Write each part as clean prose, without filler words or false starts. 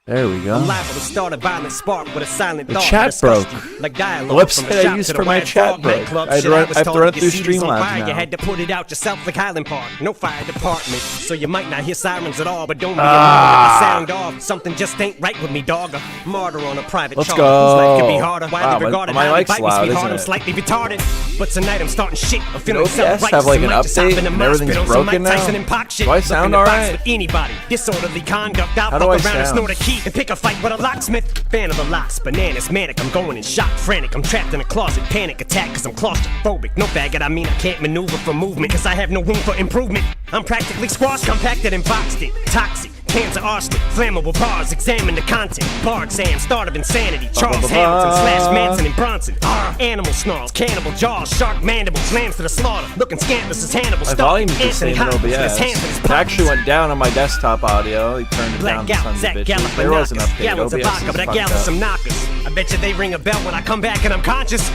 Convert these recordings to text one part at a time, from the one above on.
There we go. I'm liable to start a violent spark with a silent The thought. chat broke. Like The dialogue website I used for my chat broke. I have to run through Streamlabs now. You had to put it out yourself like Highland Park. No fire department, so you might not hear sirens at all. But don't be alarmed, the sound off. Something just ain't right with me, dog. A martyr on a private Let's chart. go. Whose life could be harder. Wow, Widely regarded. my mic's Bite me, loud, sweetheart. isn't I'm it? slightly retarded. But tonight I'm starting shit. I'm feeling OBS self-righteous. have like an Might just hop update in a and mosh everything's pit on some broken Mike Tyson now? and Pac shit. Do I Look sound in the box alright? with anybody. Disorderly conduct. I'll How fuck do I around and sound? snort a key and pick a fight with a locksmith. Fan of the locks, bananas, manic. I'm going in shock, frantic. I'm trapped in a closet, panic attack, cause I'm claustrophobic. No faggot, I mean I can't maneuver for movement, cause I have no room for improvement. I'm practically squashed, compacted and boxed in. Toxic, cancer, arsenic, flammable bars, examine the content. Bar exam, start of insanity. Charles Hamilton slash Manson and Bronson. Animal snarls, cannibal jaws, shark mandibles, lambs to the slaughter. Looking scantless as Hannibal. My volume is the same in OBS. It actually went down on my desktop audio. He turned it down, Black sons of Zach bitches. There was an update. Gallons of OBS vodka, is but I fucked gallon up. some knockers. I bet you they ring a bell when I come back and I'm conscious.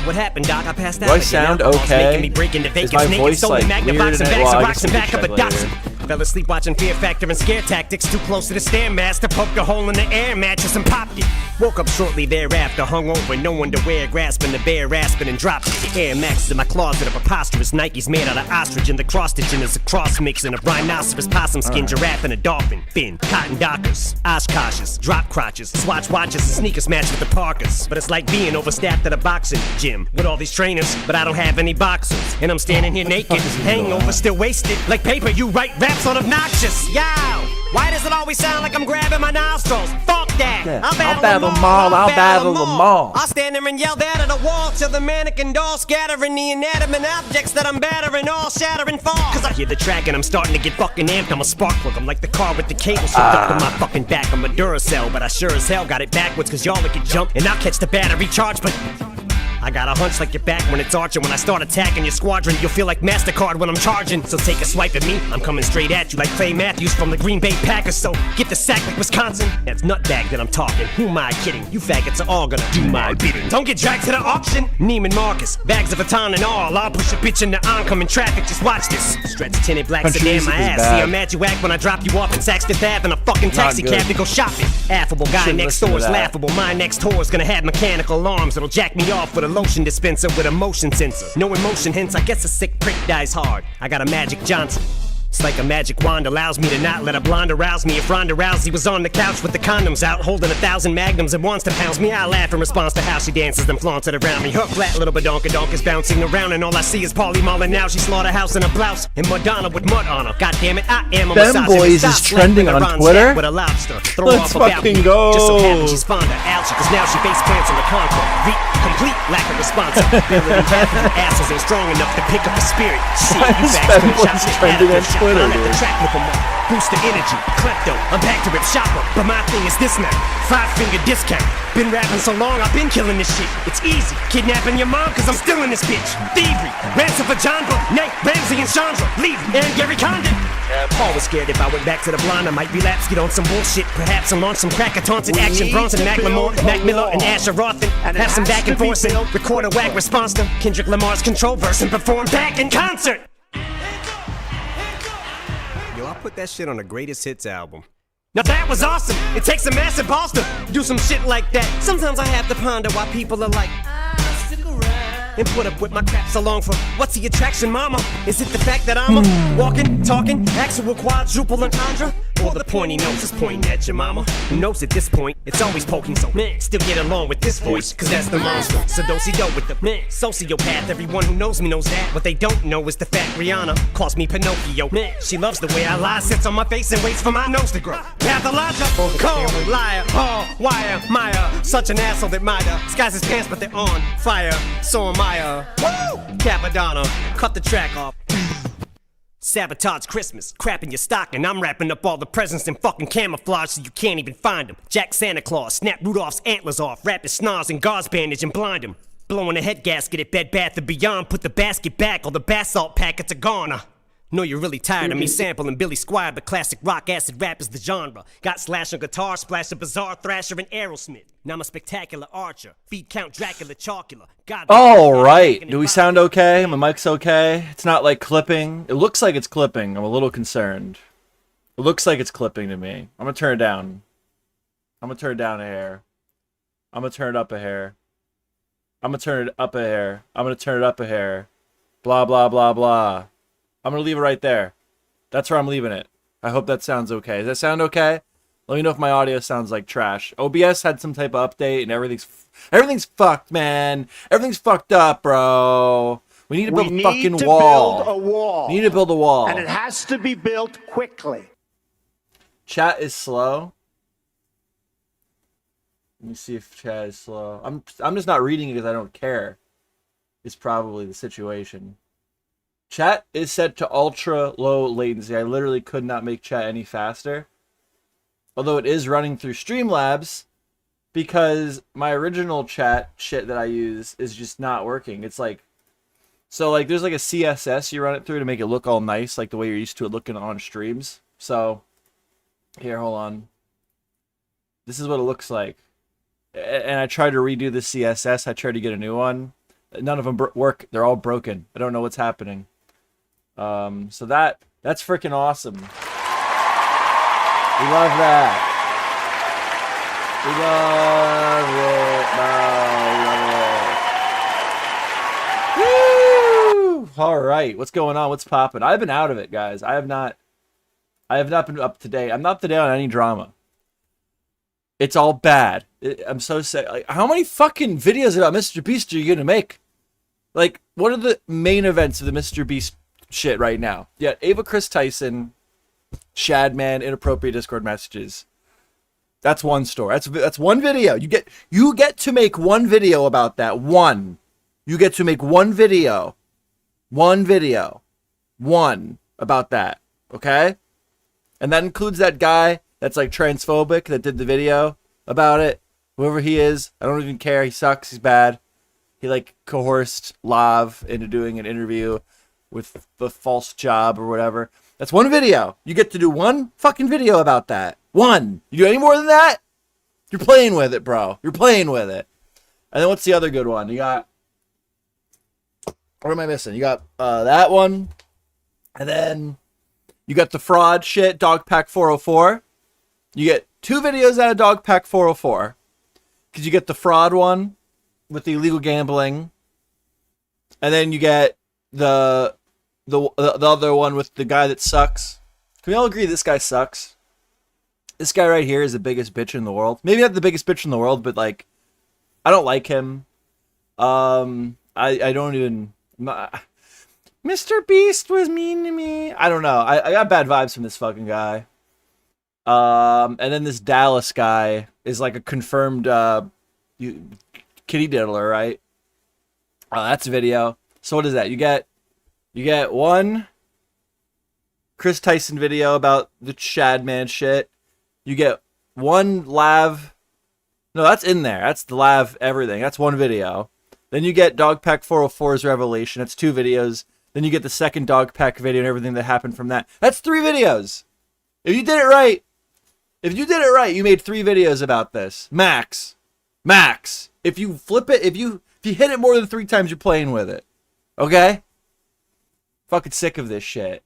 What happened, Doc? I passed out. Do I again. sound Alcohol's okay? Making me break into Is vacants, my naked, voice stolen like Magnavox weird? and bags Well, of I rocks guess and we back can up a check dozen. later. Fell asleep watching Fear Factor and Scare Tactics. Too close to the stair mats to poke a hole in the air mattress and popped it. Woke up shortly thereafter, hungover, no underwear, grasping the bare, rasping and dropped it. Air Maxes in my closet of preposterous Nikes made out of ostrich, and the cross stitching is a cross mixing of rhinoceros, possum skin, giraffe, and a dolphin. Fin, cotton dockers, Oshkoshes, drop crotches, swatch watches, and sneakers match with the Parkers. But it's like being overstaffed at a boxing gym with all these trainers, but I don't have any boxers, and I'm standing here naked, hangover, still wasted, like paper. You write raps on obnoxious. Yow! Why does it always sound like I'm grabbing my nostrils? Fuck that! Yeah, I'll battle them all. I'll battle them all. I'll stand there and yell that at the wall till the mannequin doll scattering the inanimate objects that I'm battering, all shattering fall. Cause I hear the track and I'm starting to get fucking amped. I'm a spark plug, I'm like the car with the cable hooked up to my fucking back. I'm a Duracell, but I sure as hell got it backwards, cause y'all can jump and I'll catch the battery charge, but I got a hunch like your back when it's arching. When I start attacking your squadron, you'll feel like MasterCard when I'm charging. So take a swipe at me, I'm coming straight at you like Clay Matthews from the Green Bay Packers. So get the sack like Wisconsin. That's nutbag that I'm talking. Who am I kidding? You faggots are all gonna do my bidding. Don't get dragged to the auction. Neiman Marcus, bags of Vuitton and all. I'll push a bitch in the oncoming traffic. Just watch this. Stretch tinted black sedan my ass. See, I'm at you act when I drop you off at Saks Fifth Ave in a fucking taxi cab to go shopping. Affable guy Shouldn't next listen door to is that. laughable. My next door is gonna have mechanical arms that'll jack me off with a lotion dispenser with a motion sensor. No emotion hints, I guess a sick prick dies hard. I got a Magic Johnson. It's like a magic wand allows me to not let a blonde arouse me. If Ronda Rousey was on the couch with the condoms out, holding 1,000 magnums and wants to pounce me, I laugh in response to how she dances and flaunts it around me. Her flat little badonka is bouncing around, and all I see is Polly Mullen now. She slaughterhouse in a blouse and Madonna with mud on her. God damn it, I am a Them misogynist. Boys Stop is trending slapping on Iran's Twitter. hat with a lobster. Throw Let's off about fucking me. go. Just so happy she's fond of algae, cause now she face plants on the concrete. The complete lack of responsibility. Half of the assholes ain't strong enough to pick up a spirit. Shit, you is fags Them could've Boys chopped it trending out on of the shot. Twitter, I'm at the dude? track with them all. Boost the energy, klepto. I'm back to rip shopper, but my thing is this now. 5-finger discount. Been rapping so long, I've been killing this shit. It's easy, kidnapping your mom, cause I'm still in this bitch. Thievery, ransom for John Book, Nate, Ramsey, and Chandra. Leave, and Gary Condon. Always scared if I went back to the blonde, I might relapse, get on some bullshit, perhaps, and launch some cracker taunting action. Bronson, Macklemore, Mac Miller, and Asher Roth, and have some back and forth and record a whack response to Kendrick Lamar's control verse and perform back in concert. Yo, I put that shit on the greatest hits album. Now that was awesome! It takes a massive balls to do some shit like that. Sometimes I have to ponder why people are like, stick around and put up with my crap so long for. What's the attraction, mama? Is it the fact that I'm a walking, talking, actual quadruple entendre? Or the pointy nose is pointing at your mama? Who knows at this point, it's always poking, so still get along with this voice, cause that's the monster. So do-si-do with the sociopath. Everyone who knows me knows that. What they don't know is the fact Rihanna calls me Pinocchio. She loves the way I lie, sits on my face and waits for my nose to grow. Pathological, cold, liar, wire, Maya. Such an asshole that might skies his pants, but they're on fire. So am I, woo! Capadonna, cut the track off. Sabotage Christmas, crap in your stocking. I'm wrapping up all the presents in fucking camouflage so you can't even find them. Jack Santa Claus, snap Rudolph's antlers off, wrap his snars in gauze bandage and blind him. Blowing a head gasket at Bed Bath & Beyond, put the basket back, all the bath salt packets are gone. Know you're really tired of me sampling Billy Squier, but classic rock acid rap is the genre. Got Slash on guitar, Splash a bizarre thrasher and Aerosmith. Now I'm a spectacular archer, feed Count Dracula Chocula. God, All right. Do we sound okay? My mic's okay. It's not like clipping. It looks like it's clipping. I'm a little concerned. It looks like it's clipping to me. I'm gonna turn it down. I'm gonna turn it down a hair. I'm gonna turn it up a hair. I'm gonna turn it up a hair. I'm gonna turn it up a hair. Blah, blah, blah, blah. I'm gonna leave it right there. That's where I'm leaving it. I hope that sounds okay. Does that sound okay? Let me know if my audio sounds like trash. OBS had some type of update and everything's fucked, man. Everything's fucked up, bro. We need to build a fucking wall. Build a wall. We need to build a wall. And it has to be built quickly. Chat is slow. Let me see if chat is slow. I'm just not reading it because I don't care. Is probably the situation. Chat is set to ultra low latency. I literally could not make chat any faster. Although it is running through Streamlabs because my original chat shit that I use is just not working. It's like, so like there's like a CSS you run it through to make it look all nice, like the way you're used to it looking on streams. So here, hold on. This is what it looks like. And I tried to redo the CSS. I tried to get a new one. None of them work. They're all broken. I don't know what's happening. So that's freaking awesome. We love that. We love it. No, we love it. Woo! All right, what's going on? What's popping? I've been out of it, guys. I have not been up to date. I'm not up to date on any drama. It's all bad. I'm so sad. Like, how many fucking videos about Mr. Beast are you gonna make? Like, what are the main events of the Mr. Beast shit right now? Yeah, Ava Chris Tyson, Shadman, inappropriate Discord messages. That's one story. That's one video. You get to make one video about that. One. You get to make one video. One video. One about that. Okay? And that includes that guy that's like transphobic that did the video about it. Whoever he is, I don't even care. He sucks. He's bad. He like coerced Lav into doing an interview with the false job or whatever. That's one video. You get to do one fucking video about that. One. You do any more than that? You're playing with it, bro. You're playing with it. And then what's the other good one? You got, what am I missing? You got that one. And then you got the fraud shit, Dogpack 404. You get 2 videos out of Dogpack 404. Because you get the fraud one with the illegal gambling. And then you get the other one with the guy that sucks. Can we all agree this guy sucks? This guy right here is the biggest bitch in the world. Maybe not the biggest bitch in the world, but like, I don't like him. I don't even... Mr. Beast was mean to me. I don't know. I got bad vibes from this fucking guy. And then this Dallas guy is like a confirmed kitty diddler, right? That's a video. So what is that? You get one Chris Tyson video about the Shadman shit. You get one Lav. No, that's in there. That's the Lav everything. That's one video. Then you get Dogpack 404's revelation. That's 2 videos. Then you get the second Dogpack video and everything that happened from that. That's 3 videos. If you did it right, you made 3 videos about this. Max. If you flip it, if you hit it more than 3 times, you're playing with it. Okay? Fucking sick of this shit.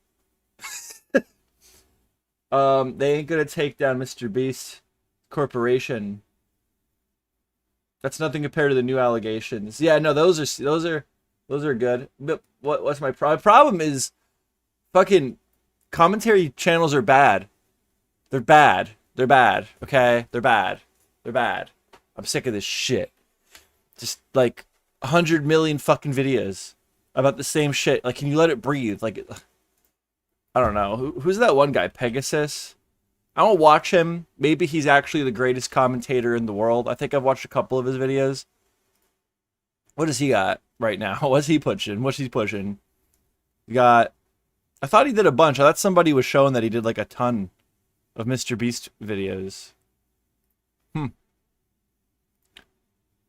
They ain't gonna take down Mr. Beast Corporation. That's nothing compared to the new allegations. Yeah, no, those are good. But what's my problem? Problem is, fucking commentary channels are bad. They're bad. Okay, they're bad. I'm sick of this shit. Just like 100 million fucking videos about the same shit. Like, can you let it breathe? Like, I don't know. Who's that one guy? Pegasus? I don't watch him. Maybe he's actually the greatest commentator in the world. I think I've watched a couple of his videos. What does he got right now? What's he pushing? You got... I thought he did a bunch. I thought somebody was showing that he did like a ton of Mr. Beast videos.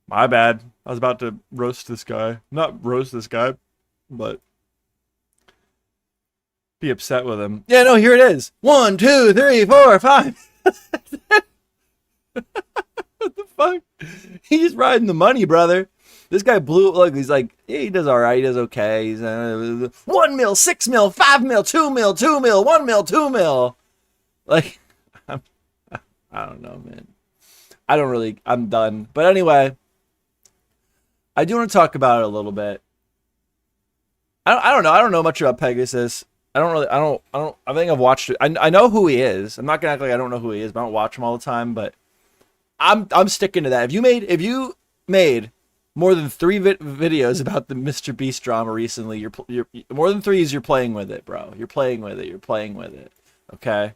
My bad. I was about to roast this guy. Not roast this guy, but be upset with him. Yeah, no, here it is. 1, 2, 3, 4, 5. What the fuck? He's riding the money, brother. This guy blew. Look, he's like, yeah, he does all right. He does okay. He's 1 mil, 6 mil, 5 mil, 2 mil, 2 mil, 1 mil, 2 mil. Like, I don't know, man. I'm done. But anyway, I do want to talk about it a little bit. I don't know. I don't know much about Pegasus. I think I've watched it. I know who he is. I'm not gonna act like I don't know who he is, but I don't watch him all the time. But I'm sticking to that. If you made more than 3 videos about the Mr. Beast drama recently, you're more than 3 is you're playing with it, bro. You're playing with it. You're playing with it. Okay.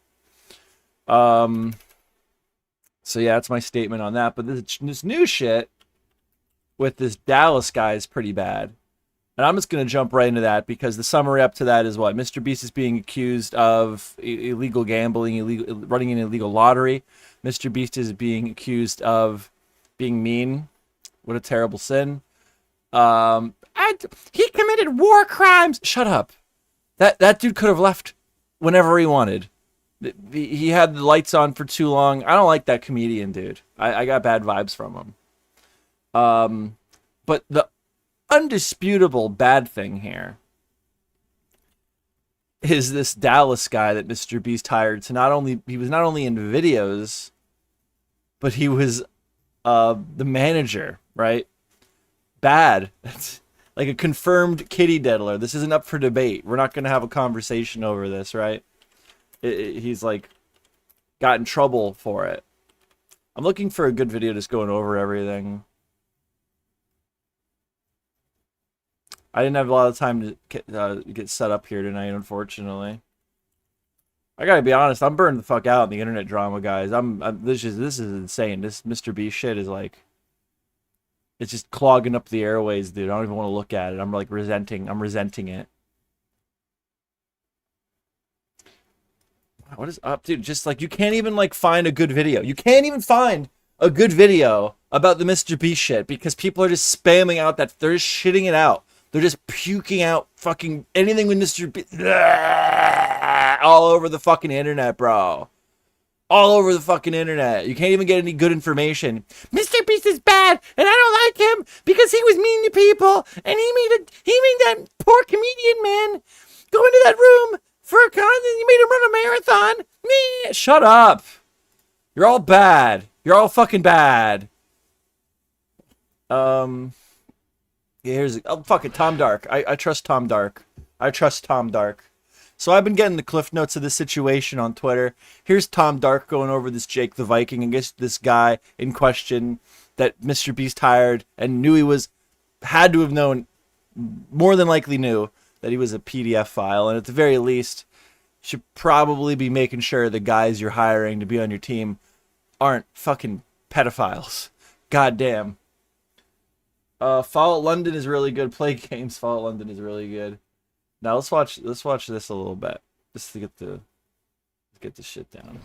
So yeah, that's my statement on that. But this new shit with this Dallas guy is pretty bad. And I'm just going to jump right into that because the summary up to that is what? Mr. Beast is being accused of illegal gambling, running an illegal lottery. Mr. Beast is being accused of being mean. What a terrible sin. And he committed war crimes. Shut up. That dude could have left whenever he wanted. He had the lights on for too long. I don't like that comedian, dude. I got bad vibes from him. But the undisputable bad thing here is this Dallas guy that Mr. Beast hired to he was not only in videos, but he was the manager, right? Bad. That's like a confirmed kitty diddler. This isn't up for debate. We're not going to have a conversation over this, right? He's like got in trouble for it. I'm looking for a good video just going over everything. I didn't have a lot of time to get set up here tonight, unfortunately. I gotta be honest, I'm burned the fuck out in the internet drama, guys. This is insane. This Mr. B shit is like, it's just clogging up the airways, dude. I don't even want to look at it. I'm like resenting it. What is up, dude? Just like, you can't even like find a good video. You can't even find a good video about the Mr. B shit because people are just spamming out that they're just shitting it out. They're just puking out fucking anything with Mr. Beast all over the fucking internet, bro. All over the fucking internet. You can't even get any good information. Mr. Beast is bad, and I don't like him because he was mean to people, and he made that poor comedian man go into that room for a con, and he made him run a marathon. Meh. Shut up. You're all bad. You're all fucking bad. Yeah, fuck it, Tom Dark. I trust Tom Dark. I trust Tom Dark. So I've been getting the cliff notes of this situation on Twitter. Here's Tom Dark going over this Jake the Viking against this guy in question that Mr. Beast hired and knew had to have known, more than likely knew, that he was a PDF file. And at the very least, should probably be making sure the guys you're hiring to be on your team aren't fucking pedophiles. Goddamn. Fallout London is really good. Play games. Fallout London is really good. Now let's watch this a little bit, just to get the shit down.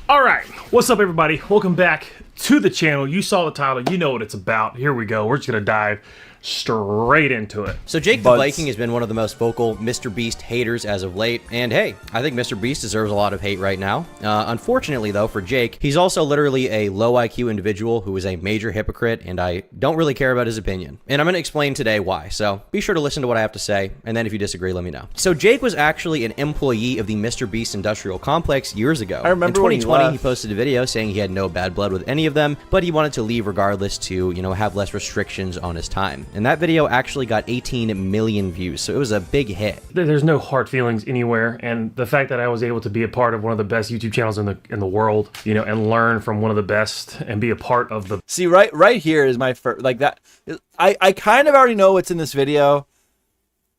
All right, what's up, everybody? Welcome back to the channel. You saw the title. You know what it's about. Here we go. We're just gonna dive straight into it. So Jake the Viking has been one of the most vocal Mr. Beast haters as of late, and hey, I think Mr. Beast deserves a lot of hate right now. Unfortunately, though, for Jake, he's also literally a low IQ individual who is a major hypocrite, and I don't really care about his opinion. And I'm going to explain today why, so be sure to listen to what I have to say, and then if you disagree, let me know. So Jake was actually an employee of the Mr. Beast Industrial Complex years ago. I remember in 2020, when he posted a video saying he had no bad blood with any of them, but he wanted to leave regardless to, have less restrictions on his time. And that video actually got 18 million views, so it was a big hit. There's no hard feelings anywhere, and the fact that I was able to be a part of one of the best YouTube channels in the world, and learn from one of the best and be a part of the... See, right here is my first, like that. I kind of already know what's in this video,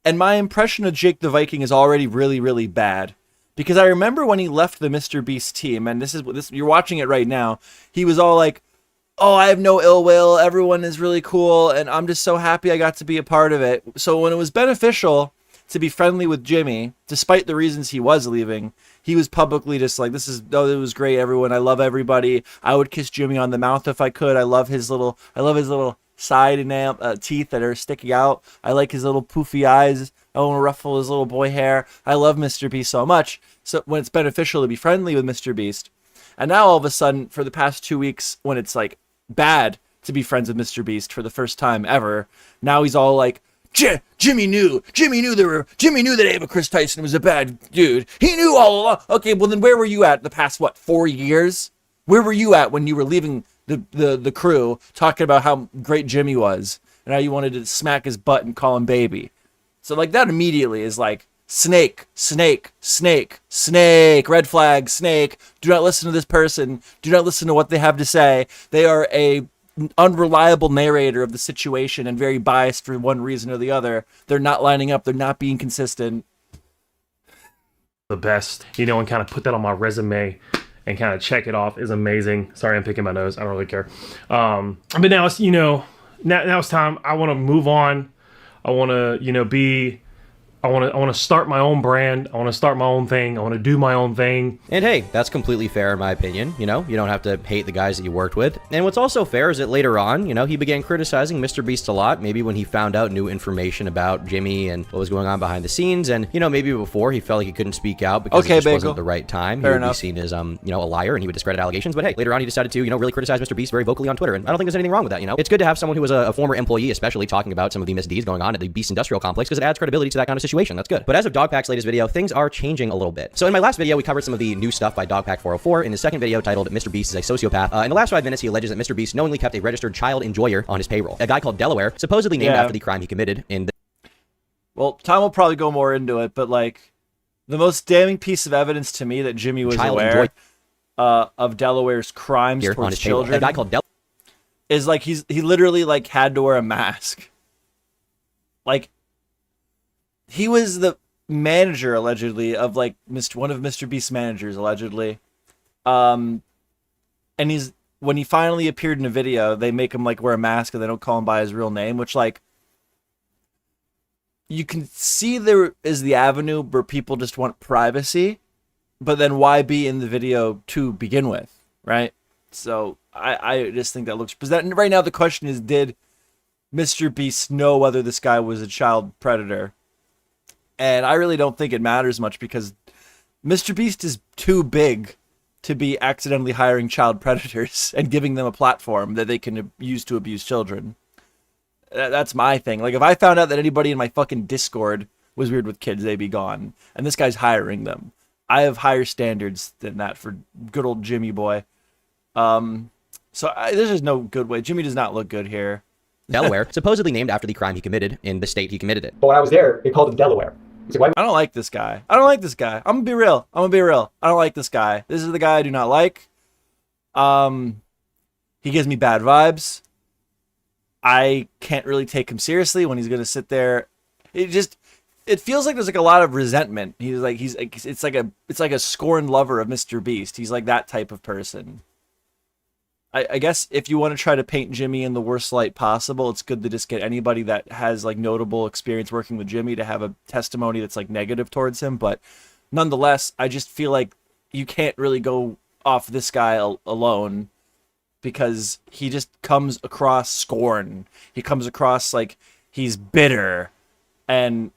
and my impression of Jake the Viking is already really, really bad. Because I remember when he left the Mr. Beast team, and this you're watching it right now, he was all like, oh, I have no ill will, everyone is really cool, and I'm just so happy I got to be a part of it. So when it was beneficial to be friendly with Jimmy, despite the reasons he was leaving, he was publicly just like, it was great, everyone, I love everybody. I would kiss Jimmy on the mouth if I could. I love his little side teeth that are sticking out. I like his little poofy eyes. I want to ruffle his little boy hair. I love Mr. Beast so much. So when it's beneficial to be friendly with Mr. Beast, and now all of a sudden, for the past 2 weeks, when it's like bad to be friends with Mr. Beast for the first time ever, now he's all like, Jimmy knew that Ava Chris Tyson was a bad dude. He knew all along. Okay, well then where were you at the past, 4 years? Where were you at when you were leaving the crew talking about how great Jimmy was and how you wanted to smack his butt and call him baby? So like that immediately is like snake, red flag, snake. Do not listen to this person. Do not listen to what they have to say. They are a unreliable narrator of the situation and very biased for one reason or the other. They're not lining up. They're not being consistent. The best, and kind of put that on my resume and kind of check it off is amazing. Sorry, I'm picking my nose. I don't really care. But now it's, now it's time. I want to move on. I want to, I want to start my own brand. I want to start my own thing. I want to do my own thing. And hey, that's completely fair in my opinion. You don't have to hate the guys that you worked with. And what's also fair is that later on, he began criticizing Mr. Beast a lot, maybe when he found out new information about Jimmy and what was going on behind the scenes. And, maybe before he felt like he couldn't speak out because it just wasn't the right time. He would be seen as, a liar, and he would discredit allegations. But hey, later on he decided to, really criticize Mr. Beast very vocally on Twitter. And I don't think there's anything wrong with that, It's good to have someone who was a former employee, especially talking about some of the misdeeds going on at the Beast Industrial Complex, because it adds credibility to that kind of situation. That's good. But as of Dogpack's latest video, things are changing a little bit. So in my last video, we covered some of the new stuff by Dogpack 404. In the second video titled Mr. Beast is a Sociopath, in the last 5 minutes, he alleges that Mr. Beast knowingly kept a registered child enjoyer on his payroll. A guy called Delaware, supposedly named after the crime he committed in the... Well, Tom will probably go more into it, but like the most damning piece of evidence to me that Jimmy was aware of Delaware's crimes towards children. A guy called Delaware is like he literally like had to wear a mask. Like he was the manager allegedly of like one of Mr. Beast's managers allegedly. And when he finally appeared in a video, they make him like wear a mask and they don't call him by his real name, which like you can see there is the avenue where people just want privacy, but then why be in the video to begin with, right? So I just think that looks... Because right now the question is, did Mr. Beast know whether this guy was a child predator? And I really don't think it matters much because Mr. Beast is too big to be accidentally hiring child predators and giving them a platform that they can use to abuse children. That's my thing. Like, if I found out that anybody in my fucking Discord was weird with kids, they'd be gone. And this guy's hiring them. I have higher standards than that for good old Jimmy boy. There's just no good way. Jimmy does not look good here. Delaware, supposedly named after the crime he committed in the state he committed it. But when I was there, they called him Delaware. He's like, why? I don't like this guy. I'm gonna be real. I don't like this guy. This is the guy I do not like. He gives me bad vibes. I can't really take him seriously when he's gonna sit there. It feels like there's like a lot of resentment. It's like a scorned lover of Mr. Beast. He's like that type of person. I guess if you want to try to paint Jimmy in the worst light possible, it's good to just get anybody that has like notable experience working with Jimmy to have a testimony that's like negative towards him. But nonetheless, I just feel like you can't really go off this guy alone because he just comes across scorn. He comes across like he's bitter, and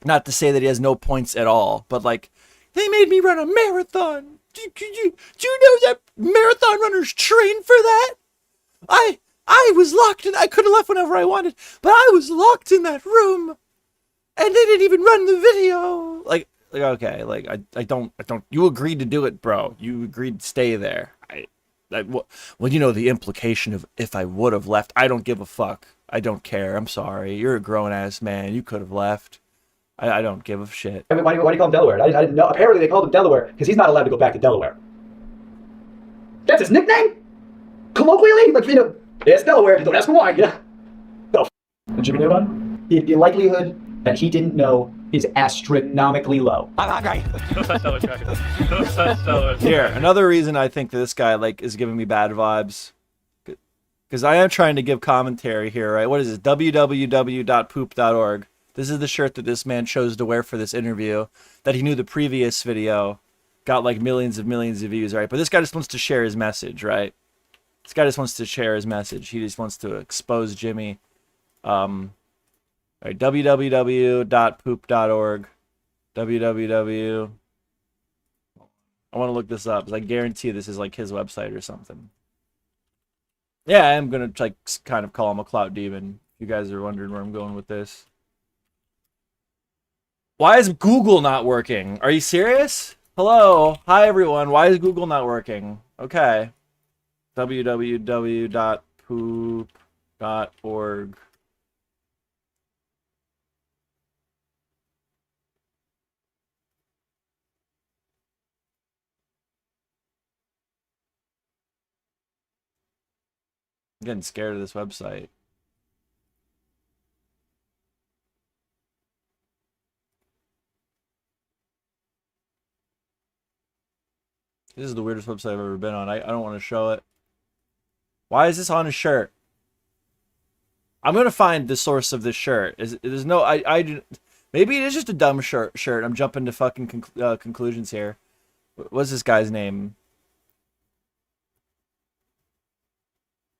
not to say that he has no points at all, but like, they made me run a marathon. Do you know that marathon runners train for that? I was locked in. I could have left whenever I wanted, but I was locked in that room, and they didn't even run the video. Like okay, like I don't. You agreed to do it, bro. You agreed to stay there. Well, the implication of if I would have left. I don't give a fuck. I don't care. I'm sorry. You're a grown ass man. You could have left. I don't give a shit. I mean, why do you call him Delaware? I didn't know. Apparently they called him Delaware because he's not allowed to go back to Delaware. That's his nickname? Colloquially? Like, it's Delaware. Don't ask me why. Yeah. The Jimmy know about it? The likelihood that he didn't know is astronomically low. Here, another reason I think that this guy is giving me bad vibes, because I am trying to give commentary here, right? What is it? www.poop.org. This is the shirt that this man chose to wear for this interview that he knew the previous video got like millions of views, right? But this guy just wants to share his message, right? This guy just wants to share his message. He just wants to expose Jimmy. All right, www.poop.org. www. I want to look this up because I guarantee this is like his website or something. Yeah, I am going to like kind of call him a clout demon. You guys are wondering where I'm going with this. Why is Google not working? Are you serious? Hello. Hi, everyone. Why is Google not working? Okay. www.poop.org. I'm getting scared of this website. This is the weirdest website I've ever been on. I don't want to show it. Why is this on a shirt? I'm gonna find the source of this shirt. There's no maybe it is just a dumb shirt. I'm jumping to fucking conclusions here. What's this guy's name?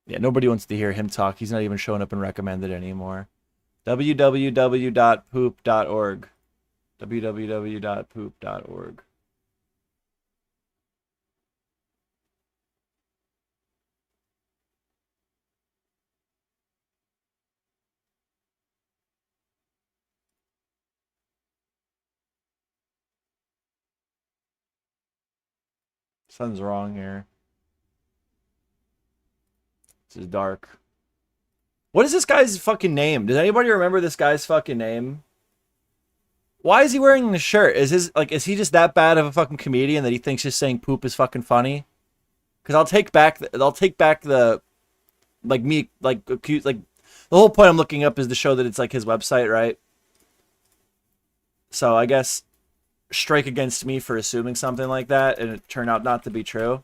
Yeah, nobody wants to hear him talk. He's not even showing up in recommended anymore. www.poop.org. www.poop.org. Something's wrong here. This is dark. What is this guy's fucking name? Does anybody remember this guy's fucking name? Why is he wearing the shirt? Is he just that bad of a fucking comedian that he thinks just saying poop is fucking funny? Because I'll take back the the whole point I'm looking up is to show that it's like his website, right? So I guess strike against me for assuming something like that, and it turned out not to be true.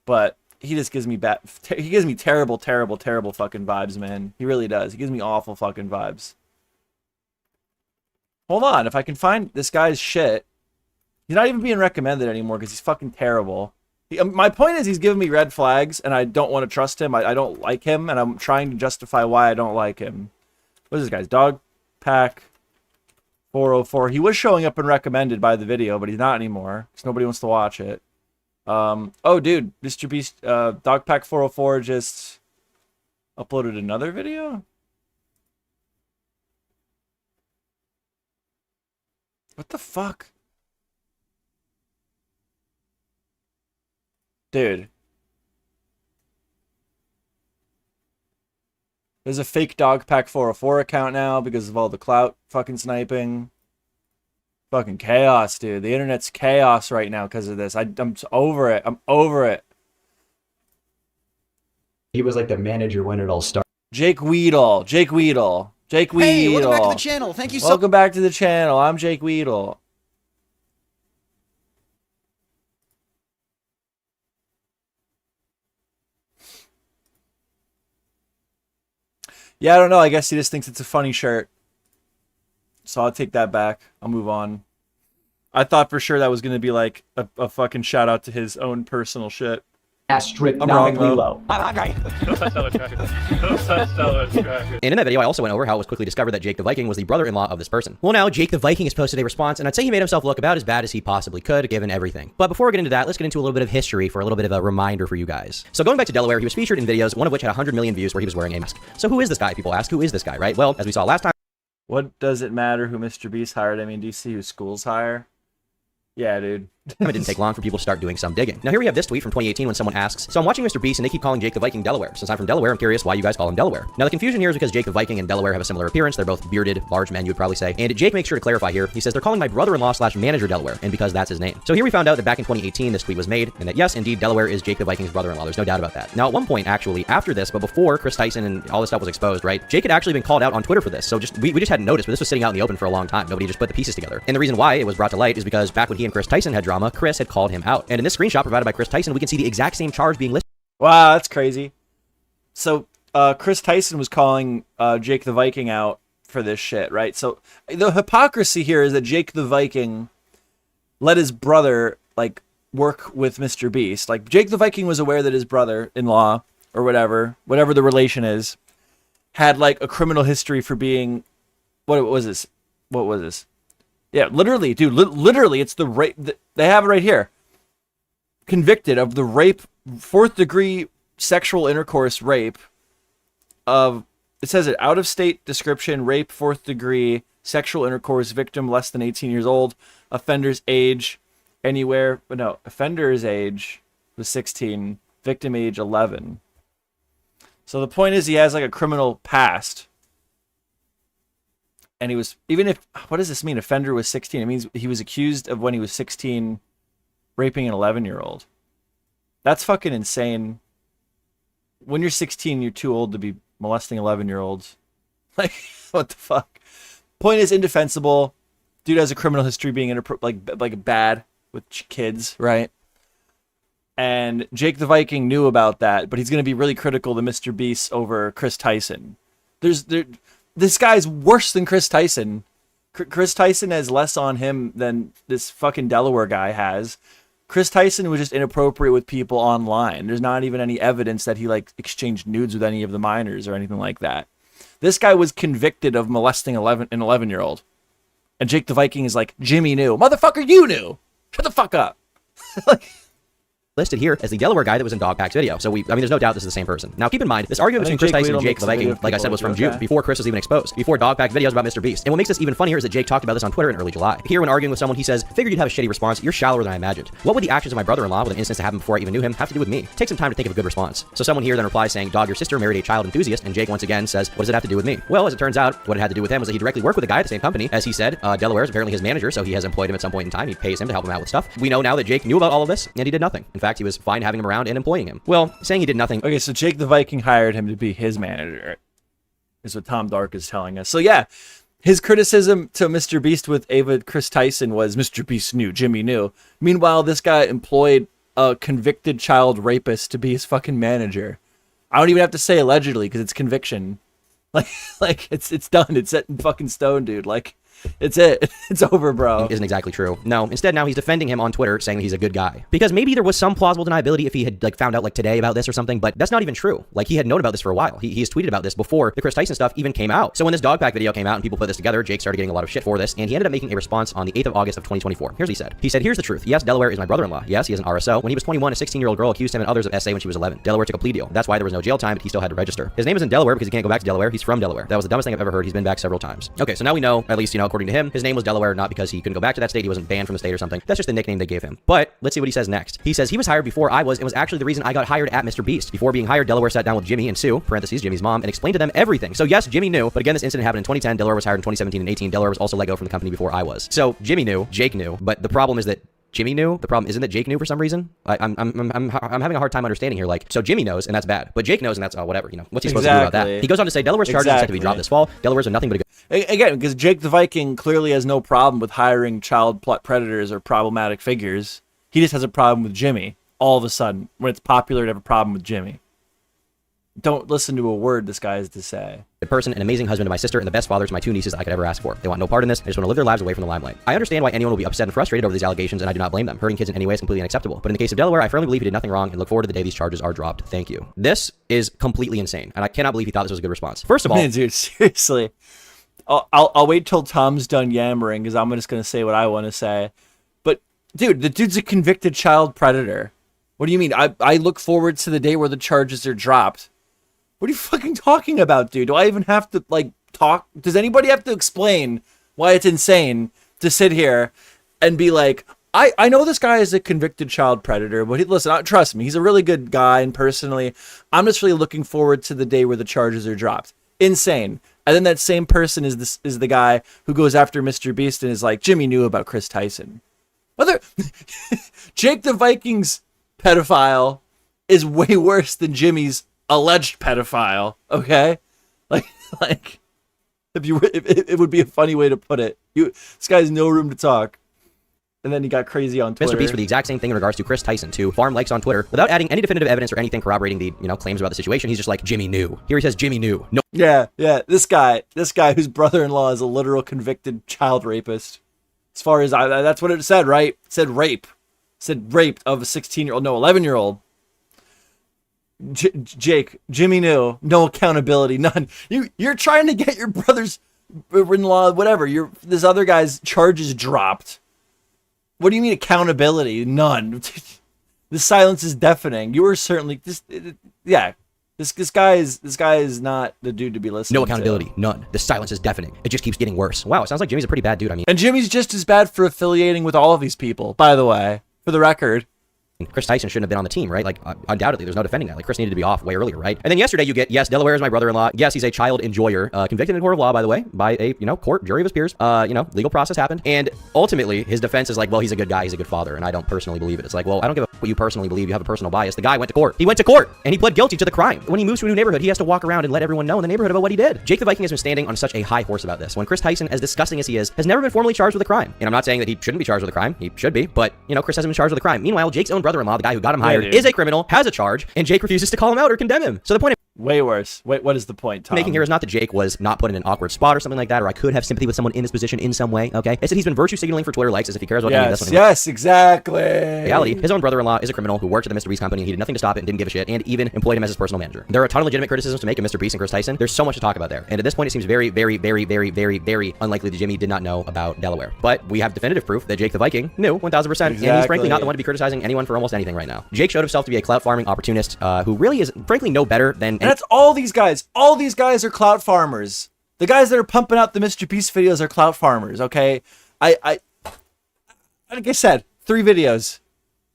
But he just gives me terrible fucking vibes, man. He really does. He gives me awful fucking vibes. Hold on, if I can find this guy's shit. He's not even being recommended anymore because he's fucking terrible. My point is he's giving me red flags, and I don't want to trust him. I don't like him, and I'm trying to justify why I don't like him. What is this guy's? Dog Pack 404. He was showing up and recommended by the video, but he's not anymore because nobody wants to watch it. Oh, dude, Mr. Beast, Dogpack 404 just uploaded another video? What the fuck? Dude. There's a fake Dogpack 404 account now because of all the clout fucking sniping. Fucking chaos, dude. The internet's chaos right now because of this. I'm over it. I'm over it. He was like the manager when it all started. Jake Weedle. Jake Weedle. Jake Weedle. Hey, welcome back to the channel. Thank you so Welcome back to the channel. I'm Jake Weedle. Yeah, I don't know. I guess he just thinks it's a funny shirt. So I'll take that back. I'll move on. I thought for sure that was going to be like a fucking shout out to his own personal shit. Asterisk I'm wrong, nominally though. low. And in that video, I also went over how it was quickly discovered that Jake the Viking was the brother-in-law of this person. Well, now Jake the Viking has posted a response, and I'd say he made himself look about as bad as he possibly could, given everything. But before we get into that, let's get into a little bit of history for a little bit of a reminder for you guys. So going back to Delaware, he was featured in videos, one of which had 100 million views where he was wearing a mask. So who is this guy? People ask, who is this guy, right? Well, as we saw last time. What does it matter who Mr. Beast hired? I mean, do you see who schools hire? Yeah, dude. It didn't take long for people to start doing some digging. Now here we have this tweet from 2018 when someone asks, so I'm watching Mr. Beast and they keep calling Jake the Viking Delaware. Since I'm from Delaware, I'm curious why you guys call him Delaware. Now the confusion here is because Jake the Viking and Delaware have a similar appearance. They're both bearded, large men, you would probably say. And Jake makes sure to clarify here. He says they're calling my brother-in-law / manager Delaware, and because that's his name. So here we found out that back in 2018, this tweet was made, and that yes, indeed, Delaware is Jake the Viking's brother-in-law. There's no doubt about that. Now at one point, actually, after this, but before Chris Tyson and all this stuff was exposed, right? Jake had actually been called out on Twitter for this. So we just hadn't noticed, but this was sitting out in the open for a long time. Nobody just put the pieces together. And the reason why it was brought to light is because back when he and Chris Tyson had drama, Chris had called him out. And in this screenshot provided by Chris Tyson, we can see the exact same charge being listed. Wow, that's crazy. So Chris Tyson was calling Jake the Viking out for this shit, right? So the hypocrisy here is that Jake the Viking let his brother like work with Mr. Beast. Like Jake the Viking was aware that his brother-in-law or whatever the relation is, had like a criminal history for being what was this? What was this? Yeah, literally, dude, literally it's the rape. They have it right here. Convicted of the rape, 4th degree sexual intercourse rape of it says it, out of state description, rape, 4th degree, sexual intercourse, victim less than 18 years old, offender's age anywhere, but no, offender's age was 16, victim age 11. So the point is he has like a criminal past. And he was, even if, what does this mean? Offender was 16. It means he was accused of when he was 16 raping an 11-year-old. That's fucking insane. When you're 16, you're too old to be molesting 11-year-olds. Like, what the fuck? Point is indefensible. Dude has a criminal history being like bad with kids, right? And Jake the Viking knew about that, but he's going to be really critical to Mr. Beast over Chris Tyson. This guy's worse than Chris Tyson. Chris Tyson has less on him than this fucking Delaware guy has. Chris Tyson was just inappropriate with people online. There's not even any evidence that he like exchanged nudes with any of the minors or anything like that. This guy was convicted of molesting an 11-year-old. And Jake the Viking is like, Jimmy knew. Motherfucker, you knew. Shut the fuck up. Like, listed here as the Delaware guy that was in Dogpack's video. So there's no doubt this is the same person. Now keep in mind, this argument between Chris Tyson and Jake the Viking, like I said, was from June, before Chris was even exposed, before Dogpack videos about Mr. Beast. And what makes this even funnier is that Jake talked about this on Twitter in early July. Here, when arguing with someone, he says, figured you'd have a shitty response. You're shallower than I imagined. What would the actions of my brother-in-law with an instance that happened before I even knew him have to do with me? Take some time to think of a good response. So someone here then replies saying, dog, your sister married a child enthusiast, and Jake once again says, what does it have to do with me? Well, as it turns out, what it had to do with him was that he directly worked with a guy at the same company. As he said, Delaware is apparently his manager, so he has employed him at some point in time. He pays him to help him out with stuff. We know now that Jake knew about all of this, and he did nothing. In fact, he was fine having him around and employing him. Well, saying he did nothing. Okay, so Jake the Viking hired him to be his manager, is what Tom Dark is telling us. So yeah, his criticism to Mr. Beast with Ava Chris Tyson was Mr. Beast knew, Jimmy knew. Meanwhile, this guy employed a convicted child rapist to be his fucking manager. I don't even have to say allegedly because it's conviction. Like it's done. It's set in fucking stone, dude. Like, it's it. It's over, bro. Isn't exactly true. No, instead now he's defending him on Twitter, saying that he's a good guy. Because maybe there was some plausible deniability if he had like found out like today about this or something, but that's not even true. Like, he had known about this for a while. He has tweeted about this before the Chris Tyson stuff even came out. So when this Dogpack video came out and people put this together, Jake started getting a lot of shit for this, and he ended up making a response on the 8th of August of 2024. Here's what he said. He said, here's the truth. Yes, Delaware is my brother-in-law. Yes, he is an RSO. When he was 21, a 16-year-old girl accused him and others of SA when she was 11. Delaware took a plea deal. That's why there was no jail time, but he still had to register. His name is in Delaware because he can't go back to Delaware. He's from Delaware. That was the dumbest thing I've ever heard. He's been back several times. Okay, so now we know, at least, according to him, his name was Delaware, not because he couldn't go back to that state. He wasn't banned from the state or something. That's just the nickname they gave him. But let's see what he says next. He says he was hired before I was, and was actually the reason I got hired at Mr. Beast. Before being hired, Delaware sat down with Jimmy and Sue, parentheses, Jimmy's mom, and explained to them everything. So yes, Jimmy knew, but again, this incident happened in 2010. Delaware was hired in 2017 and 18. Delaware was also let go from the company before I was. So Jimmy knew, Jake knew, but the problem is that Jimmy knew. The problem isn't that Jake knew for some reason. I'm having a hard time understanding here. Like, so Jimmy knows, and that's bad, but Jake knows, and that's whatever. What's he supposed to do about that? He goes on to say Delaware's charges are set to be dropped this fall. Delaware's are nothing but a good. Again, because Jake the Viking clearly has no problem with hiring child predators or problematic figures. He just has a problem with Jimmy. All of a sudden, when it's popular to have a problem with Jimmy. Don't listen to a word this guy has to say. Good person, an amazing husband to my sister, and the best father to my two nieces I could ever ask for. They want no part in this. They just want to live their lives away from the limelight. I understand why anyone will be upset and frustrated over these allegations, and I do not blame them. Hurting kids in any way is completely unacceptable. But in the case of Delaware, I firmly believe he did nothing wrong and look forward to the day these charges are dropped. Thank you. This is completely insane, and I cannot believe he thought this was a good response. First of all, man, dude, seriously. I'll wait till Tom's done yammering because I'm just gonna say what I want to say. But dude, the dude's a convicted child predator. What do you mean? I look forward to the day where the charges are dropped. What are you fucking talking about, dude? Do I even have to, like, talk? Does anybody have to explain why it's insane to sit here and be like, I know this guy is a convicted child predator, but listen, trust me, he's a really good guy, and personally, I'm just really looking forward to the day where the charges are dropped. Insane. And then that same person is the guy who goes after Mr. Beast and is like, Jimmy knew about Chris Tyson. Whether Jake the Viking's pedophile is way worse than Jimmy's alleged pedophile, okay? Like it would be a funny way to put it. This guy has no room to talk. And then he got crazy on Twitter. Mr. Beast for the exact same thing in regards to Chris Tyson, to farm likes on Twitter without adding any definitive evidence or anything corroborating the claims about the situation. He's just like, Jimmy knew. Here he says Jimmy knew. No. Yeah. This guy whose brother-in-law is a literal convicted child rapist. As far as that's what it said, right? It said rape. It said raped of a 16-year-old, no, 11-year-old. Jake, Jimmy knew. No accountability, none. You're trying to get your brother's-in-law, whatever. This other guy's charges dropped. What do you mean accountability? None. The silence is deafening. You were certainly yeah. This guy is not the dude to be listening No to. accountability, none. The silence is deafening. It just keeps getting worse. Wow, it sounds like Jimmy's a pretty bad dude. I mean, And Jimmy's just as bad for affiliating with all of these people, by the way, for the record. Chris Tyson shouldn't have been on the team, right? Like, undoubtedly, there's no defending that. Like, Chris needed to be off way earlier, right? And then yesterday you get, yes, Delaware is my brother-in-law. Yes, he's a child enjoyer, convicted in a court of law, by the way, by a, court, jury of his peers. Legal process happened. And ultimately, his defense is like, well, he's a good guy, he's a good father, and I don't personally believe it. It's like, well, I don't give a what you personally believe. You have a personal bias. The guy went to court. He went to court, and he pled guilty to the crime. When he moves to a new neighborhood, he has to walk around and let everyone know in the neighborhood about what he did. Jake the Viking has been standing on such a high horse about this, when Chris Tyson, as disgusting as he is, has never been formally charged with a crime. And I'm not saying that he shouldn't be charged with a crime. He should be, but, Chris hasn't been charged with a crime. Meanwhile, Jake's own brother-in-law, the guy who got him hired, is a criminal, has a charge, and Jake refuses to call him out or condemn him. So the point Way worse. Wait, what is the point, Tom? making here is not that Jake was not put in an awkward spot or something like that, or I could have sympathy with someone in this position in some way, okay? It's that he's been virtue signaling for Twitter likes as if he cares about any of this. Yes, exactly. In reality, his own brother-in-law is a criminal who worked at the Mr. Beast company. He did nothing to stop it and didn't give a shit, and even employed him as his personal manager. There are a ton of legitimate criticisms to make of Mr. Beast and Chris Tyson. There's so much to talk about there. And at this point, it seems very, very, very, very, very, very unlikely that Jimmy did not know about Delaware. But we have definitive proof that Jake the Viking knew 1,000%, and he's frankly not the one to be criticizing anyone for almost anything right now. Jake showed himself to be a clout farming opportunist who really is, frankly, no better than... And that's all these guys. All these guys are clout farmers. The guys that are pumping out the Mr. Beast videos are clout farmers, okay? Like I said, 3 videos.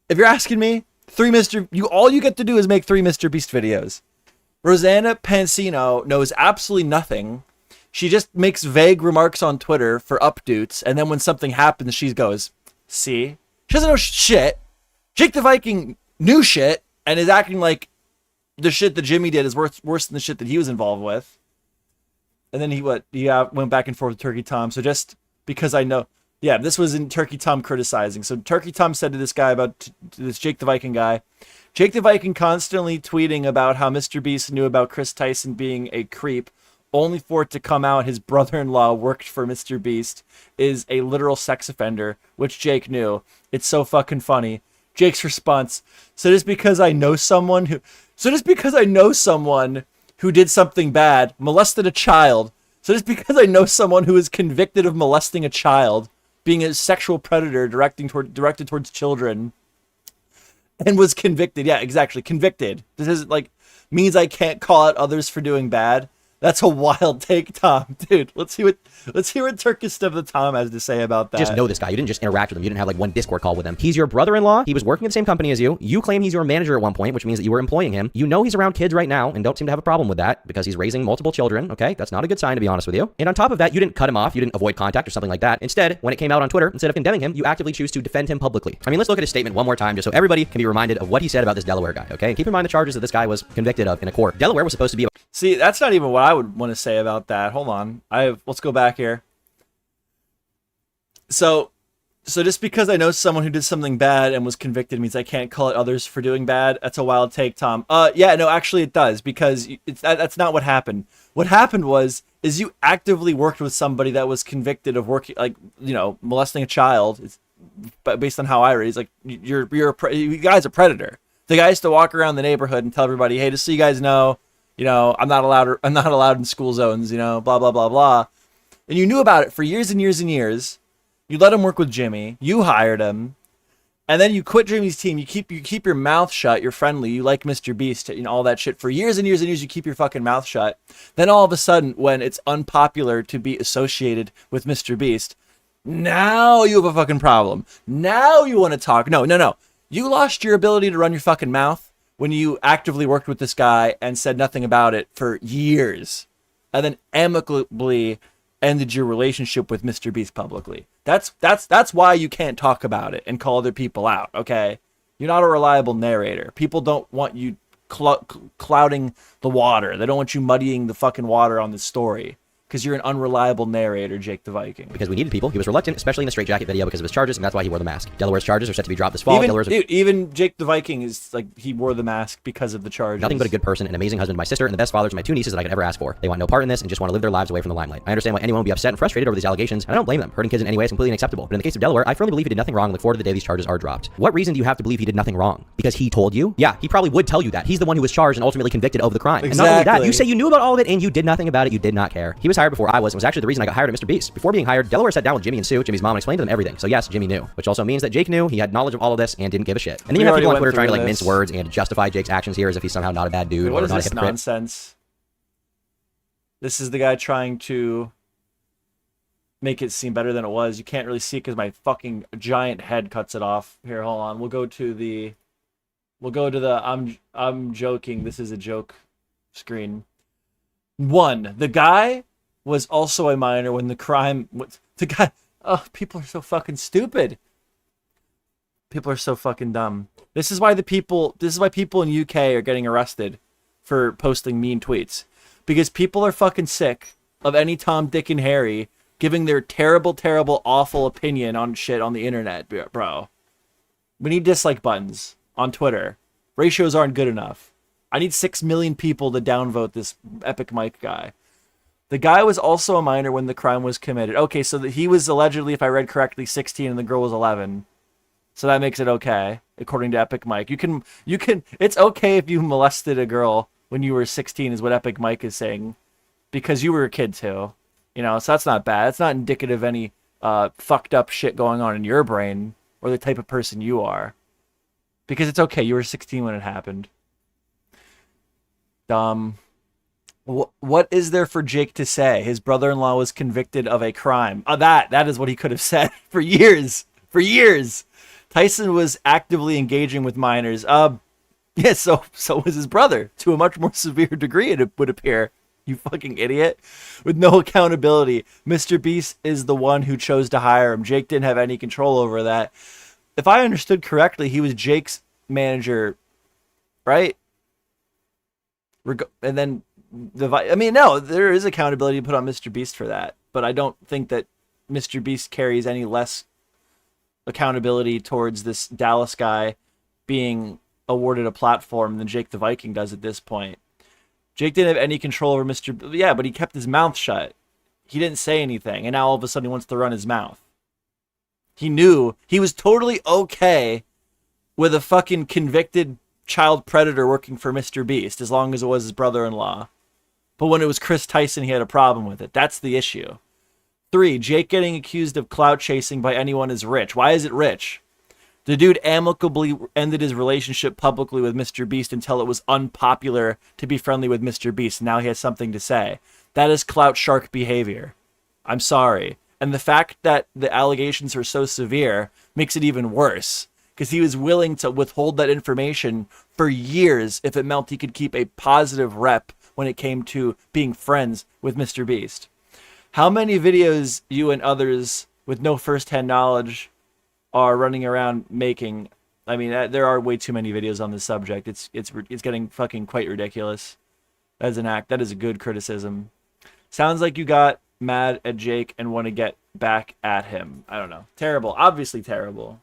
If you're asking me, all you get to do is make 3 Mr. Beast videos. Rosanna Pansino knows absolutely nothing. She just makes vague remarks on Twitter for updates, and then when something happens, she goes, see? She doesn't know shit. Jake the Viking knew shit and is acting like the shit that Jimmy did is worse than the shit that he was involved with. And then he went back and forth with Turkey Tom. So just because I know, yeah, this was in Turkey Tom criticizing. So Turkey Tom said to this guy to this Jake the Viking guy, Jake the Viking constantly tweeting about how Mr. Beast knew about Chris Tyson being a creep, only for it to come out his brother-in-law worked for Mr. Beast, is a literal sex offender, which Jake knew. It's so fucking funny. Jake's response, so just because I know someone who did something bad, molested a child, so just because I know someone who is convicted of molesting a child, being a sexual predator directed towards children, and was convicted, yeah, exactly, convicted. This is means I can't call out others for doing bad. That's a wild take, Tom. Dude, let's hear what Turkish stuff that Tom has to say about that. Just know this guy. You didn't just interact with him. You didn't have one Discord call with him. He's your brother-in-law. He was working at the same company as you. You claim he's your manager at one point, which means that you were employing him. You know he's around kids right now and don't seem to have a problem with that because he's raising multiple children, okay? That's not a good sign, to be honest with you. And on top of that, you didn't cut him off. You didn't avoid contact or something like that. Instead, when it came out on Twitter, instead of condemning him, you actively choose to defend him publicly. I mean, let's look at his statement one more time just so everybody can be reminded of what he said about this Delaware guy, okay? Keep in mind the charges that this guy was convicted of in a court. Delaware was supposed to be... See, that's not even what I would want to say about that. Hold on. Let's go back here. So just because I know someone who did something bad and was convicted means I can't call it others for doing bad. That's a wild take, Tom. Yeah, no, actually it does, because that's not what happened. What happened is you actively worked with somebody that was convicted of molesting a child. It's based on how I read. It's you guys are a predator. The guy has to walk around the neighborhood and tell everybody, hey, just so you guys know, I'm not allowed in school zones, blah, blah, blah, blah. And you knew about it for years and years and years. You let him work with Jimmy. You hired him. And then you quit Jimmy's team. You keep your mouth shut. You're friendly. You like Mr. Beast, all that shit. For years and years and years, you keep your fucking mouth shut. Then all of a sudden, when it's unpopular to be associated with Mr. Beast, now you have a fucking problem. Now you want to talk. No. You lost your ability to run your fucking mouth when you actively worked with this guy and said nothing about it for years, and then amicably ended your relationship with Mr. Beast publicly. That's why you can't talk about it and call other people out, okay? You're not a reliable narrator. People don't want you clouding the water. They don't want you muddying the fucking water on this story. Because you're an unreliable narrator, Jake the Viking. Because we needed people. He was reluctant, especially in the straitjacket video, because of his charges, and that's why he wore the mask. Delaware's charges are set to be dropped this fall. Even Jake the Viking is he wore the mask because of the charges. Nothing but a good person, an amazing husband to my sister, and the best father to my 2 nieces that I could ever ask for. They want no part in this and just want to live their lives away from the limelight. I understand why anyone would be upset and frustrated over these allegations, and I don't blame them. Hurting kids in any way is completely unacceptable. But in the case of Delaware, I firmly believe he did nothing wrong and look forward to the day these charges are dropped. What reason do you have to believe he did nothing wrong? Because he told you? Yeah, he probably would tell you that. He's the one who was charged and ultimately convicted of the crime. Exactly. And not only that, you say you knew about all of it and you did nothing about it. You did not care. He was hired hired before I was, and was actually the reason I got hired at Mr. Beast. Before being hired, Delaware sat down with Jimmy and Sue, Jimmy's mom, and explained to them everything. So yes, Jimmy knew, which also means that Jake knew, he had knowledge of all of this, and didn't give a shit. And then you have people on Twitter trying to like mince words and justify Jake's actions here as if he's somehow not a bad dude or not a hypocrite. What is this nonsense? This is the guy trying to make it seem better than it was. You can't really see it because my fucking giant head cuts it off. Here, hold on. We'll go to the I'm joking. This is a joke screen. 1. The guy was also a minor when the crime was the guy. Oh, people are so fucking stupid. People are so fucking dumb. This is why people in UK are getting arrested for posting mean tweets. Because people are fucking sick of any Tom, Dick, and Harry giving their terrible, terrible, awful opinion on shit on the internet, bro. We need dislike buttons on Twitter. Ratios aren't good enough. I need 6 million people to downvote this Epic Mike guy. The guy was also a minor when the crime was committed. Okay, so he was allegedly, if I read correctly, 16 and the girl was 11. So that makes it okay, according to Epic Mike. You can. It's okay if you molested a girl when you were 16, is what Epic Mike is saying, because you were a kid too. You know, so that's not bad. It's not indicative of any fucked up shit going on in your brain or the type of person you are. Because it's okay. You were 16 when it happened. What is there for Jake to say? His brother-in-law was convicted of a crime. That is what he could have said for years. For years. Tyson was actively engaging with minors. Yeah, so was his brother, to a much more severe degree, it would appear. You fucking idiot. With no accountability. Mr. Beast is the one who chose to hire him. Jake didn't have any control over that. If I understood correctly, he was Jake's manager, right? And then no, there is accountability to put on Mr. Beast for that. But I don't think that Mr. Beast carries any less accountability towards this Dallas guy being awarded a platform than Jake the Viking does at this point. Jake didn't have any control over Yeah, but he kept his mouth shut. He didn't say anything, and now all of a sudden he wants to run his mouth. He knew he was totally okay with a fucking convicted child predator working for Mr. Beast, as long as it was his brother-in-law. But when it was Chris Tyson, he had a problem with it. That's the issue. 3, Jake getting accused of clout chasing by anyone is rich. Why is it rich? The dude amicably ended his relationship publicly with Mr. Beast until it was unpopular to be friendly with Mr. Beast. Now he has something to say. That is clout shark behavior. I'm sorry. And the fact that the allegations are so severe makes it even worse, because he was willing to withhold that information for years if it meant he could keep a positive rep when it came to being friends with Mr. Beast. How many videos you and others with no first-hand knowledge are running around making? I mean, there are way too many videos on this subject. It's getting fucking quite ridiculous. As an act, that is a good criticism. Sounds like you got mad at Jake and want to get back at him. I don't know. Terrible. Obviously terrible.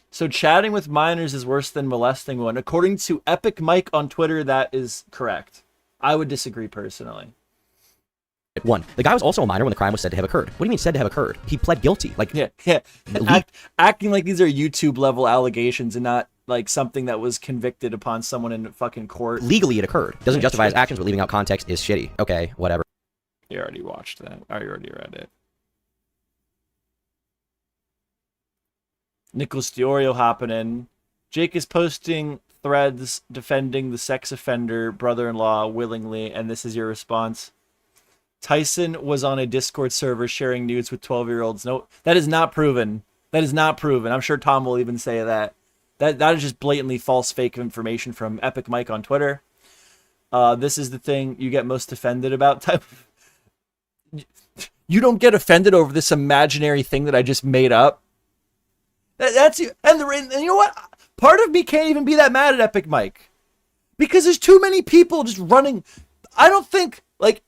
So chatting with minors is worse than molesting one. According to Epic Mike on Twitter, that is correct. I would disagree personally. 1. The guy was also a minor when the crime was said to have occurred. What do you mean said to have occurred? He pled guilty. Like, yeah. Acting like these are YouTube level allegations and not like something that was convicted upon someone in fucking court. Legally it occurred. Doesn't justify his actions, but leaving out context is shitty. Okay, whatever. You already watched that. I already read it. Nicholas Diorio hopping in. Jake is posting threads defending the sex offender brother-in-law willingly, and this is your response. Tyson was on a Discord server sharing nudes with 12-year-olds. No, that is not proven. That is not proven. I'm sure Tom will even say that. That is just blatantly false, fake information from Epic Mike on Twitter. This is the thing you get most offended about. You don't get offended over this imaginary thing that I just made up. That's you. And you know what? Part of me can't even be that mad at Epic Mike, because there's too many people just running. I don't think, like,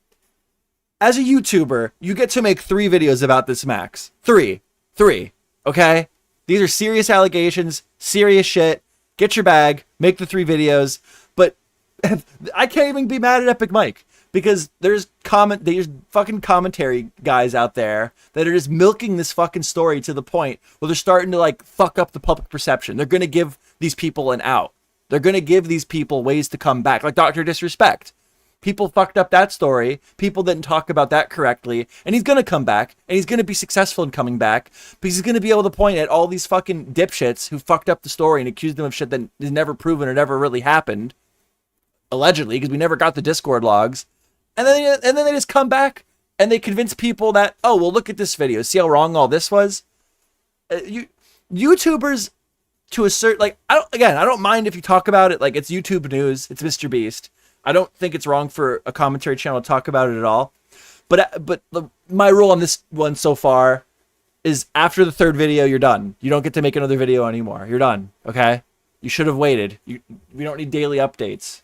as a YouTuber, you get to make 3 videos about this max. 3. Okay? These are serious allegations, serious shit. Get your bag, make the 3 videos. But I can't even be mad at Epic Mike, because there's fucking commentary guys out there that are just milking this fucking story to the point where they're starting to like fuck up the public perception. They're going to give these people an out. They're going to give these people ways to come back, like Dr. Disrespect. People fucked up that story. People didn't talk about that correctly. And he's going to come back. And he's going to be successful in coming back. Because he's going to be able to point at all these fucking dipshits who fucked up the story and accused them of shit that is never proven or never really happened. Allegedly, because we never got the Discord logs. And then they just come back and they convince people that, oh, well, look at this video. See how wrong all this was? YouTubers, to a certain, like, I don't mind if you talk about it. Like, it's YouTube news. It's Mr. Beast. I don't think it's wrong for a commentary channel to talk about it at all. But my rule on this one so far is after the third video, you're done. You don't get to make another video anymore. You're done, okay? You should have waited. We don't need daily updates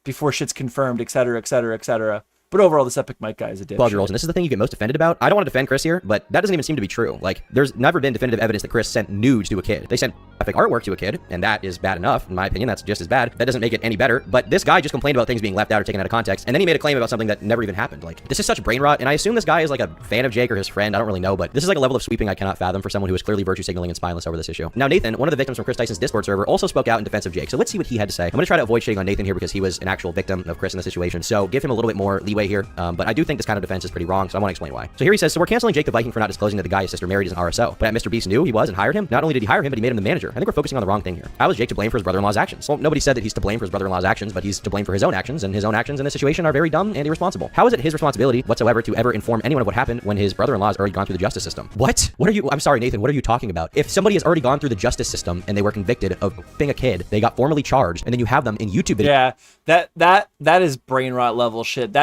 before shit's confirmed, etc., etc., etc. But overall, this Epic Mike guy is a dipshit. 12-year-olds, and this is the thing you get most offended about. I don't want to defend Chris here, but that doesn't even seem to be true. Like, there's never been definitive evidence that Chris sent nudes to a kid. They sent graphic artwork to a kid, and that is bad enough. In my opinion, that's just as bad. That doesn't make it any better. But this guy just complained about things being left out or taken out of context, and then he made a claim about something that never even happened. Like, this is such brain rot, and I assume this guy is like a fan of Jake or his friend. I don't really know, but this is like a level of sweeping I cannot fathom for someone who is clearly virtue signaling and spineless over this issue. Now, Nathan, one of the victims from Chris Tyson's Discord server, also spoke out in defense of Jake. So let's see what he had to say. I'm going to try to avoid shitting on Nathan here because he was an actual victim of Chris in the situation. So give him a little bit more leeway here. But I do think this kind of defense is pretty wrong, so I want to explain why. So here he says, so we're canceling Jake the Viking for not disclosing that the guy his sister married is an RSO. But Mr. Beast knew he was and hired him. Not only did he hire him, but he made him the manager. I think we're focusing on the wrong thing here. How is Jake to blame for his brother-in-law's actions? Well, nobody said that he's to blame for his brother-in-law's actions, but he's to blame for his own actions, and his own actions in this situation are very dumb and irresponsible. How is it his responsibility whatsoever to ever inform anyone of what happened when his brother-in-law has already gone through the justice system? What? What are you? I'm sorry, Nathan, what are you talking about? If somebody has already gone through the justice system and they were convicted of being a kid, they got formally charged, and then you have them in YouTube videos. Yeah, that is brain rot level shit.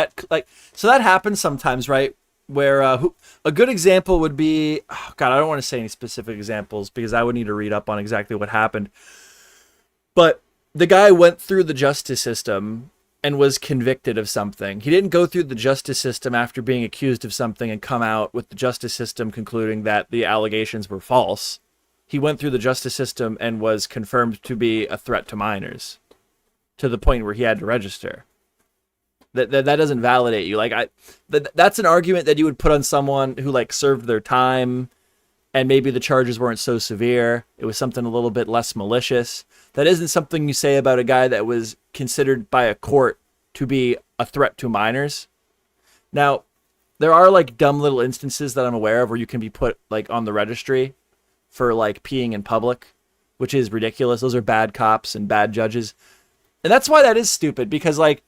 So that happens sometimes, right? Where a good example would be, oh God, I don't want to say any specific examples because I would need to read up on exactly what happened. But the guy went through the justice system and was convicted of something. He didn't go through the justice system after being accused of something and come out with the justice system concluding that the allegations were false. He went through the justice system and was confirmed to be a threat to minors to the point where he had to register. That doesn't validate you. Like that's an argument that you would put on someone who like served their time and maybe the charges weren't so severe. It was something a little bit less malicious. That isn't something you say about a guy that was considered by a court to be a threat to minors. Now, there are like dumb little instances that I'm aware of where you can be put like on the registry for like peeing in public, which is ridiculous. Those are bad cops and bad judges. And that's why that is stupid, because like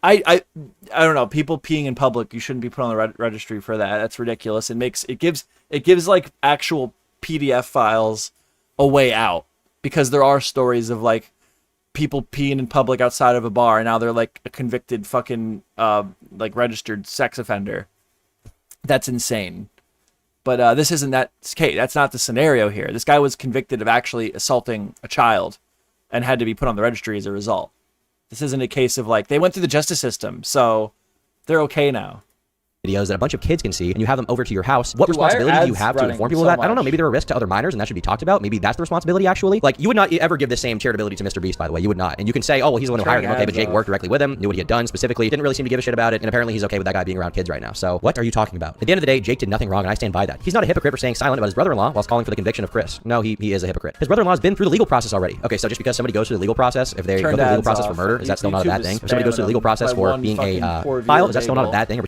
I don't know, people peeing in public, you shouldn't be put on the registry for that. That's ridiculous. It gives like actual PDF files a way out, because there are stories of like people peeing in public outside of a bar and now they're like a convicted fucking like registered sex offender. That's insane. But this isn't that case. That's not the scenario here. This guy was convicted of actually assaulting a child and had to be put on the registry as a result. This isn't a case of like, they went through the justice system, so they're okay now. Videos that a bunch of kids can see, and you have them over to your house. What responsibility do you have to inform people of that? I don't know. Maybe there are risks to other minors, and that should be talked about. Maybe that's the responsibility, actually. Like, you would not ever give the same charitability to Mr. Beast, by the way. You would not. And you can say, oh, well, he's the one who hired him. Okay, but Jake worked directly with him, knew what he had done specifically, didn't really seem to give a shit about it, and apparently he's okay with that guy being around kids right now. So, what are you talking about? At the end of the day, Jake did nothing wrong, and I stand by that. He's not a hypocrite for staying silent about his brother-in-law whilst calling for the conviction of Chris. No, he is a hypocrite. His brother-in-law's been through the legal process already. Okay, so just because somebody goes through the legal process, if they go through the legal process for murder, is that still not a bad thing? If somebody goes through the legal process for being a file, is that still not a bad thing?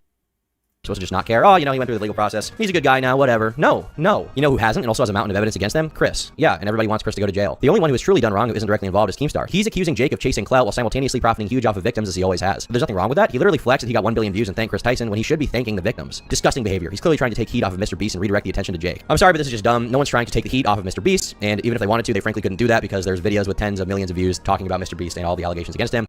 Supposed to just not care. Oh, you know, he went through the legal process. He's a good guy now, whatever. No. You know who hasn't and also has a mountain of evidence against them? Chris. Yeah, and everybody wants Chris to go to jail. The only one who has truly done wrong who isn't directly involved is Keemstar. He's accusing Jake of chasing clout while simultaneously profiting huge off of victims, as he always has. There's nothing wrong with that. He literally flexed that he got 1 billion views and thanked Chris Tyson when he should be thanking the victims. Disgusting behavior. He's clearly trying to take heat off of Mr. Beast and redirect the attention to Jake. I'm sorry, but this is just dumb. No one's trying to take the heat off of Mr. Beast, and even if they wanted to, they frankly couldn't do that because there's videos with tens of millions of views talking about Mr. Beast and all the allegations against him.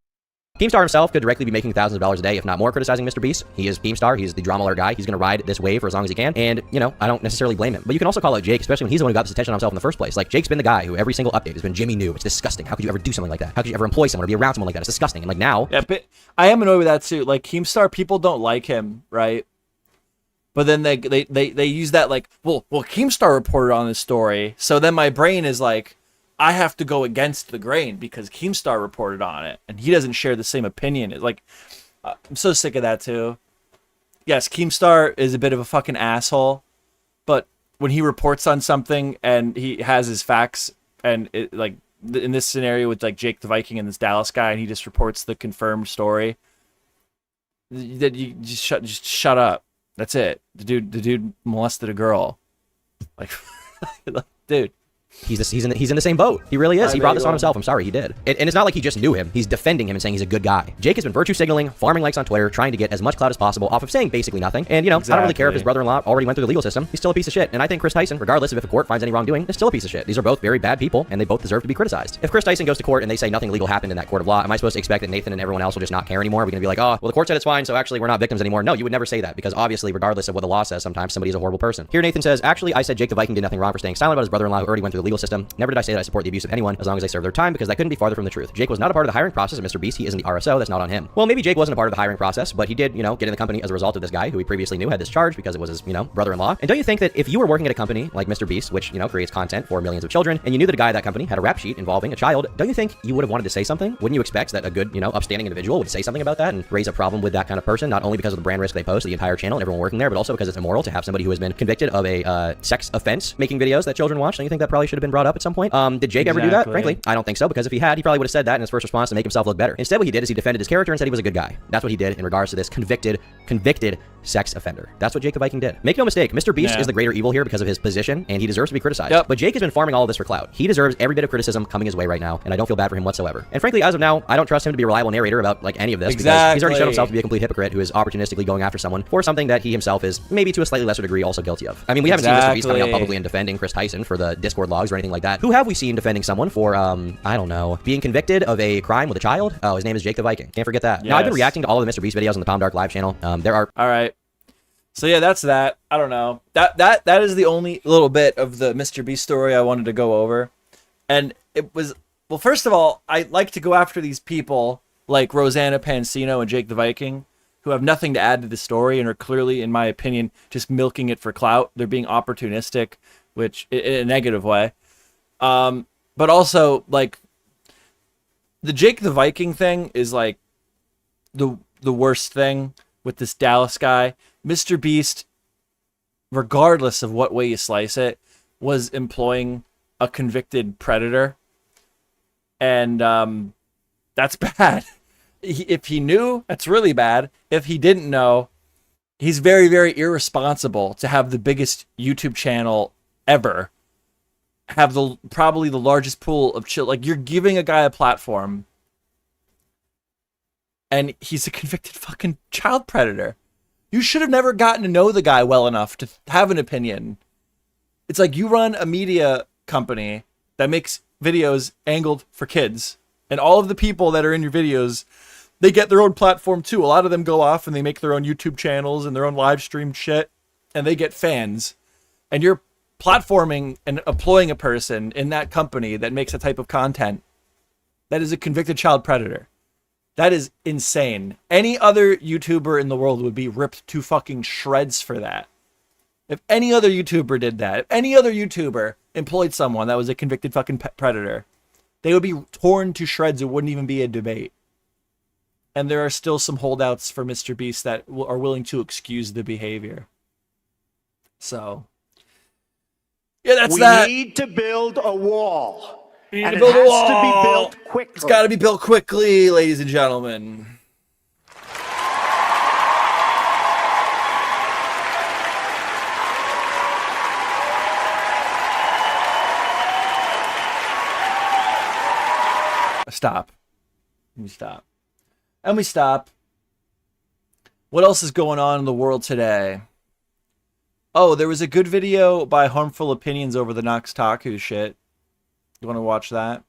Keemstar himself could directly be making thousands of dollars a day, if not more, criticizing Mr. Beast. He is Keemstar. He's the drama lord guy. He's going to ride this wave for as long as he can. And, you know, I don't necessarily blame him. But you can also call out Jake, especially when he's the one who got this attention on himself in the first place. Like, Jake's been the guy who every single update has been Jimmy New. It's disgusting. How could you ever do something like that? How could you ever employ someone or be around someone like that? It's disgusting. And, like, now... Yeah, but I am annoyed with that, too. Like, Keemstar, people don't like him, right? But then they use that, like, well, Keemstar reported on this story, so then my brain is like... I have to go against the grain because Keemstar reported on it and he doesn't share the same opinion. It's like, I'm so sick of that too. Yes, Keemstar is a bit of a fucking asshole, but when he reports on something and he has his facts and it, like in this scenario with like Jake the Viking and this Dallas guy, and he just reports the confirmed story, that you just shut up. That's it. The dude molested a girl. Like, dude. He's in the same boat. He really is. I He bet brought he this on was. himself. I'm sorry he did. And it's not like he just knew him. He's defending him and saying he's a good guy. Jake has been virtue signaling, farming likes on Twitter, trying to get as much clout as possible off of saying basically nothing. And, you know, I don't really care if his Exactly. brother-in-law already went through the legal system. He's still a piece of shit. And I think Chris Tyson, regardless of if a court finds any wrongdoing, is still a piece of shit. These are both very bad people, and they both deserve to be criticized. If Chris Tyson goes to court and they say nothing illegal happened in that court of law, am I supposed to expect that Nathan and everyone else will just not care anymore? Are we going to be like, oh, well, the court said it's fine, so actually we're not victims anymore? No, you would never say that, because obviously, regardless of what the law says, sometimes somebody is a horrible person. Here, Nathan says, actually, I said Jake the Viking did nothing wrong for staying silent about his brother-in-law who already went through the legal system. Never did I say that I support the abuse of anyone as long as they serve their time, because that couldn't be farther from the truth. Jake was not a part of the hiring process of Mr. Beast. He isn't the RSO. That's not on him. Well, maybe Jake wasn't a part of the hiring process, but he did, you know, get in the company as a result of this guy who he previously knew had this charge because it was his, you know, brother-in-law. And don't you think that if you were working at a company like Mr. Beast, which, you know, creates content for millions of children, and you knew that a guy at that company had a rap sheet involving a child, don't you think you would have wanted to say something? Wouldn't you expect that a good, you know, upstanding individual would say something about that and raise a problem with that kind of person, not only because of the brand risk they pose to the entire channel and everyone working there, but also because it's immoral to have somebody who has been convicted of a sex offense making videos that children watch? Don't you think that probably should have been brought up at some point? Did Jake ever do that? Exactly. Frankly, I don't think so, because if he had, he probably would have said that in his first response to make himself look better. Instead, what he did is he defended his character and said he was a good guy. That's what he did in regards to this convicted sex offender. That's what Jake the Viking did. Make no mistake, Mr. Beast is the greater evil here because of his position, and he deserves to be criticized. Yep. But Jake has been farming all of this for clout. He deserves every bit of criticism coming his way right now, and I don't feel bad for him whatsoever. And frankly, as of now, I don't trust him to be a reliable narrator about like any of this, because he's already shown himself to be a complete hypocrite who is opportunistically going after someone for something that he himself is maybe to a slightly lesser degree also guilty of. I mean, we haven't seen Mr. Beast coming out publicly and defending Chris Tyson for the Discord logs or anything like that. Who have we seen defending someone for, I don't know, being convicted of a crime with a child? Oh, his name is Jake the Viking. Can't forget that. Now, I've been reacting to all of the Mr. Beast videos on the Tom Dark Live channel. There are... All right. So yeah, that's that. I don't know. That is the only little bit of the Mr. Beast story I wanted to go over. And it was, well, first of all, I like to go after these people like Rosanna Pansino and Jake the Viking, who have nothing to add to the story and are clearly, in my opinion, just milking it for clout. They're being opportunistic, which in a negative way. But also, like, the Jake the Viking thing is like the worst thing with this Dallas guy. Mr. Beast, regardless of what way you slice it, was employing a convicted predator. And that's bad. If he knew, that's really bad. If he didn't know, he's very, very irresponsible to have the biggest YouTube channel ever, have probably the largest pool of like, you're giving a guy a platform, and he's a convicted fucking child predator. You should have never gotten to know the guy well enough to have an opinion. It's like you run a media company that makes videos angled for kids, and all of the people that are in your videos, they get their own platform too. A lot of them go off and they make their own YouTube channels and their own live stream shit, and they get fans. And you're platforming and employing a person in that company that makes a type of content that is a convicted child predator. That is insane. Any other YouTuber in the world would be ripped to fucking shreds for that. If any other YouTuber did that, if any other YouTuber employed someone that was a convicted fucking predator, they would be torn to shreds. It wouldn't even be a debate. And there are still some holdouts for Mr. Beast that are willing to excuse the behavior. So, yeah, that's that. We need to build a wall. And it build a has wall. to be built quickly. It's got to be built quickly, ladies and gentlemen. Stop. We stop. And we stop. What else is going on in the world today? Oh, there was a good video by Harmful Opinions over the Nox Taku shit. You want to watch that?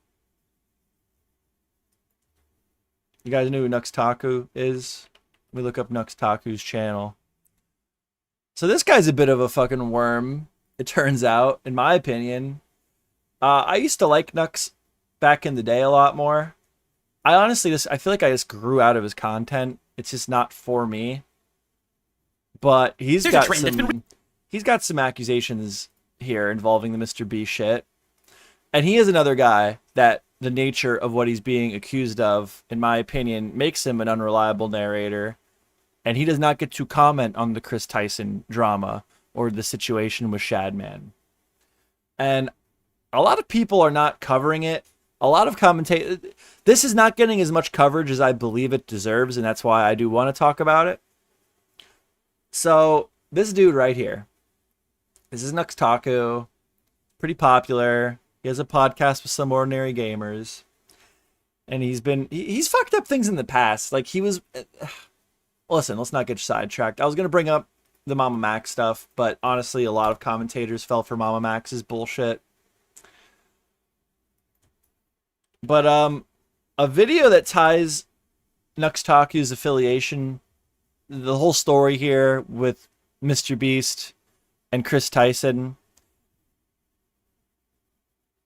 You guys know who Nux Taku is? Let me look up Nux Taku's channel. So this guy's a bit of a fucking worm, it turns out, in my opinion. I used to like Nux back in the day a lot more. I honestly I feel like I just grew out of his content. It's just not for me. But he's got some accusations here involving the Mr. B shit. And he is another guy that the nature of what he's being accused of, in my opinion, makes him an unreliable narrator. And he does not get to comment on the Chris Tyson drama or the situation with Shadman. And a lot of people are not covering it a lot of commentators. This is not getting as much coverage as I believe it deserves, and that's why I do want to talk about it. So this dude right here, this is Nuxtaku, pretty popular. He has a podcast with some ordinary gamers, and he's fucked up things in the past. Like he was, listen, let's not get sidetracked. I was gonna bring up the Mama Max stuff, but honestly, a lot of commentators fell for Mama Max's bullshit. But a video that ties Nuxtaku's affiliation, the whole story here with Mr. Beast and Chris Tyson,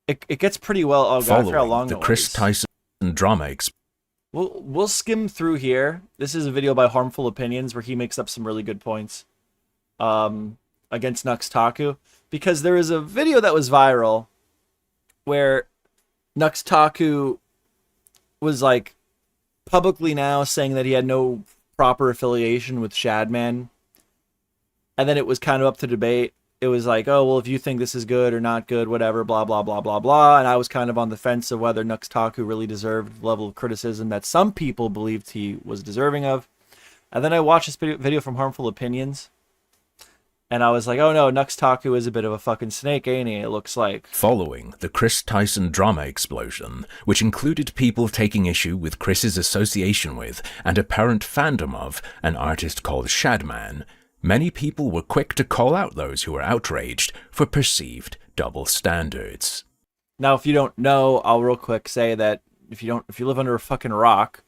it gets pretty well. Oh god, I forgot how long the it Chris was. Tyson drama. We'll skim through here. This is a video by Harmful Opinions where he makes up some really good points against Nuxtaku, because there is a video that was viral where Nuxtaku was like publicly now saying that he had no proper affiliation with Shadman, and then it was kind of up to debate. It was like, oh well, if you think this is good or not good, whatever, blah blah blah blah blah. And I was kind of on the fence of whether Nuxtaku really deserved the level of criticism that some people believed he was deserving of. And then I watched this video from Harmful Opinions, and I was like, oh no, Nuxtaku is a bit of a fucking snake, ain't he? It looks like. Following the Chris Tyson drama explosion, which included people taking issue with Chris's association with and apparent fandom of an artist called Shadman, many people were quick to call out those who were outraged for perceived double standards. Now, if you don't know, I'll real quick say that if you live under a fucking rock,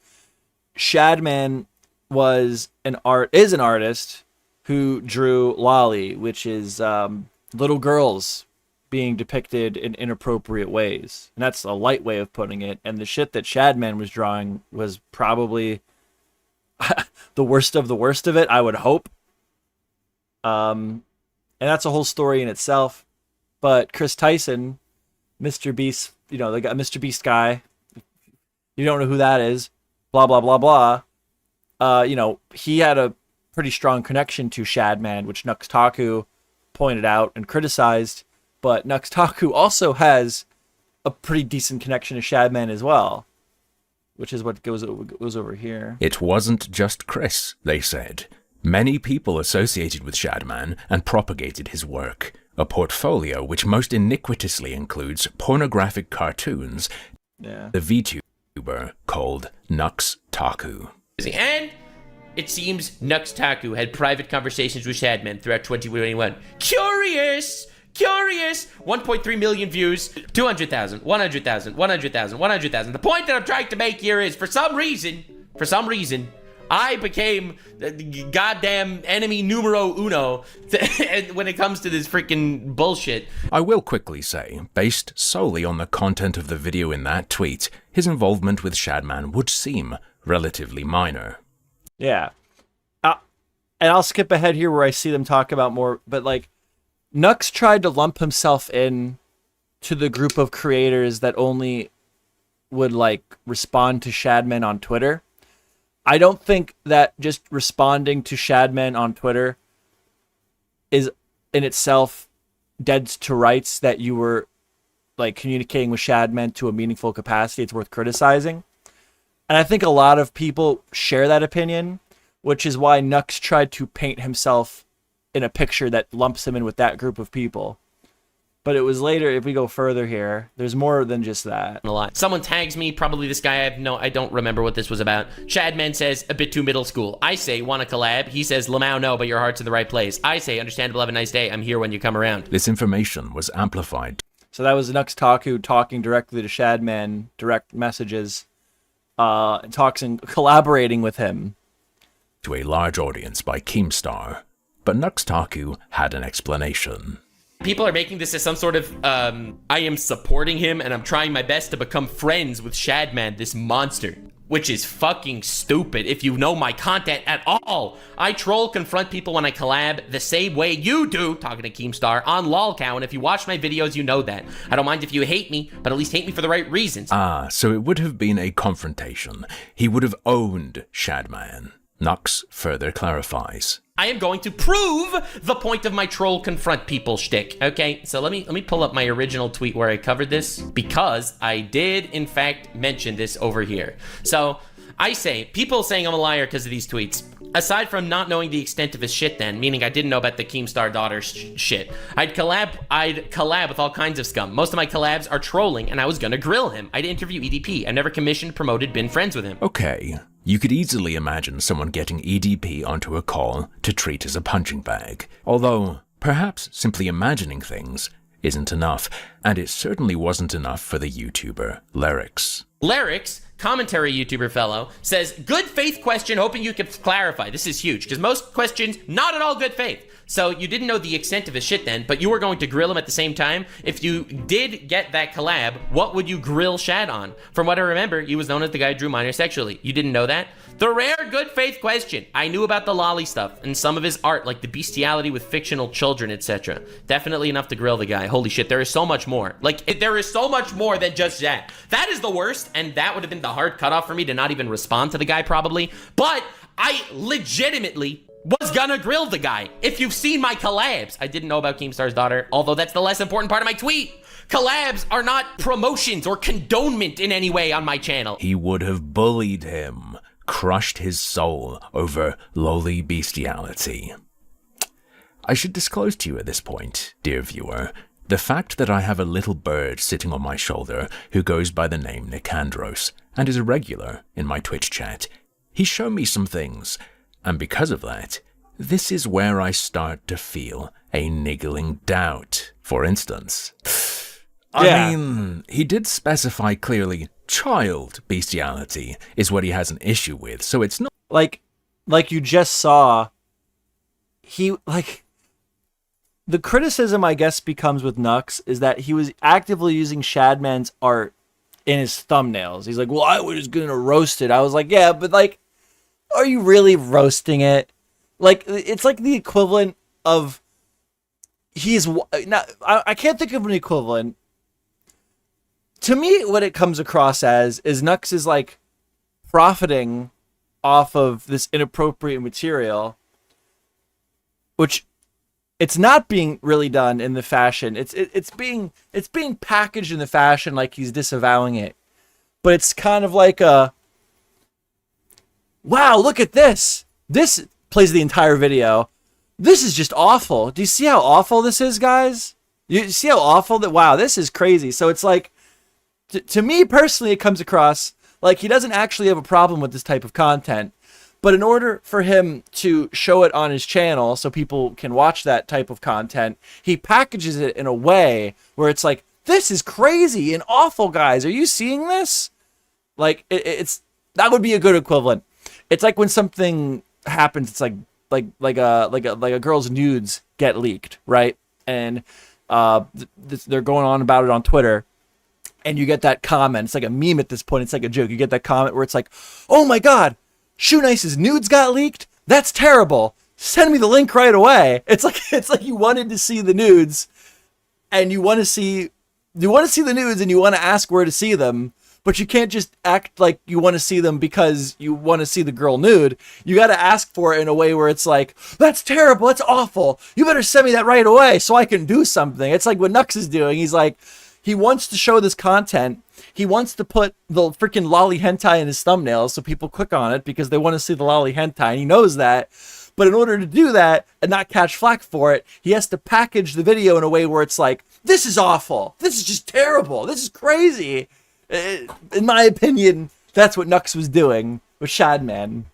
Shadman is an artist who drew Lolly, which is little girls being depicted in inappropriate ways. And that's a light way of putting it. And the shit that Shadman was drawing was probably the worst of it, I would hope. And that's a whole story in itself. But Chris Tyson, Mr. Beast, the guy, Mr. Beast guy, you don't know who that is, blah, blah, blah, blah. He had a pretty strong connection to Shadman, which Nuxtaku pointed out and criticized. But Nuxtaku also has a pretty decent connection to Shadman as well, which is what goes over here. It wasn't just Chris, they said. Many people associated with Shadman and propagated his work, a portfolio which most iniquitously includes pornographic cartoons. Yeah. The VTuber called Nuxtaku. And it seems Nuxtaku had private conversations with Shadman throughout 2021. Curious! 1.3 million views, 200,000, 100,000, 100,000, 100,000. The point that I'm trying to make here is, for some reason, I became the goddamn enemy numero uno when it comes to this freaking bullshit. I will quickly say, based solely on the content of the video in that tweet, his involvement with Shadman would seem relatively minor. Yeah. And I'll skip ahead here where I see them talk about more, but like, Nux tried to lump himself in to the group of creators that only would like respond to Shadman on Twitter. I don't think that just responding to Shadman on Twitter is in itself dead to rights that you were like communicating with Shadman to a meaningful capacity. It's worth criticizing. And I think a lot of people share that opinion, which is why Nux tried to paint himself in a picture that lumps him in with that group of people. But it was later, if we go further here, there's more than just that. A lot. Someone tags me, probably this guy, I don't remember what this was about. Shadman says, a bit too middle school. I say, want to collab? He says, Lamau, no, but your heart's in the right place. I say, understandable, have a nice day. I'm here when you come around. This information was amplified. So that was Nuxtaku talking directly to Shadman, direct messages, talks and collaborating with him. To a large audience by Keemstar. But Nuxtaku had an explanation. People are making this as some sort of, I am supporting him and I'm trying my best to become friends with Shadman, this monster. Which is fucking stupid if you know my content at all. I troll, confront people when I collab the same way you do, talking to Keemstar, on LOLcow, and if you watch my videos, you know that. I don't mind if you hate me, but at least hate me for the right reasons. Ah, so it would have been a confrontation. He would have owned Shadman. Nux further clarifies. I am going to prove the point of my troll confront people shtick. Okay, so let me pull up my original tweet where I covered this, because I did in fact mention this over here. So I say, people saying I'm a liar because of these tweets. Aside from not knowing the extent of his shit then, meaning I didn't know about the Keemstar daughter shit, I'd collab with all kinds of scum. Most of my collabs are trolling, and I was gonna grill him. I'd interview EDP. I've never commissioned, promoted, been friends with him. Okay, you could easily imagine someone getting EDP onto a call to treat as a punching bag. Although, perhaps simply imagining things isn't enough, and it certainly wasn't enough for the YouTuber Lyrics. Lyrics, commentary YouTuber fellow, says, good faith question, hoping you could clarify. This is huge, because most questions, not at all good faith. So you didn't know the extent of his shit then, but you were going to grill him at the same time. If you did get that collab, what would you grill Shad on? From what I remember, he was known as the guy who drew minors sexually. You didn't know that? The rare good faith question. I knew about the lolly stuff and some of his art, like the bestiality with fictional children, etc. Definitely enough to grill the guy. Holy shit, there is so much more. Like, there is so much more than just that. That is the worst, and that would have been the hard cutoff for me to not even respond to the guy, probably. But I legitimately was gonna grill the guy. If you've seen my collabs, I didn't know about Keemstar's daughter, although that's the less important part of my tweet. Collabs are not promotions or condonement in any way on my channel. He would have bullied him, crushed his soul over lowly bestiality. I should disclose to you at this point, dear viewer, the fact that I have a little bird sitting on my shoulder who goes by the name Nicandros and is a regular in my Twitch chat. He's shown me some things, and because of that, this is where I start to feel a niggling doubt. For instance, I mean, he did specify clearly child bestiality is what he has an issue with, so it's not like you just saw, the criticism I guess becomes with Nux is that he was actively using Shadman's art in his thumbnails. He's like, well, I was gonna roast it. I was like, yeah, but like, are you really roasting it? Like, it's like the equivalent of I can't think of an equivalent. To me, what it comes across as is Nux is like profiting off of this inappropriate material, which it's not being really done in the fashion. It's being packaged in the fashion like he's disavowing it, but it's kind of like a, wow, look at this. This plays the entire video. This is just awful. Do you see how awful this is, guys? You see how awful that? Wow, this is crazy. So it's like, to me personally, it comes across like he doesn't actually have a problem with this type of content. But in order for him to show it on his channel so people can watch that type of content, he packages it in a way where it's like, this is crazy and awful, guys. Are you seeing this? Like, it's that would be a good equivalent. It's like when something happens, it's like a girl's nudes get leaked, right? And they're going on about it on Twitter, and you get that comment. It's like a meme at this point. It's like a joke. You get that comment where it's like, oh my God, Shoe Nice's nudes got leaked? That's terrible. Send me the link right away. It's like you wanted to see the nudes, and you want to see the nudes, and you want to ask where to see them, but you can't just act like you want to see them because you want to see the girl nude. You got to ask for it in a way where it's like, that's terrible, that's awful. You better send me that right away so I can do something. It's like what Nux is doing. He's like, he wants to show this content. He wants to put the freaking lolly hentai in his thumbnails so people click on it because they want to see the lolly hentai, and he knows that. But in order to do that and not catch flack for it, he has to package the video in a way where it's like, this is awful. This is just terrible. This is crazy. In my opinion, that's what Nux was doing with Shadman.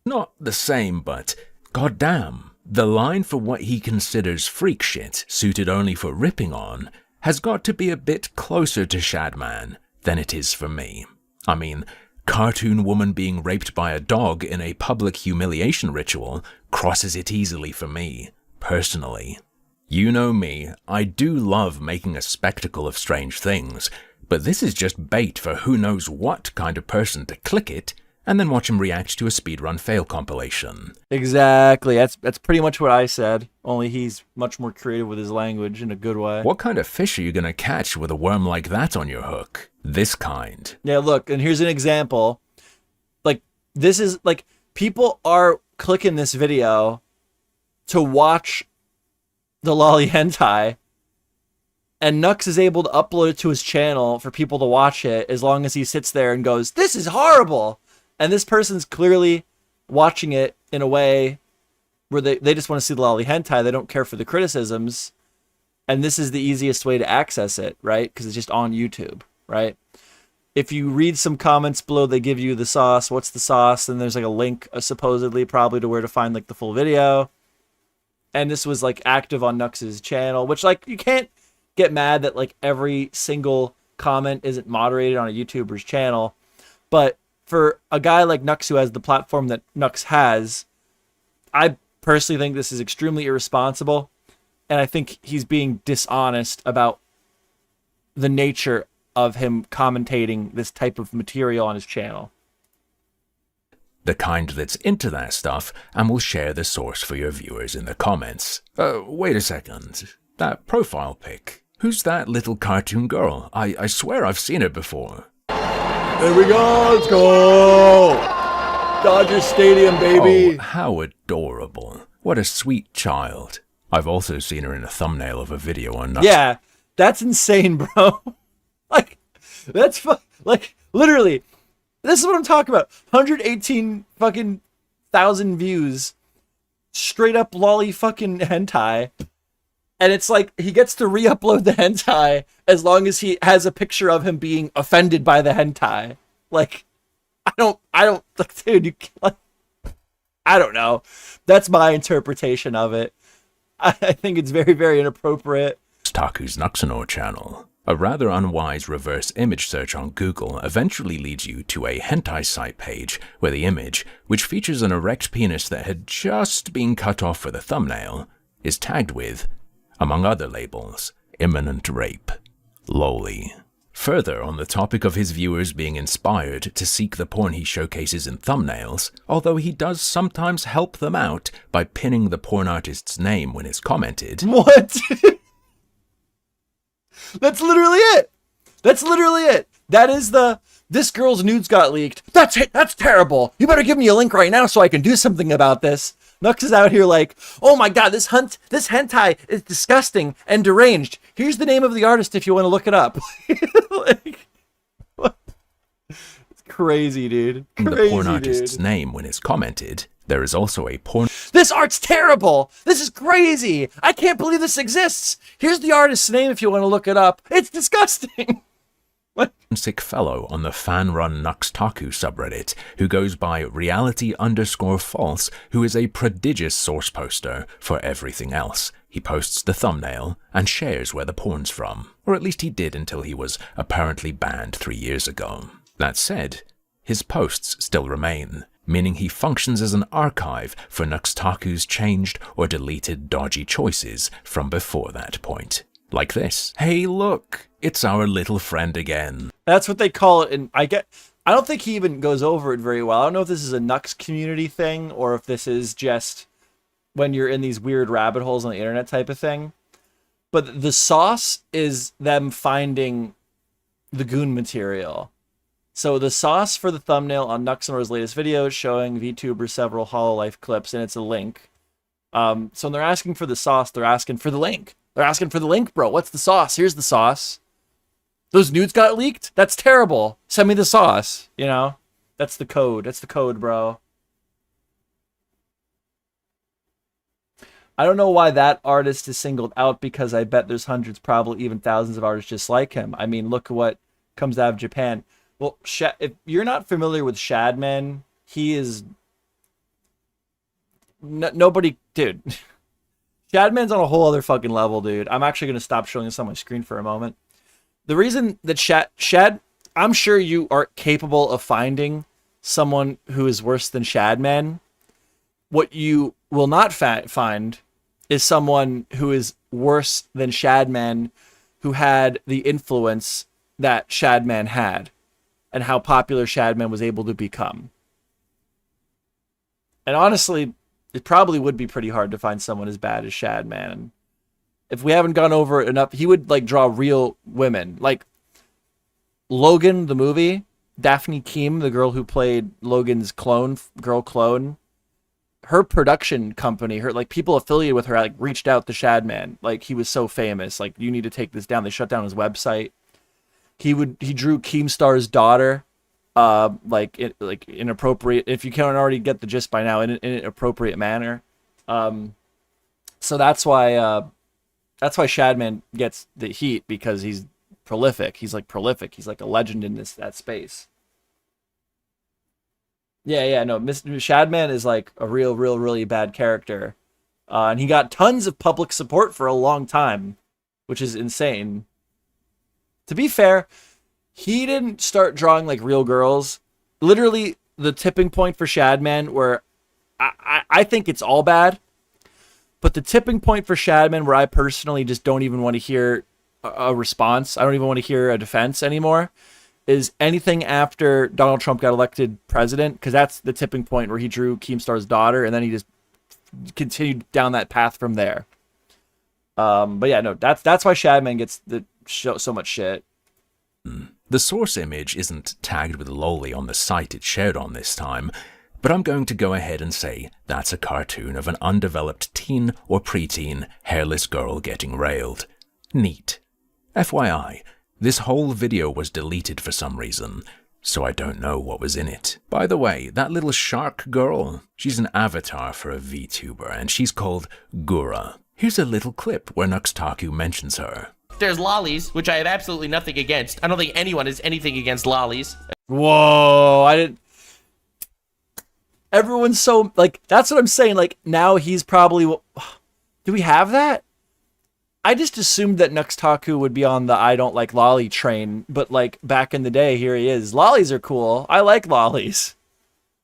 not the same, but goddamn, the line for what he considers freak shit suited only for ripping on has got to be a bit closer to Shadman than it is for me. I mean, cartoon woman being raped by a dog in a public humiliation ritual crosses it easily for me, personally. You know me, I do love making a spectacle of strange things, but this is just bait for who knows what kind of person to click it and then watch him react to a speedrun fail compilation. Exactly. That's pretty much what I said, only he's much more creative with his language in a good way. What kind of fish are you gonna catch with a worm like that on your hook? This kind. Yeah, look, and here's an example. Like, this is, like, people are clicking this video to watch the lolly hentai, and Nux is able to upload it to his channel for people to watch it as long as he sits there and goes, "This is horrible." And this person's clearly watching it in a way where they just want to see the lolly hentai. They don't care for the criticisms. And this is the easiest way to access it, right? Because it's just on YouTube, right? If you read some comments below, they give you the sauce. What's the sauce? And there's like a link, supposedly, probably to where to find like the full video. And this was like active on Nux's channel, which like you can't get mad that like every single comment isn't moderated on a YouTuber's channel. But for a guy like Nux who has the platform that Nux has, I personally think this is extremely irresponsible. And I think he's being dishonest about the nature of him commentating this type of material on his channel. The kind that's into that stuff and will share the source for your viewers in the comments. Wait a second. That profile pic. Who's that little cartoon girl? I swear I've seen her before. There we go. Let's go. Dodger Stadium, baby. Oh, how adorable. What a sweet child. I've also seen her in a thumbnail of a video on Nux. Yeah, that's insane, bro. Like, that's like literally. This is what I'm talking about. 118 fucking thousand views. Straight up lolly fucking hentai. And it's like he gets to re-upload the hentai as long as he has a picture of him being offended by the hentai. Like, I don't like, dude, you like, I don't know. That's my interpretation of it. I think it's very, very inappropriate. Taku's Nuxanor channel. A rather unwise reverse image search on Google eventually leads you to a hentai site page where the image, which features an erect penis that had just been cut off for the thumbnail, is tagged with, among other labels, imminent rape, loli. Further, on the topic of his viewers being inspired to seek the porn he showcases in thumbnails, although he does sometimes help them out by pinning the porn artist's name when it's commented. What? That's literally it. That's literally it. That is this girl's nudes got leaked. That's it. That's terrible. You better give me a link right now so I can do something about this. Nux is out here like, oh my god, this hentai is disgusting and deranged. Here's the name of the artist if you want to look it up. Like, what? It's crazy, dude. Crazy, the porn artist's dude. name when it's commented. There is also a porn... This art's terrible. This is crazy. I can't believe this exists. Here's the artist's name if you want to look it up. It's disgusting. What? Sick fellow on the fan-run Nuxtaku subreddit who goes by reality_false, who is a prodigious source poster for everything else. He posts the thumbnail and shares where the porn's from, or at least he did until he was apparently banned 3 years ago. That said, his posts still remain, meaning he functions as an archive for Nuxtaku's changed or deleted dodgy choices from before that point. Like this. Hey look, it's our little friend again. That's what they call it, and I don't think he even goes over it very well. I don't know if this is a Nux community thing or if this is just when you're in these weird rabbit holes on the internet type of thing. But the sauce is them finding the goon material. So the sauce for the thumbnail on Nuxanor's latest video is showing VTuber several HoloLife clips, and it's a link. So when they're asking for the sauce, they're asking for the link. They're asking for the link, bro. What's the sauce? Here's the sauce. Those nudes got leaked? That's terrible. Send me the sauce. You know? That's the code. That's the code, bro. I don't know why that artist is singled out, because I bet there's hundreds, probably even thousands of artists just like him. I mean, look at what comes out of Japan. Well, if you're not familiar with Shadman, he is... nobody... Dude... Shadman's on a whole other fucking level, dude. I'm actually going to stop showing this on my screen for a moment. The reason that Shad... I'm sure you are capable of finding someone who is worse than Shadman. What you will not find is someone who is worse than Shadman, who had the influence that Shadman had, and how popular Shadman was able to become. And honestly... it probably would be pretty hard to find someone as bad as Shadman. If we haven't gone over it enough, he would like draw real women. Like Logan, the movie, Daphne Keem, the girl who played Logan's girl clone, her production company, her like people affiliated with her, like reached out to Shadman. Like he was so famous. Like, you need to take this down. They shut down his website. He drew Keemstar's daughter, like inappropriate. If you can't already get the gist by now, in an inappropriate manner. So that's why Shadman gets the heat, because he's prolific. He's like prolific. He's like a legend in that space. Yeah, no, Mr. Shadman is like a really bad character. And he got tons of public support for a long time, which is insane. To be fair, he didn't start drawing like real girls. Literally, the tipping point for Shadman, where I think it's all bad, but the tipping point for Shadman where I personally just don't even want to hear a response, I don't even want to hear a defense anymore, is anything after Donald Trump got elected president, because that's the tipping point where he drew Keemstar's daughter, and then he just continued down that path from there. But yeah, no, that's why Shadman gets so much shit. The source image isn't tagged with lolly on the site it shared on this time, but I'm going to go ahead and say that's a cartoon of an undeveloped teen or preteen hairless girl getting railed. Neat. FYI, this whole video was deleted for some reason, so I don't know what was in it. By the way, that little shark girl, she's an avatar for a VTuber, and she's called Gura. Here's a little clip where Nuxtaku mentions her. There's lollies, which I have absolutely nothing against. I don't think anyone has anything against lollies. Whoa, I didn't... Everyone's so, like, that's what I'm saying, like, now he's probably... Do we have that? I just assumed that Nuxtaku would be on the I don't like lolly train, but, like, back in the day, here he is. Lollies are cool. I like lollies.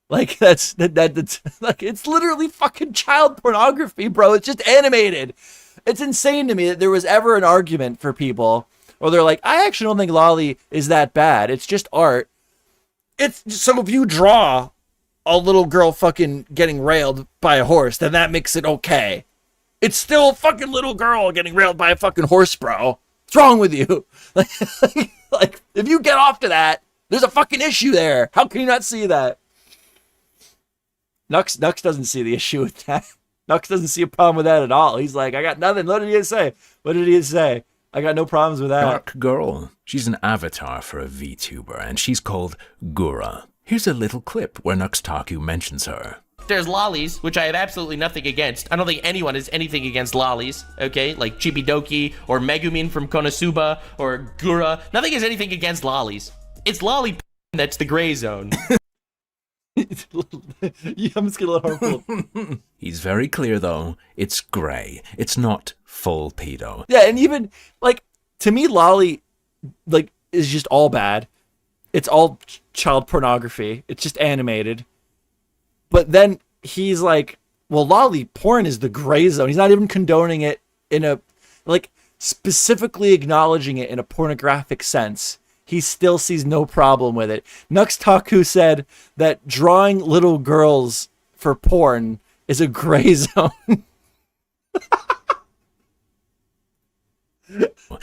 Like, that's like, it's literally fucking child pornography, bro. It's just animated. It's insane to me that there was ever an argument for people, or they're like, I actually don't think lolly is that bad. It's just art. It's so if you draw a little girl fucking getting railed by a horse, then that makes it okay. It's still a fucking little girl getting railed by a fucking horse, bro. What's wrong with you? Like, if you get off to that, there's a fucking issue there. How can you not see that? Nux doesn't see the issue with that. Nux doesn't see a problem with that at all. He's like, I got nothing. What did he say? What did he say? I got no problems with that. Dark girl. She's an avatar for a VTuber, and she's called Gura. Here's a little clip where Nuxtaku mentions her. There's lollies, which I have absolutely nothing against. I don't think anyone has anything against lollies, okay? Like Chibidoki or Megumin from Konosuba or Gura. Nothing has anything against lollies. It's lolly that's the gray zone. I'm just gonna let harmful. He's very clear though. It's gray. It's not full pedo. Yeah, and even like to me, lolly like is just all bad. It's all child pornography. It's just animated. But then he's like, well, lolly porn is the gray zone. He's not even condoning it in a like specifically acknowledging it in a pornographic sense. He still sees no problem with it. Nuxtaku said that drawing little girls for porn is a gray zone.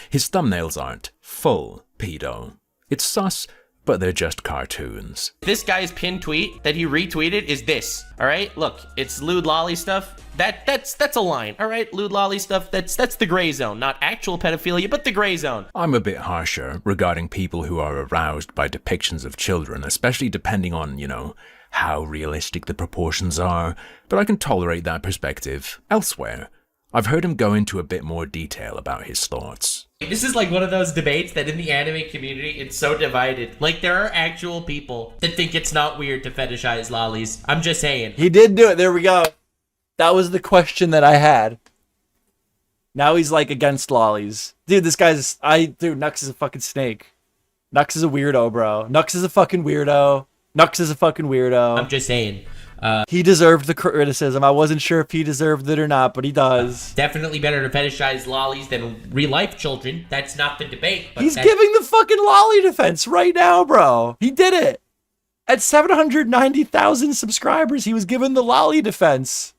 His thumbnails aren't full pedo. It's sus, but they're just cartoons. This guy's pinned tweet that he retweeted is this. All right, look, it's lewd lolly stuff. That's a line. All right, lewd lolly stuff. That's the gray zone, not actual pedophilia, but the gray zone. I'm a bit harsher regarding people who are aroused by depictions of children, especially depending on, you know, how realistic the proportions are, but I can tolerate that perspective elsewhere. I've heard him go into a bit more detail about his thoughts. This is like one of those debates that in the anime community, it's so divided. Like, there are actual people that think it's not weird to fetishize lollies. I'm just saying. He did do it. There we go. That was the question that I had. Now he's like against lollies. Dude, this guy's... Dude, Nux is a fucking snake. Nux is a weirdo, bro. Nux is a fucking weirdo. Nux is a fucking weirdo. I'm just saying. He deserved the criticism. I wasn't sure if he deserved it or not, but he does. Definitely better to fetishize lollies than real-life children. That's not the debate. But He's giving the fucking lolly defense right now, bro. He did it. At 790,000 subscribers, he was given the lolly defense.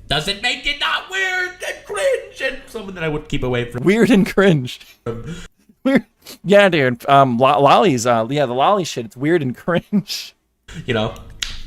Doesn't make it not weird and cringe and something that I would keep away from. Weird and cringe. Weird. Yeah, dude. Lollies. Yeah, the lolly shit. It's weird and cringe. You know,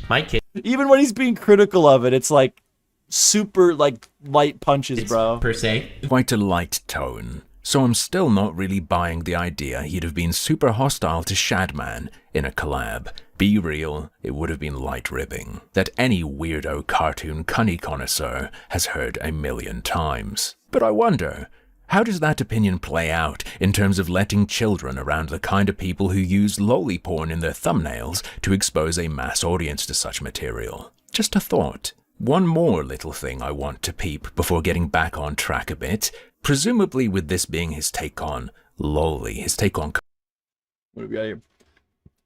my kid. Even when he's being critical of it, it's like super like light punches, bro. Per se. Quite a light tone, so I'm still not really buying the idea he'd have been super hostile to Shadman in a collab. Be real, it would have been light ribbing that any weirdo cartoon cunny connoisseur has heard a million times. But I wonder, how does that opinion play out in terms of letting children around the kind of people who use lolly porn in their thumbnails to expose a mass audience to such material? Just a thought. One more little thing I want to peep before getting back on track a bit, presumably with this being his take on lolly, his take on... What have we got here?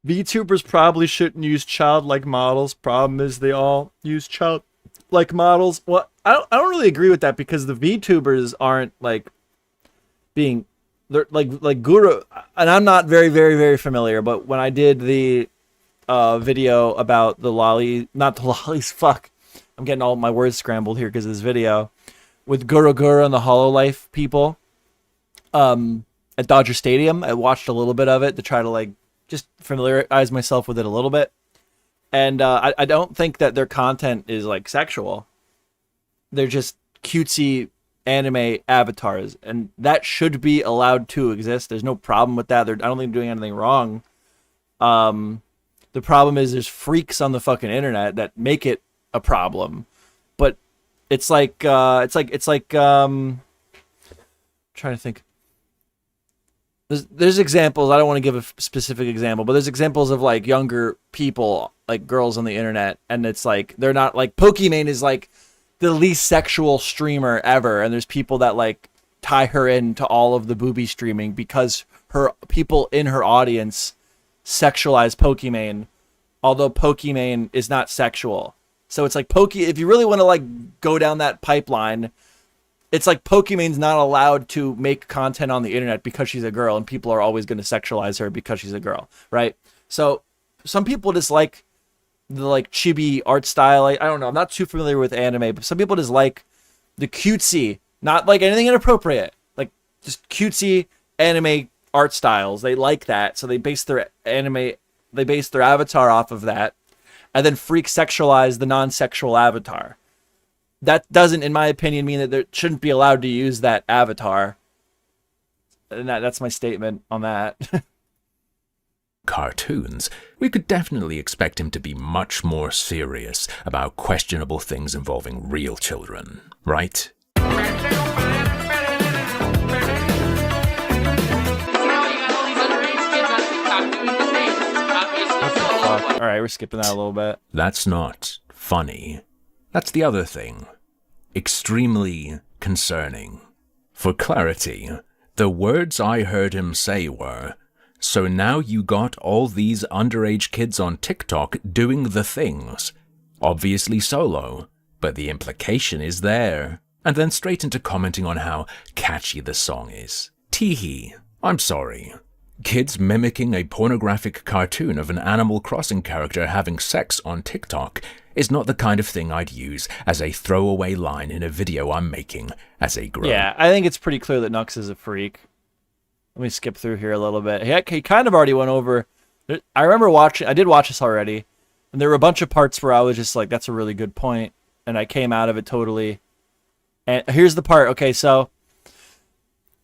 VTubers probably shouldn't use childlike models. Problem is they all use childlike models. Well, I don't really agree with that because the VTubers aren't like being... They're like Guru... And I'm not very familiar, but when I did the video about the lolly... Not the lollies, fuck. I'm getting all my words scrambled here because of this video. With Guru and the HoloLife people at Dodger Stadium. I watched a little bit of it to try to like just familiarize myself with it a little bit. And I don't think that their content is like sexual. They're just cutesy anime avatars. And that should be allowed to exist. There's no problem with that. I don't think they're doing anything wrong. The problem is there's freaks on the fucking internet that make it a problem. But it's like trying to think. There's examples. I don't want to give a specific example, but there's examples of like younger people, like girls on the internet, and it's like they're not like Pokimane is like the least sexual streamer ever, and there's people that like tie her into all of the booby streaming because her people in her audience sexualize Pokimane, although Pokimane is not sexual. So it's like if you really want to like go down that pipeline, it's like Pokimane's not allowed to make content on the internet because she's a girl, and people are always going to sexualize her because she's a girl, right? So some people just like the like chibi art style. I don't know. I'm not too familiar with anime, but some people just like the cutesy, not like anything inappropriate, like just cutesy anime art styles. They like that, so they base their avatar off of that, and then freak sexualize the non-sexual avatar. That doesn't, in my opinion, mean that they shouldn't be allowed to use that avatar. And that's my statement on that. Cartoons, we could definitely expect him to be much more serious about questionable things involving real children, right? All right, we're skipping that a little bit. That's not funny. That's the other thing. Extremely concerning. For clarity, the words I heard him say were, "So now you got all these underage kids on TikTok doing the things. Obviously solo, but the implication is there." And then straight into commenting on how catchy the song is. Teehee, I'm sorry. Kids mimicking a pornographic cartoon of an Animal Crossing character having sex on TikTok is not the kind of thing I'd use as a throwaway line in a video I'm making as a grown. Yeah, I think it's pretty clear that Nux is a freak. Let me skip through here a little bit. He kind of already went over. I remember I did watch this already, and there were a bunch of parts where I was just like, that's a really good point, and I came out of it totally. And here's the part. Okay, so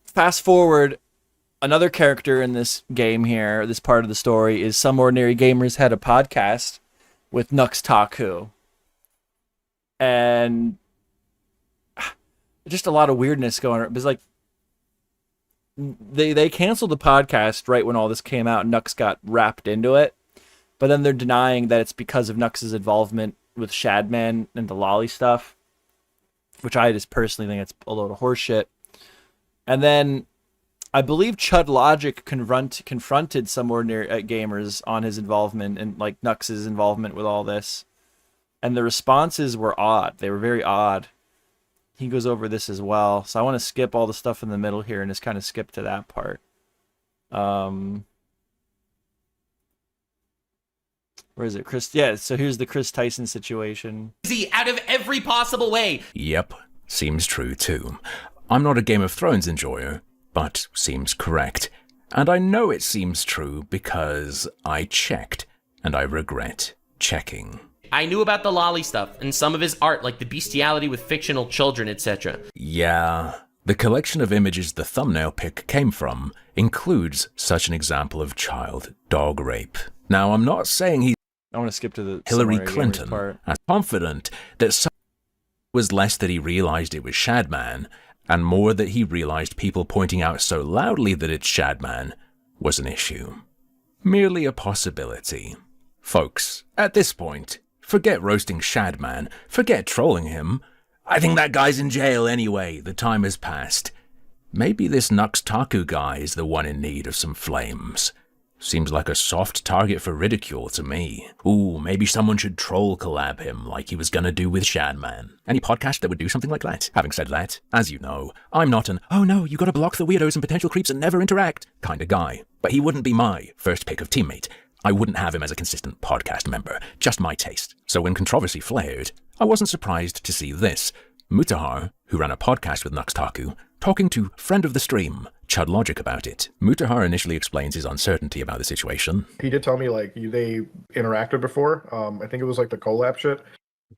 fast forward. Another character in this game here, this part of the story, is Some Ordinary Gamers had a podcast with Nux Taku. And just a lot of weirdness going on. It was like, they canceled the podcast right when all this came out, and Nux got wrapped into it. But then they're denying that it's because of Nux's involvement with Shadman and the lolly stuff, which I just personally think it's a load of horseshit. And then I believe Chud Logic confronted Some Ordinary Gamers on his involvement and like Nux's involvement with all this. And the responses were odd. They were very odd. He goes over this as well. So I want to skip all the stuff in the middle here and just kind of skip to that part. Where is it? Chris? Yeah, so here's the Chris Tyson situation. Out of every possible way. Yep, seems true too. I'm not a Game of Thrones enjoyer, but seems correct. And I know it seems true because I checked, and I regret checking. I knew about the lolly stuff and some of his art, like the bestiality with fictional children, etc. Yeah, the collection of images the thumbnail pic came from includes such an example of child dog rape. Now, I'm not saying he's I want to skip to the Hillary Samurai Gamers Clinton part. as confident that some was less that he realized it was Shadman, and more that he realized people pointing out so loudly that it's Shadman was an issue. Merely a possibility. Folks, at this point, forget roasting Shadman, forget trolling him. I think that guy's in jail anyway, the time has passed. Maybe this Nux Taku guy is the one in need of some flames. Seems like a soft target for ridicule to me. Ooh, maybe someone should troll collab him like he was gonna do with Shadman. Any podcast that would do something like that? Having said that, as you know, I'm not an, oh no, you gotta block the weirdos and potential creeps and never interact kind of guy. But he wouldn't be my first pick of teammate. I wouldn't have him as a consistent podcast member, just my taste. So when controversy flared, I wasn't surprised to see this. Mutahar, who ran a podcast with Nux Taku, talking to friend of the stream, Chud Logic, about it. Mutahar initially explains his uncertainty about the situation. He did tell me, like, they interacted before. I think it was, like, the collab shit.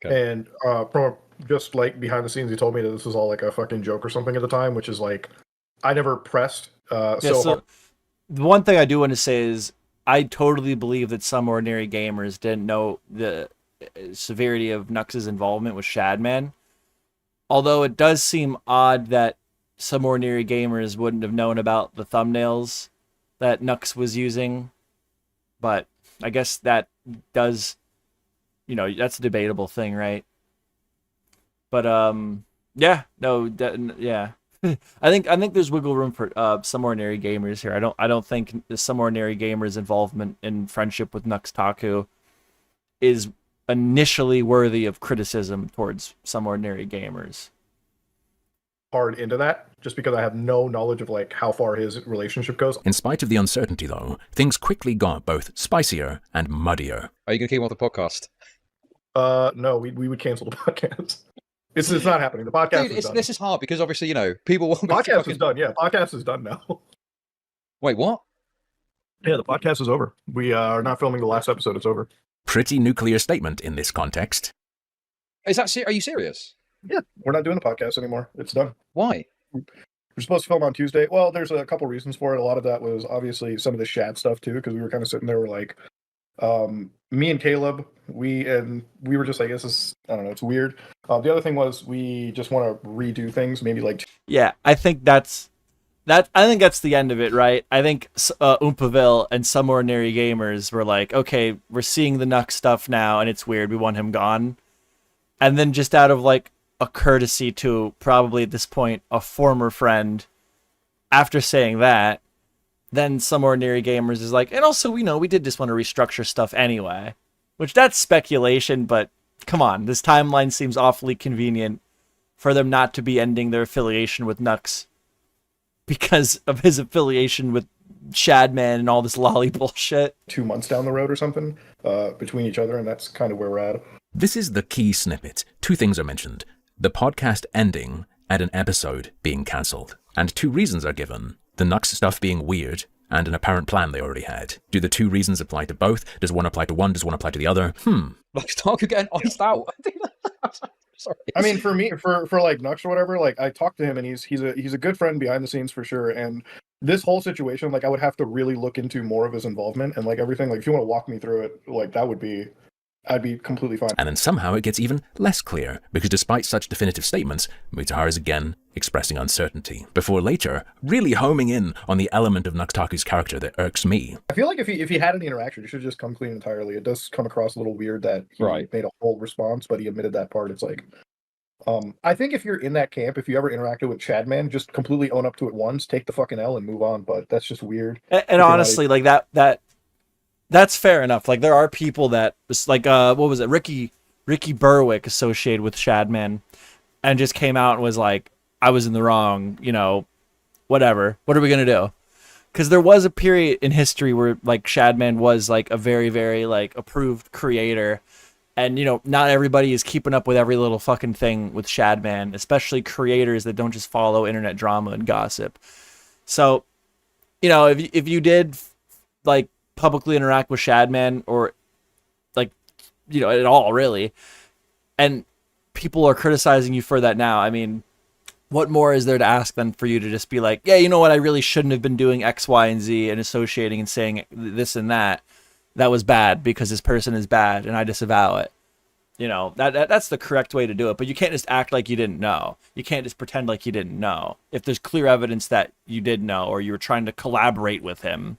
Okay. And from just, like, behind the scenes, he told me that this was all, like, a fucking joke or something at the time, which is, like, I never pressed so the one thing I do want to say is I totally believe that some ordinary gamers didn't know the severity of Nux's involvement with Shadman. Although it does seem odd that some ordinary gamers wouldn't have known about the thumbnails that Nux was using. But I guess that does, that's a debatable thing, right? But yeah. I think there's wiggle room for some ordinary gamers here. I don't think some ordinary gamers' involvement in friendship with Nux Taku is initially worthy of criticism towards some ordinary gamers. Hard into that, just because I have no knowledge of like how far his relationship goes. In spite of the uncertainty, though, things quickly got both spicier and muddier. Are you going to keep him off the podcast? No, we would cancel the podcast. It's not happening. The podcast is done. This is hard because obviously, people won't be podcast is done. Yeah, podcast is done now. Wait, what? Yeah, the podcast is over. We are not filming the last episode. It's over. Pretty nuclear statement in this context. Is that are you serious? Yeah, we're not doing the podcast anymore. It's done. Why? We're supposed to film on Tuesday. Well, there's a couple reasons for it. A lot of that was obviously some of the Shad stuff too, because we were kind of sitting there, we're like, me and Caleb, we were just like, this is, I don't know, it's weird. The other thing was we just want to redo things, maybe like. Yeah, I think that's the end of it, right? I think Oompaville and some ordinary gamers were like, okay, we're seeing the Nux stuff now, and it's weird. We want him gone. And then just out of like a courtesy to probably at this point a former friend, after saying that, then some ordinary gamers is like, and also we did just want to restructure stuff anyway, which that's speculation, but come on, this timeline seems awfully convenient for them not to be ending their affiliation with Nux because of his affiliation with Shadman and all this lolly bullshit. 2 months down the road or something between each other, and that's kind of where we're at. This is the key snippet. 2 things are mentioned. The podcast ending and an episode being cancelled. And 2 reasons are given. The Nux stuff being weird and an apparent plan they already had. Do the 2 reasons apply to both? Does one apply to one? Does one apply to the other? Like Taku getting iced out. Sorry. I mean, for me, for like Nux or whatever, like I talked to him and he's a good friend behind the scenes for sure. And this whole situation, like I would have to really look into more of his involvement and like everything. Like if you want to walk me through it, like I'd be completely fine. And then somehow it gets even less clear, because despite such definitive statements, Mutahar is again expressing uncertainty, before later really homing in on the element of Nux Taku's character that irks me. I feel like if he had any interaction, he should just come clean entirely. It does come across a little weird that he made a whole response, but he admitted that part. It's like, I think if you're in that camp, if you ever interacted with Shadman, just completely own up to it once, take the fucking L and move on, but that's just weird. And honestly, like that's fair enough. Like there are people that like what was it, Ricky Berwick associated with Shadman, and just came out and was like, I was in the wrong, whatever. What are we gonna do? Because there was a period in history where like Shadman was like a very, very like approved creator, and not everybody is keeping up with every little fucking thing with Shadman, especially creators that don't just follow internet drama and gossip. So, if you did like publicly interact with Shadman or like at all really. And people are criticizing you for that now. I mean, what more is there to ask than for you to just be like, yeah, you know what? I really shouldn't have been doing X, Y, and Z and associating and saying this and that. That was bad because this person is bad and I disavow it. That's the correct way to do it. But you can't just act like you didn't know. You can't just pretend like you didn't know. If there's clear evidence that you did know or you were trying to collaborate with him.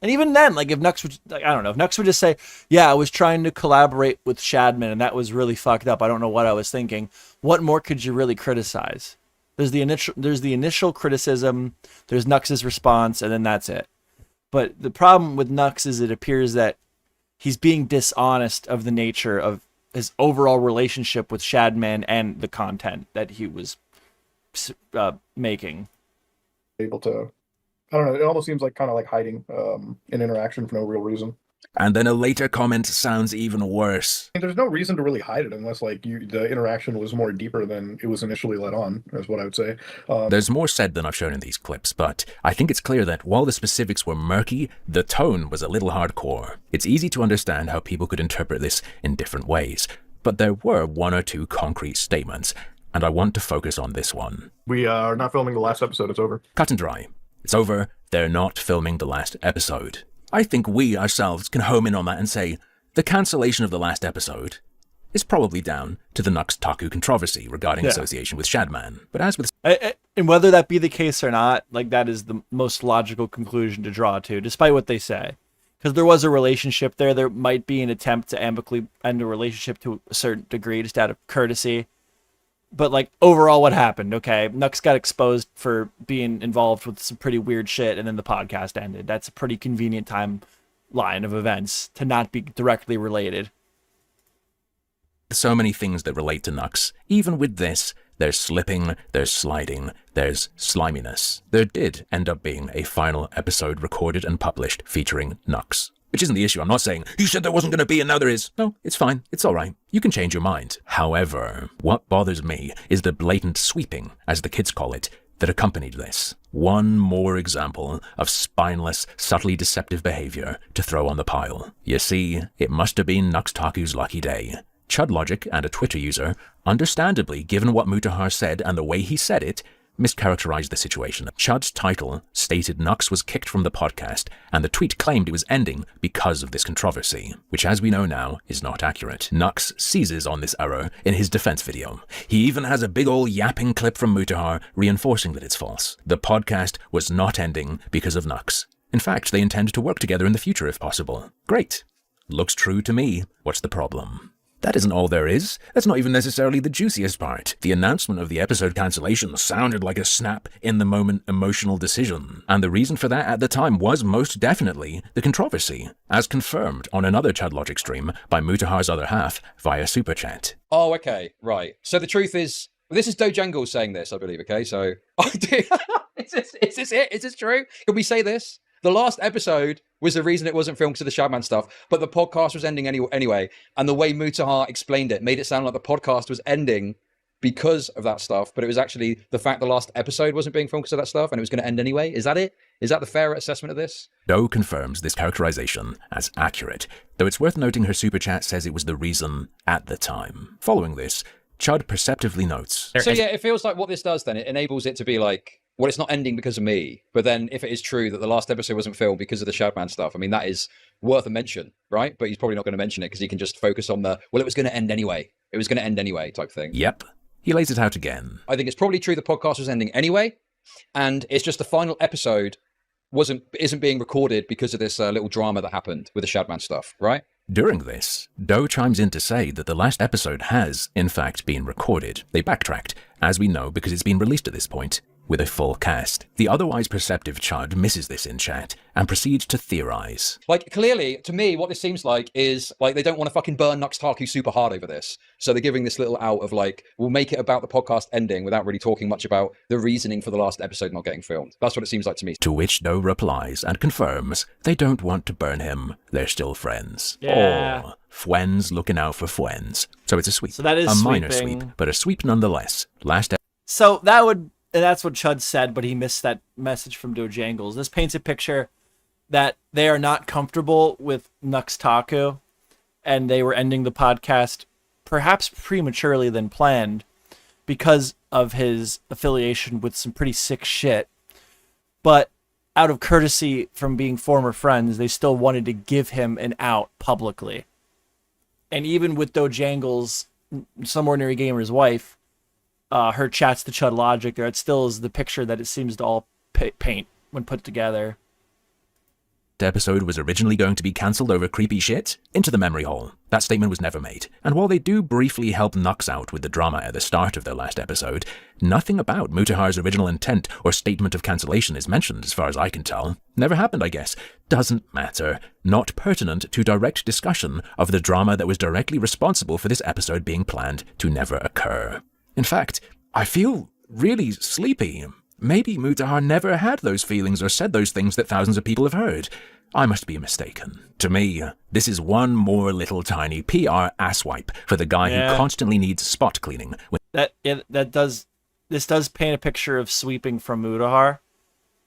And even then, like if Nux would, like, I don't know, if Nux would just say, yeah, I was trying to collaborate with Shadman and that was really fucked up. I don't know what I was thinking. What more could you really criticize? There's the initial criticism, there's Nux's response, and then that's it. But the problem with Nux is it appears that he's being dishonest of the nature of his overall relationship with Shadman and the content that he was making. Able to, I don't know, it almost seems like kind of like hiding an interaction for no real reason. And then a later comment sounds even worse. I mean, there's no reason to really hide it unless like the interaction was more deeper than it was initially let on, is what I would say. There's more said than I've shown in these clips, but I think it's clear that while the specifics were murky, the tone was a little hardcore. It's easy to understand how people could interpret this in different ways, but there were one or two concrete statements, and I want to focus on this one. We are not filming the last episode, it's over. Cut and dry. It's over, they're not filming the last episode. I think we ourselves can home in on that and say the cancellation of the last episode is probably down to the Nux Taku controversy regarding association with Shadman. But as with... And whether that be the case or not, like that is the most logical conclusion to draw to, despite what they say. Because there was a relationship there. There might be an attempt to amicably end a relationship to a certain degree, just out of courtesy. But like overall, what happened? Okay, Nux got exposed for being involved with some pretty weird shit, and then the podcast ended. That's a pretty convenient timeline of events to not be directly related. So many things that relate to Nux. Even with this, there's slipping, there's sliding, there's sliminess. There did end up being a final episode recorded and published featuring Nux. Which isn't the issue. I'm not saying, you said there wasn't going to be and now there is. No, it's fine. It's all right. You can change your mind. However, what bothers me is the blatant sweeping, as the kids call it, that accompanied this. One more example of spineless, subtly deceptive behavior to throw on the pile. You see, it must have been Nux Taku's lucky day. Chud Logic and a Twitter user, understandably given what Mutahar said and the way he said it, mischaracterized the situation. Chud's title stated Nux was kicked from the podcast, and the tweet claimed it was ending because of this controversy, which as we know now is not accurate. Nux seizes on this error in his defense video. He even has a big ol' yapping clip from Mutahar reinforcing that it's false. The podcast was not ending because of Nux. In fact, they intend to work together in the future if possible. Great. Looks true to me. What's the problem? That isn't all there is. That's not even necessarily the juiciest part. The announcement of the episode cancellation sounded like a snap-in-the-moment emotional decision. And the reason for that at the time was most definitely the controversy, as confirmed on another Chud Logic stream by Mutahar's other half via Super Chat. Oh, okay, right. So the truth is, this is Dojangle saying this, I believe, okay? So, is this it? Is this true? Can we say this? The last episode was the reason it wasn't filmed because of the Shadman stuff, but the podcast was ending anyway. And the way Mutahar explained it made it sound like the podcast was ending because of that stuff, but it was actually the fact the last episode wasn't being filmed because of that stuff and it was going to end anyway. Is that it? Is that the fair assessment of this? Doe confirms this characterization as accurate, though it's worth noting her super chat says it was the reason at the time. Following this, Chud perceptively notes. So yeah, it feels like what this does then, it enables it to be like, well, it's not ending because of me. But then if it is true that the last episode wasn't filmed because of the Shadman stuff, I mean, that is worth a mention, right? But he's probably not going to mention it because he can just focus on the, well, it was going to end anyway. It was going to end anyway type thing. Yep. He lays it out again. I think it's probably true the podcast was ending anyway. And it's just the final episode isn't being recorded because of this little drama that happened with the Shadman stuff, right? During this, Doe chimes in to say that the last episode has, in fact, been recorded. They backtracked, as we know because it's been released at this point, with a full cast. The otherwise perceptive Chud misses this in chat and proceeds to theorize. Like, clearly, to me, what this seems like is, like, they don't want to fucking burn Nux Taku super hard over this. So they're giving this little out of, like, we'll make it about the podcast ending without really talking much about the reasoning for the last episode not getting filmed. That's what it seems like to me. To which Doe replies and confirms they don't want to burn him. They're still friends. Yeah. Or Fwens looking out for Fwens. So it's a sweep. So that is a minor sweeping. sweep, but a sweep nonetheless. So that would... And that's what Chud said, but he missed that message from Dojangles. This paints a picture that they are not comfortable with Nux Taku, and they were ending the podcast perhaps prematurely than planned because of his affiliation with some pretty sick shit. But out of courtesy from being former friends, they still wanted to give him an out publicly. And even with Dojangles, Some Ordinary Gamer's wife, her chats to Chud Logic there, it still is the picture that it seems to all paint when put together. The episode was originally going to be cancelled over creepy shit? Into the memory hole. That statement was never made. And while they do briefly help Nux out with the drama at the start of their last episode, nothing about Mutahar's original intent or statement of cancellation is mentioned as far as I can tell. Never happened, I guess. Doesn't matter. Not pertinent to direct discussion of the drama that was directly responsible for this episode being planned to never occur. In fact, I feel really sleepy. Maybe Mutahar never had those feelings or said those things that thousands of people have heard. I must be mistaken. To me, this is one more little tiny PR asswipe for the guy who constantly needs spot cleaning. This does paint a picture of sweeping from Mutahar.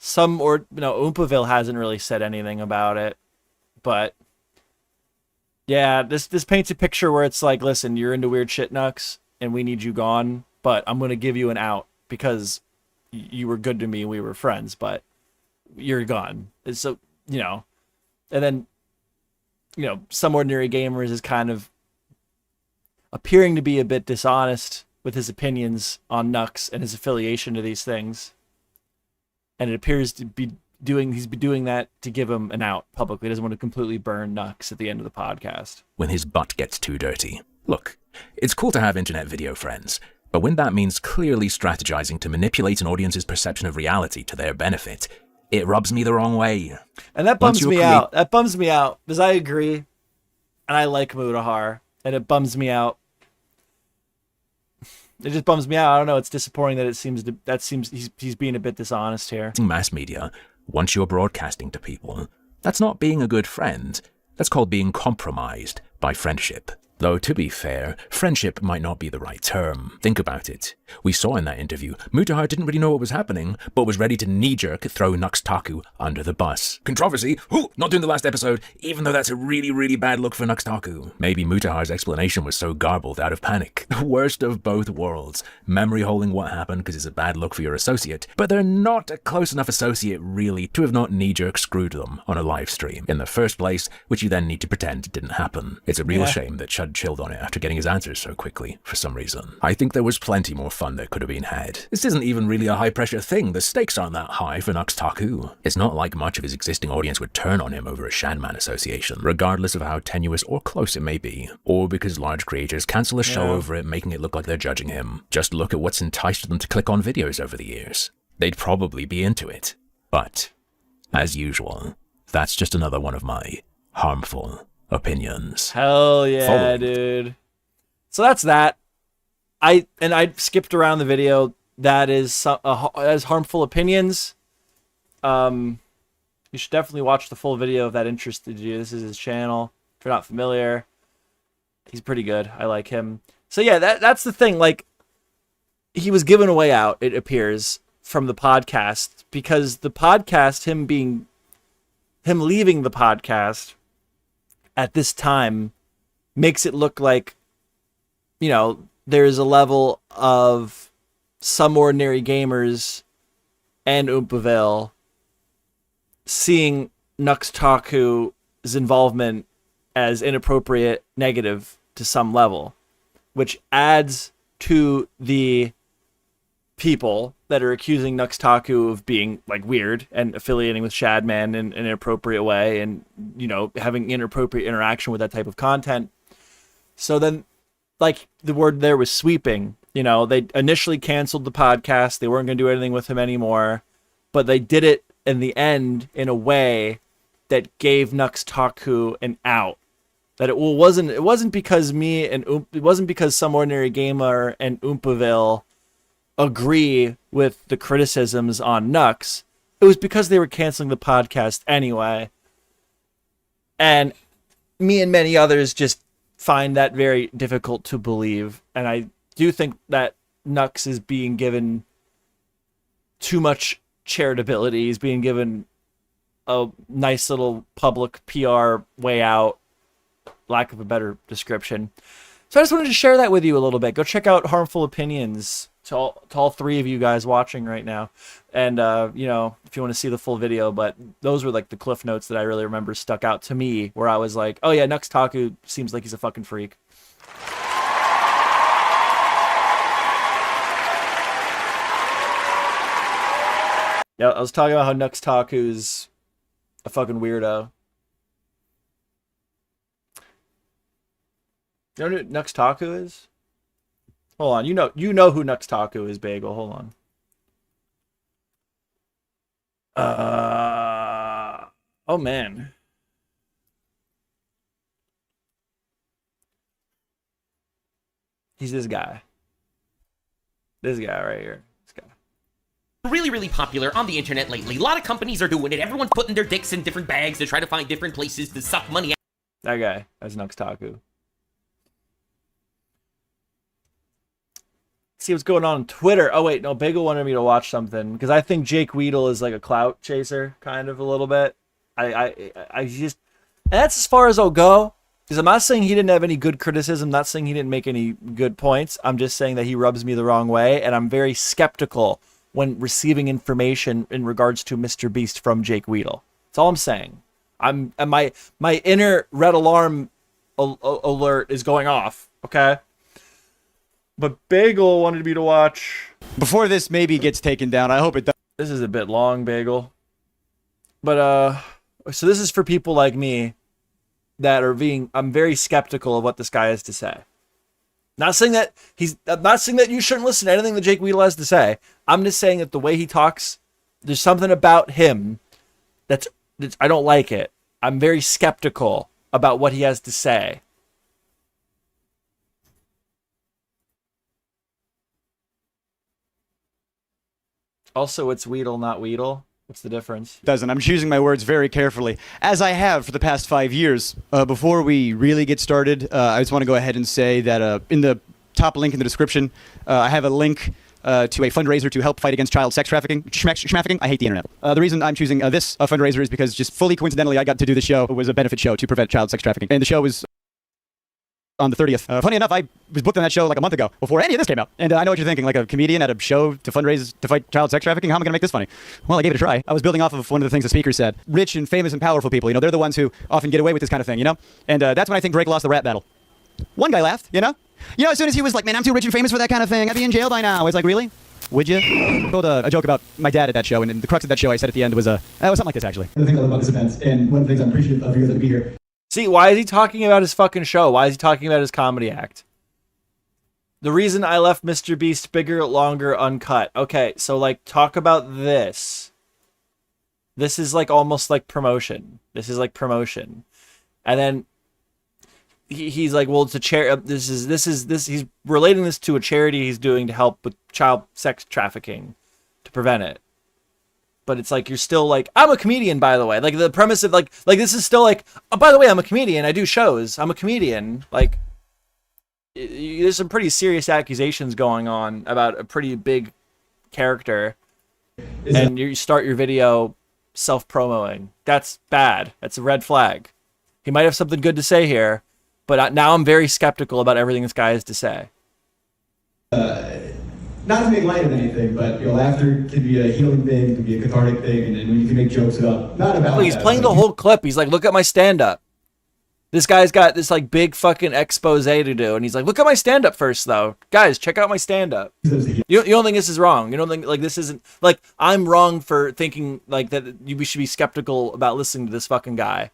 Oompaville hasn't really said anything about it, but yeah, this paints a picture where it's like, listen, you're into weird shit, Nux, and we need you gone, but I'm going to give you an out because you were good to me, we were friends, but you're gone. And so, and then, Some Ordinary Gamers is kind of appearing to be a bit dishonest with his opinions on Nux and his affiliation to these things. And it appears to be he's doing that to give him an out publicly. He doesn't want to completely burn Nux at the end of the podcast. When his butt gets too dirty. Look, it's cool to have internet video friends, but when that means clearly strategizing to manipulate an audience's perception of reality to their benefit, it rubs me the wrong way. And that bums me out. That bums me out because I agree, and I like Mutahar, and it bums me out. It just bums me out. I don't know. It's disappointing that he's being a bit dishonest here. Mass media, once you're broadcasting to people, that's not being a good friend. That's called being compromised by friendship. Though, to be fair, friendship might not be the right term. Think about it. We saw in that interview, Mutahar didn't really know what was happening, but was ready to knee-jerk throw Nux Taku under the bus. Controversy? Ooh, not doing the last episode, even though that's a really, really bad look for Nux Taku. Maybe Mutahar's explanation was so garbled out of panic. The worst of both worlds. Memory holding what happened because it's a bad look for your associate, but they're not a close enough associate, really, to have not knee-jerk screwed them on a live stream in the first place, which you then need to pretend didn't happen. It's a real shame that Chud chilled on it after getting his answers so quickly, for some reason. I think there was plenty more fun that could have been had. This isn't even really a high-pressure thing. The stakes aren't that high for Nux Taku. It's not like much of his existing audience would turn on him over a Shadman association, regardless of how tenuous or close it may be, or because large creators cancel a show over it, making it look like they're judging him. Just look at what's enticed them to click on videos over the years. They'd probably be into it. But, as usual, that's just another one of my harmful opinions. Hell yeah, dude. So that's that. I skipped around the video. That is as harmful opinions. You should definitely watch the full video if that interested you. This is his channel. If you're not familiar, he's pretty good. I like him. So yeah, that's the thing. Like, he was given a way out, it appears, from the podcast, because the podcast, him leaving the podcast at this time makes it look like, there's a level of Some Ordinary Gamers and Oompaville seeing Nux Taku's involvement as inappropriate, negative to some level, which adds to the people that are accusing Nux Taku of being like weird and affiliating with Shadman in an inappropriate way and, having inappropriate interaction with that type of content. So then, like, the word there was sweeping. They initially canceled the podcast. They weren't going to do anything with him anymore, but they did it in the end in a way that gave Nux Taku an out. That it wasn't because it wasn't because Some Ordinary Gamer and Oompaville agree with the criticisms on Nux. It was because they were canceling the podcast anyway. And me and many others just find that very difficult to believe. And I do think that Nux is being given too much charitability. He's being given a nice little public PR way out lack of a better description. So I just wanted to share that with you a little bit. Go check out Harmful Opinions to all three of you guys watching right now. And, you know, if you want to see the full video, but those were like the cliff notes that I really remember stuck out to me, where I was like, oh yeah, Nux Taku seems like he's a fucking freak. Yeah, I was talking about how Nux Taku's a fucking weirdo. You know who Nux Taku is? Hold on, you know who Nux Taku is, Bagel. Hold on. Oh man. He's this guy. This guy right here. This guy. Really, really popular on the internet lately. A lot of companies are doing it. Everyone's putting their dicks in different bags to try to find different places to suck money out. That guy. That's Nux Taku. See what's going on Twitter. Oh wait, no, Bagel wanted me to watch something because I think Jake Weedle is like a clout chaser, kind of a little bit. I just, and that's as far as I'll go. Because I'm not saying he didn't have any good criticism, not saying he didn't make any good points. I'm just saying that he rubs me the wrong way, and I'm very skeptical when receiving information in regards to Mr. Beast from Jake Weedle. That's all I'm saying. My inner red alarm alert is going off. Okay. But Bagel wanted me to watch. Before this maybe gets taken down, I hope it does. This is a bit long, Bagel. But, so this is for people like me that are I'm very skeptical of what this guy has to say. I'm not saying that you shouldn't listen to anything that Jake Weedle has to say. I'm just saying that the way he talks, there's something about him that's I don't like it. I'm very skeptical about what he has to say. Also, it's Weedle, not Weedle. What's the difference? Doesn't. I'm choosing my words very carefully, as I have for the past 5 years. Before we really get started, I just want to go ahead and say that in the top link in the description, I have a link to a fundraiser to help fight against child sex trafficking. Schmafficking. I hate the internet. The reason I'm choosing this fundraiser is because just fully coincidentally, I got to do the show. It was a benefit show to prevent child sex trafficking, and the show was on the 30th. Funny enough, I was booked on that show like a month ago, before any of this came out. And I know what you're thinking, like a comedian at a show to fundraise to fight child sex trafficking? How am I going to make this funny? Well, I gave it a try. I was building off of one of the things the speaker said. Rich and famous and powerful people, they're the ones who often get away with this kind of thing, And that's when I think Drake lost the rap battle. One guy laughed, as soon as he was like, man, I'm too rich and famous for that kind of thing. I'd be in jail by now. It's like, really? Would you? I told a joke about my dad at that show, and the crux of that show I said at the end was something like this, actually. The thing I love about this event, and one of the things I'm appreciative of you guys to be here. See, why is he talking about his fucking show? Why is he talking about his comedy act? The reason I left Mr. Beast bigger, longer, uncut. Okay, so like talk about this. This is like almost like promotion. This is like promotion. And then he's like, well, it's a charity. He's relating this to a charity he's doing to help with child sex trafficking, to prevent it. But it's like, you're still like, I'm a comedian, by the way. Like the premise of like this is still like, oh, by the way, I'm a comedian. I do shows. I'm a comedian. Like, there's some pretty serious accusations going on about a pretty big character. And you start your video self-promoting. That's bad. That's a red flag. He might have something good to say here, but now I'm very skeptical about everything this guy has to say. Not to make light of anything, but laughter can be a healing thing, can be a cathartic thing, and when you can make jokes about not about. Well, he's playing the whole clip. He's like, "Look at my stand-up." This guy's got this like big fucking expose to do, and he's like, "Look at my stand-up first, though, guys. Check out my stand-up." You don't think this is wrong? You don't think like this isn't like I'm wrong for thinking like that? We should be skeptical about listening to this fucking guy.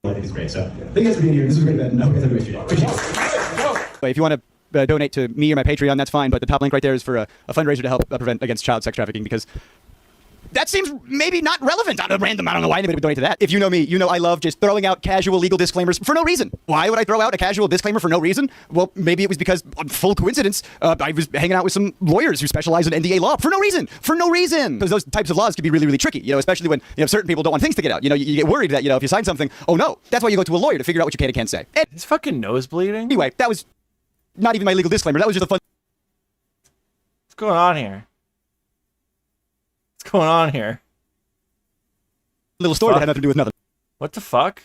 I think it's great. So thank you guys for being here. This was a great event. No, guys, appreciate it. If you want to donate to me or my Patreon, that's fine, but the top link right there is for a fundraiser to help prevent against child sex trafficking, because that seems maybe not relevant on a random, I don't know why anybody would donate to that. If you know me, I love just throwing out casual legal disclaimers for no reason. Why would I throw out a casual disclaimer for no reason? Well, maybe it was because, full coincidence, I was hanging out with some lawyers who specialize in NDA law for no reason. For no reason! Because those types of laws can be really, really tricky, especially when certain people don't want things to get out. You get worried that, if you sign something, oh no, that's why you go to a lawyer to figure out what you can and can't say. And his fucking nose bleeding? Anyway, that was not even my legal disclaimer. That was just a fun. What's going on here? What's going on here? Little story that had nothing to do with nothing. What the fuck?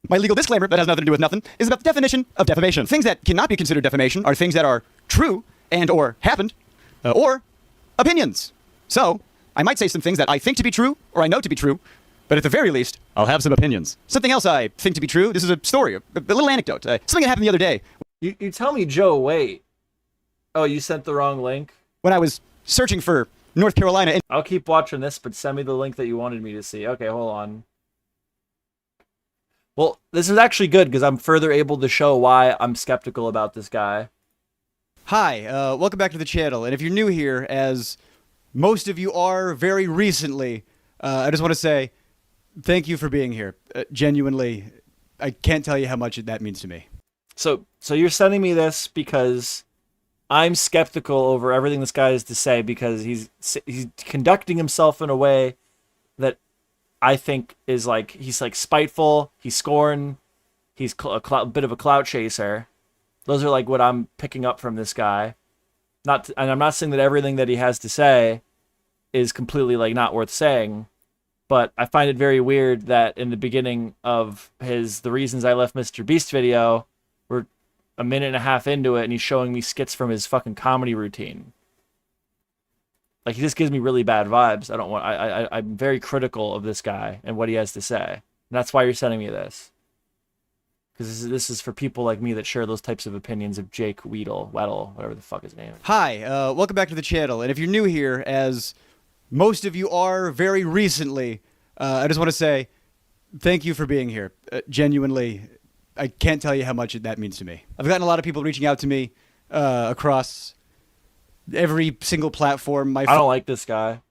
My legal disclaimer that has nothing to do with nothing is about the definition of defamation. Things that cannot be considered defamation are things that are true and or happened or opinions. So, I might say some things that I think to be true or I know to be true, but at the very least, I'll have some opinions. Something else I think to be true, this is a story, a little anecdote. Something that happened the other day. You tell me, Joe, wait. Oh, you sent the wrong link? When I was searching for North Carolina. And I'll keep watching this, but send me the link that you wanted me to see. Okay, hold on. Well, this is actually good because I'm further able to show why I'm skeptical about this guy. Hi, welcome back to the channel. And if you're new here, as most of you are very recently, I just want to say thank you for being here. Genuinely, I can't tell you how much that means to me. So you're sending me this because I'm skeptical over everything this guy has to say because he's conducting himself in a way that I think is like he's like spiteful, he's scorn, he's a bit of a clout chaser. Those are like what I'm picking up from this guy. And I'm not saying that everything that he has to say is completely like not worth saying, but I find it very weird that in the beginning of the reasons I left Mr. Beast video, we're a minute and a half into it and he's showing me skits from his fucking comedy routine. Like, he just gives me really bad vibes. I'm very critical of this guy and what he has to say. And that's why you're sending me this. Because this is for people like me that share those types of opinions of Jake Weddle, whatever the fuck his name is. Hi, welcome back to the channel. And if you're new here, as most of you are very recently, I just want to say thank you for being here. Genuinely, I can't tell you how much that means to me. I've gotten a lot of people reaching out to me across every single platform. I don't like this guy.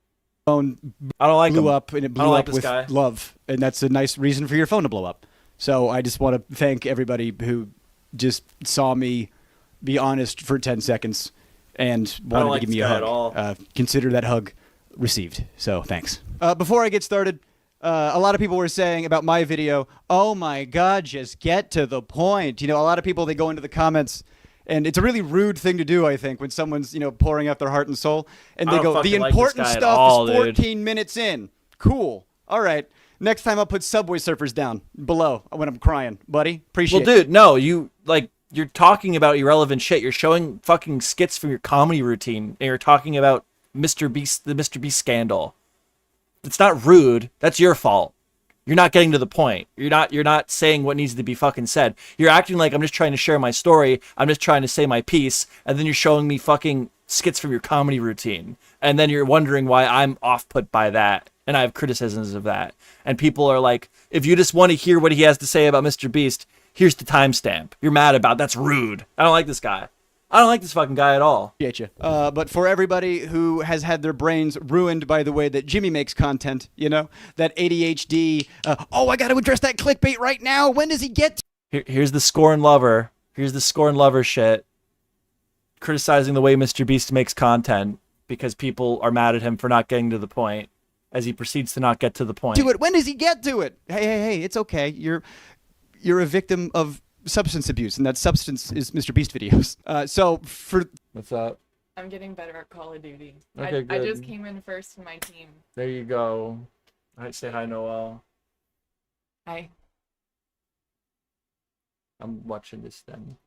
Phone I don't like blew him. up, and it I blew don't like up this with guy. love. And that's a nice reason for your phone to blow up. So I just want to thank everybody who just saw me be honest for 10 seconds and wanted to give me a hug. Consider that hug received. So thanks. Before I get started, a lot of people were saying about my video, oh my God, just get to the point. You know, a lot of people, they go into the comments, and it's a really rude thing to do, I think, when someone's, you know, pouring out their heart and soul, and they go, the important stuff is 14 minutes in. Cool. All right. Next time I'll put Subway Surfers down below when I'm crying, buddy. Appreciate it. Well, dude, no, you're talking about irrelevant shit. You're showing fucking skits from your comedy routine, and you're talking about Mr. Beast, the Mr. Beast scandal. It's not rude. That's your fault. You're not getting to the point. You're not saying what needs to be fucking said. You're acting like I'm just trying to share my story. I'm just trying to say my piece, and then you're showing me fucking skits from your comedy routine, and then you're wondering why I'm off put by that. And I have criticisms of that. And people are like, if you just want to hear what he has to say about Mr. Beast, here's the timestamp. You're mad about. That's rude. I don't like this guy. I don't like this fucking guy at all. Appreciate you. But for everybody who has had their brains ruined by the way that Jimmy makes content, you know, that ADHD, I got to address that clickbait right now. When does he get to Here's the scorn lover. Here's the scorn lover shit. Criticizing the way Mr. Beast makes content because people are mad at him for not getting to the point. As he proceeds to not get to the point. do it? When does he get to it? Hey, it's okay. You're a victim of substance abuse, and that substance is Mr. Beast videos. What's up? I'm getting better at Call of Duty. Okay, I good. just came in first in my team. There you go. I'd say hi, Noel. Hi. I'm watching this then.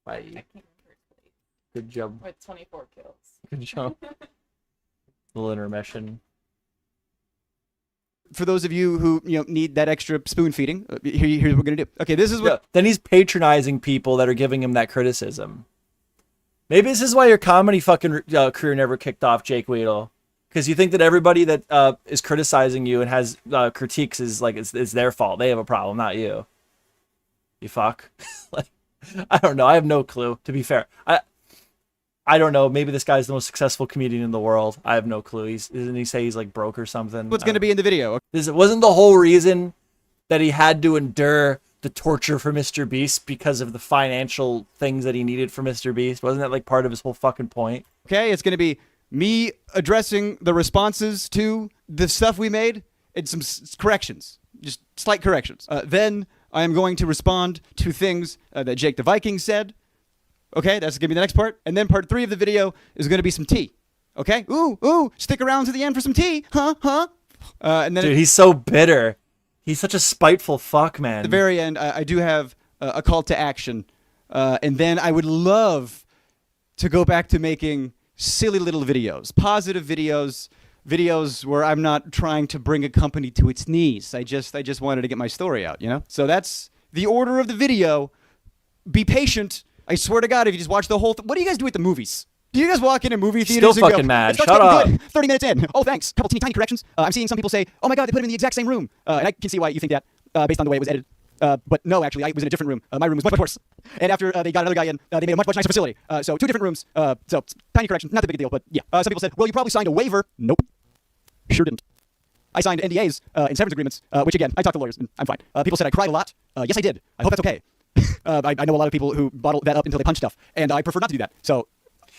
Bye. I came in first place. Good job. With 24 kills. Good job. Little intermission. For those of you who need that extra spoon feeding, here's what we're gonna do. Okay, this is what. Yeah. Then he's patronizing people that are giving him that criticism. Maybe this is why your comedy fucking career never kicked off, Jake Weddle, because you think that everybody that is criticizing you and has critiques is like it's their fault. They have a problem, not you. You fuck. Like, I don't know. I have no clue. To be fair, I don't know. Maybe this guy's the most successful comedian in the world. I have no clue. Doesn't he say he's like broke or something? What's going to be in the video? This wasn't the whole reason that he had to endure the torture for Mr. Beast because of the financial things that he needed for Mr. Beast. Wasn't that like part of his whole fucking point? Okay, it's going to be me addressing the responses to the stuff we made and some corrections, just slight corrections. Then I am going to respond to things that Jake the Viking said. Okay, that's going to be the next part. And then part 3 of the video is going to be some tea. Okay? Ooh, stick around to the end for some tea. Huh? And then Dude, he's so bitter. He's such a spiteful fuck, man. At the very end, I do have a call to action. And then I would love to go back to making silly little videos, positive videos, videos where I'm not trying to bring a company to its knees. I just wanted to get my story out, you know? So that's the order of the video. Be patient. I swear to God, if you just watch the whole what do you guys do at the movies? Do you guys walk in a movie theater Still fucking mad. Shut up. Good. 30 minutes in. Oh, thanks. Couple teeny tiny corrections. I'm seeing some people say, oh my God, they put him in the exact same room. And I can see why you think that based on the way it was edited. But no, actually, I was in a different room. My room was much worse. And after they got another guy in, they made a much nicer facility. So 2 different rooms. So tiny correction, not the big deal, but yeah. Some people said, well, you probably signed a waiver. Nope. Sure didn't. I signed NDAs and severance agreements, which again, I talked to lawyers, and I'm fine. People said I cried a lot. Yes, I did. I hope that's okay. I know a lot of people who bottle that up until they punch stuff, and I prefer not to do that. So,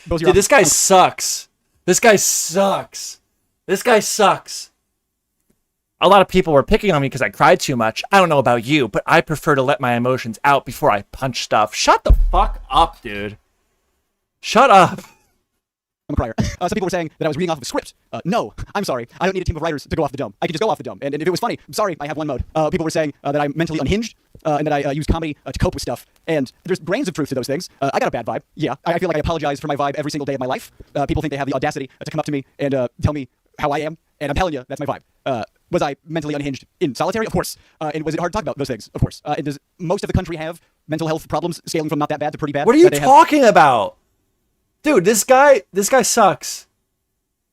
dude, this guy sucks. This guy sucks. This guy sucks. A lot of people were picking on me because I cried too much. I don't know about you, but I prefer to let my emotions out before I punch stuff. Shut the fuck up, dude. Shut up. I'm a crier. Some people were saying that I was reading off of a script. No, I'm sorry. I don't need a team of writers to go off the dome. I can just go off the dome. And if it was funny, I'm sorry, I have one mode. People were saying that I'm mentally unhinged and that I use comedy to cope with stuff. And there's grains of truth to those things. I got a bad vibe. Yeah, I feel like I apologize for my vibe every single day of my life. People think they have the audacity to come up to me and tell me how I am. And I'm telling you, that's my vibe. Was I mentally unhinged in solitary? Of course. And was it hard to talk about those things? Of course. And does most of the country have mental health problems scaling from not that bad to pretty bad? What are you talking about? Dude, this guy sucks.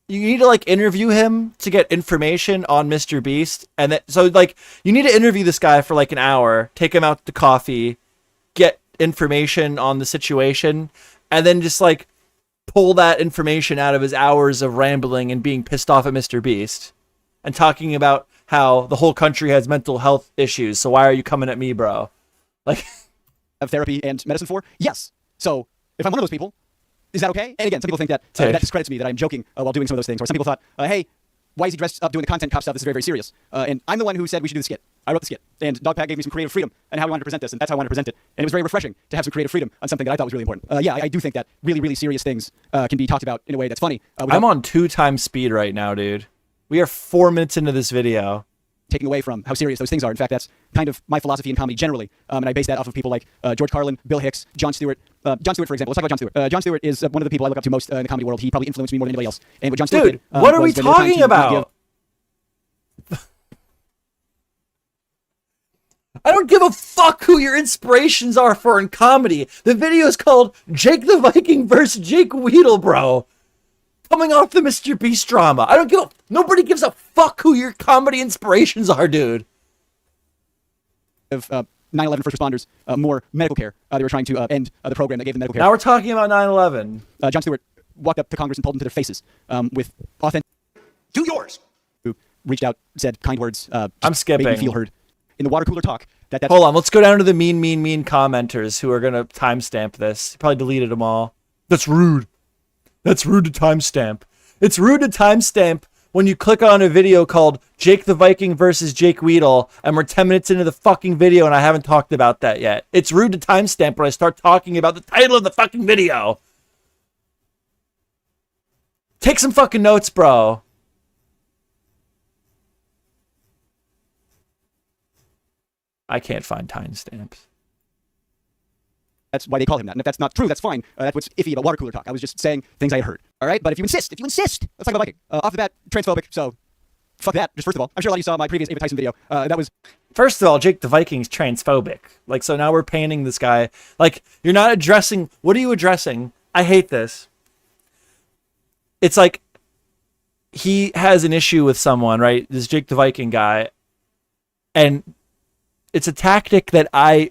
You need to like interview him to get information on Mr. Beast, and so like you need to interview this guy for like an hour, take him out to coffee, get information on the situation, and then just like pull that information out of his hours of rambling and being pissed off at Mr. Beast and talking about how the whole country has mental health issues. So why are you coming at me, bro? Like, have therapy and medicine for? Yes. So if I'm one of those people, is that okay? And again, some people think that that discredits me, that I'm joking while doing some of those things. Or some people thought, hey, why is he dressed up doing the content cop stuff? This is very, very serious. And I'm the one who said we should do the skit. I wrote the skit. And Dogpack gave me some creative freedom and how we wanted to present this. And that's how I wanted to present it. And it was very refreshing to have some creative freedom on something that I thought was really important. Yeah, I do think that really, really serious things can be talked about in a way that's funny. I'm on 2 times speed right now, dude. We are 4 minutes into this video. Taking away from how serious those things are. In fact, that's kind of my philosophy in comedy generally. And I base that off of people like George Carlin, Bill Hicks, Jon Stewart. Jon Stewart, for example. Let's talk about Jon Stewart. Jon Stewart is one of the people I look up to most in the comedy world. He probably influenced me more than anybody else. And what Jon Stewart did, what are we talking about? I don't give a fuck who your inspirations are for in comedy. The video is called Jake the Viking versus Jake Weedle, bro. Coming off the Mr. Beast drama. I don't give a... Nobody gives a fuck who your comedy inspirations are, dude. Of 9/11 first responders, more medical care. They were trying to end the program that gave them medical care. Now we're talking about 9/11. Jon Stewart walked up to Congress and told them to their faces with authentic... Do yours! Who reached out, said kind words. I'm skipping. Made me feel heard. In the water cooler talk. Hold on, let's go down to the mean commenters who are going to timestamp this. Probably deleted them all. That's rude. That's rude to timestamp. It's rude to timestamp when you click on a video called Jake the Viking versus Jake Weedle, and we're 10 minutes into the fucking video and I haven't talked about that yet. It's rude to timestamp when I start talking about the title of the fucking video. Take some fucking notes, bro. I can't find timestamps. That's why they call him that. And if that's not true, that's fine. That's what's iffy about water cooler talk. I was just saying things I had heard. All right? But if you insist, let's talk about Viking. Off the bat, transphobic, so fuck that. Just first of all, I'm sure a lot of you saw my previous Ava Tyson video. That was... First of all, Jake the Viking's transphobic. Like, so now we're painting this guy. Like, you're not addressing... What are you addressing? I hate this. It's like, he has an issue with someone, right? This Jake the Viking guy. And... it's a tactic that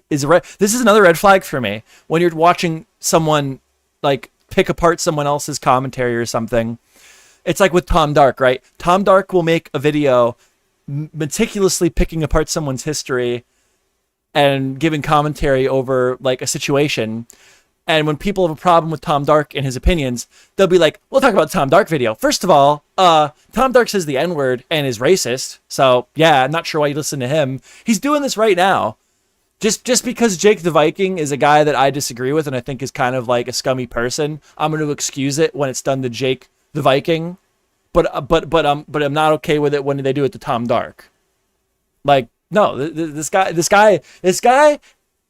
this is another red flag for me. When you're watching someone like pick apart someone else's commentary or something, it's like with Tom Dark, right? Tom Dark will make a video meticulously picking apart someone's history and giving commentary over like a situation. And when people have a problem with Tom Dark and his opinions, they'll be like, we'll talk about Tom Dark video. First of all, Tom Dark says the N-word and is racist. So yeah, I'm not sure why you listen to him. He's doing this right now. Just because Jake the Viking is a guy that I disagree with and I think is kind of like a scummy person, I'm going to excuse it when it's done to Jake the Viking. But I'm not okay with it when they do it to Tom Dark. Like, No, this guy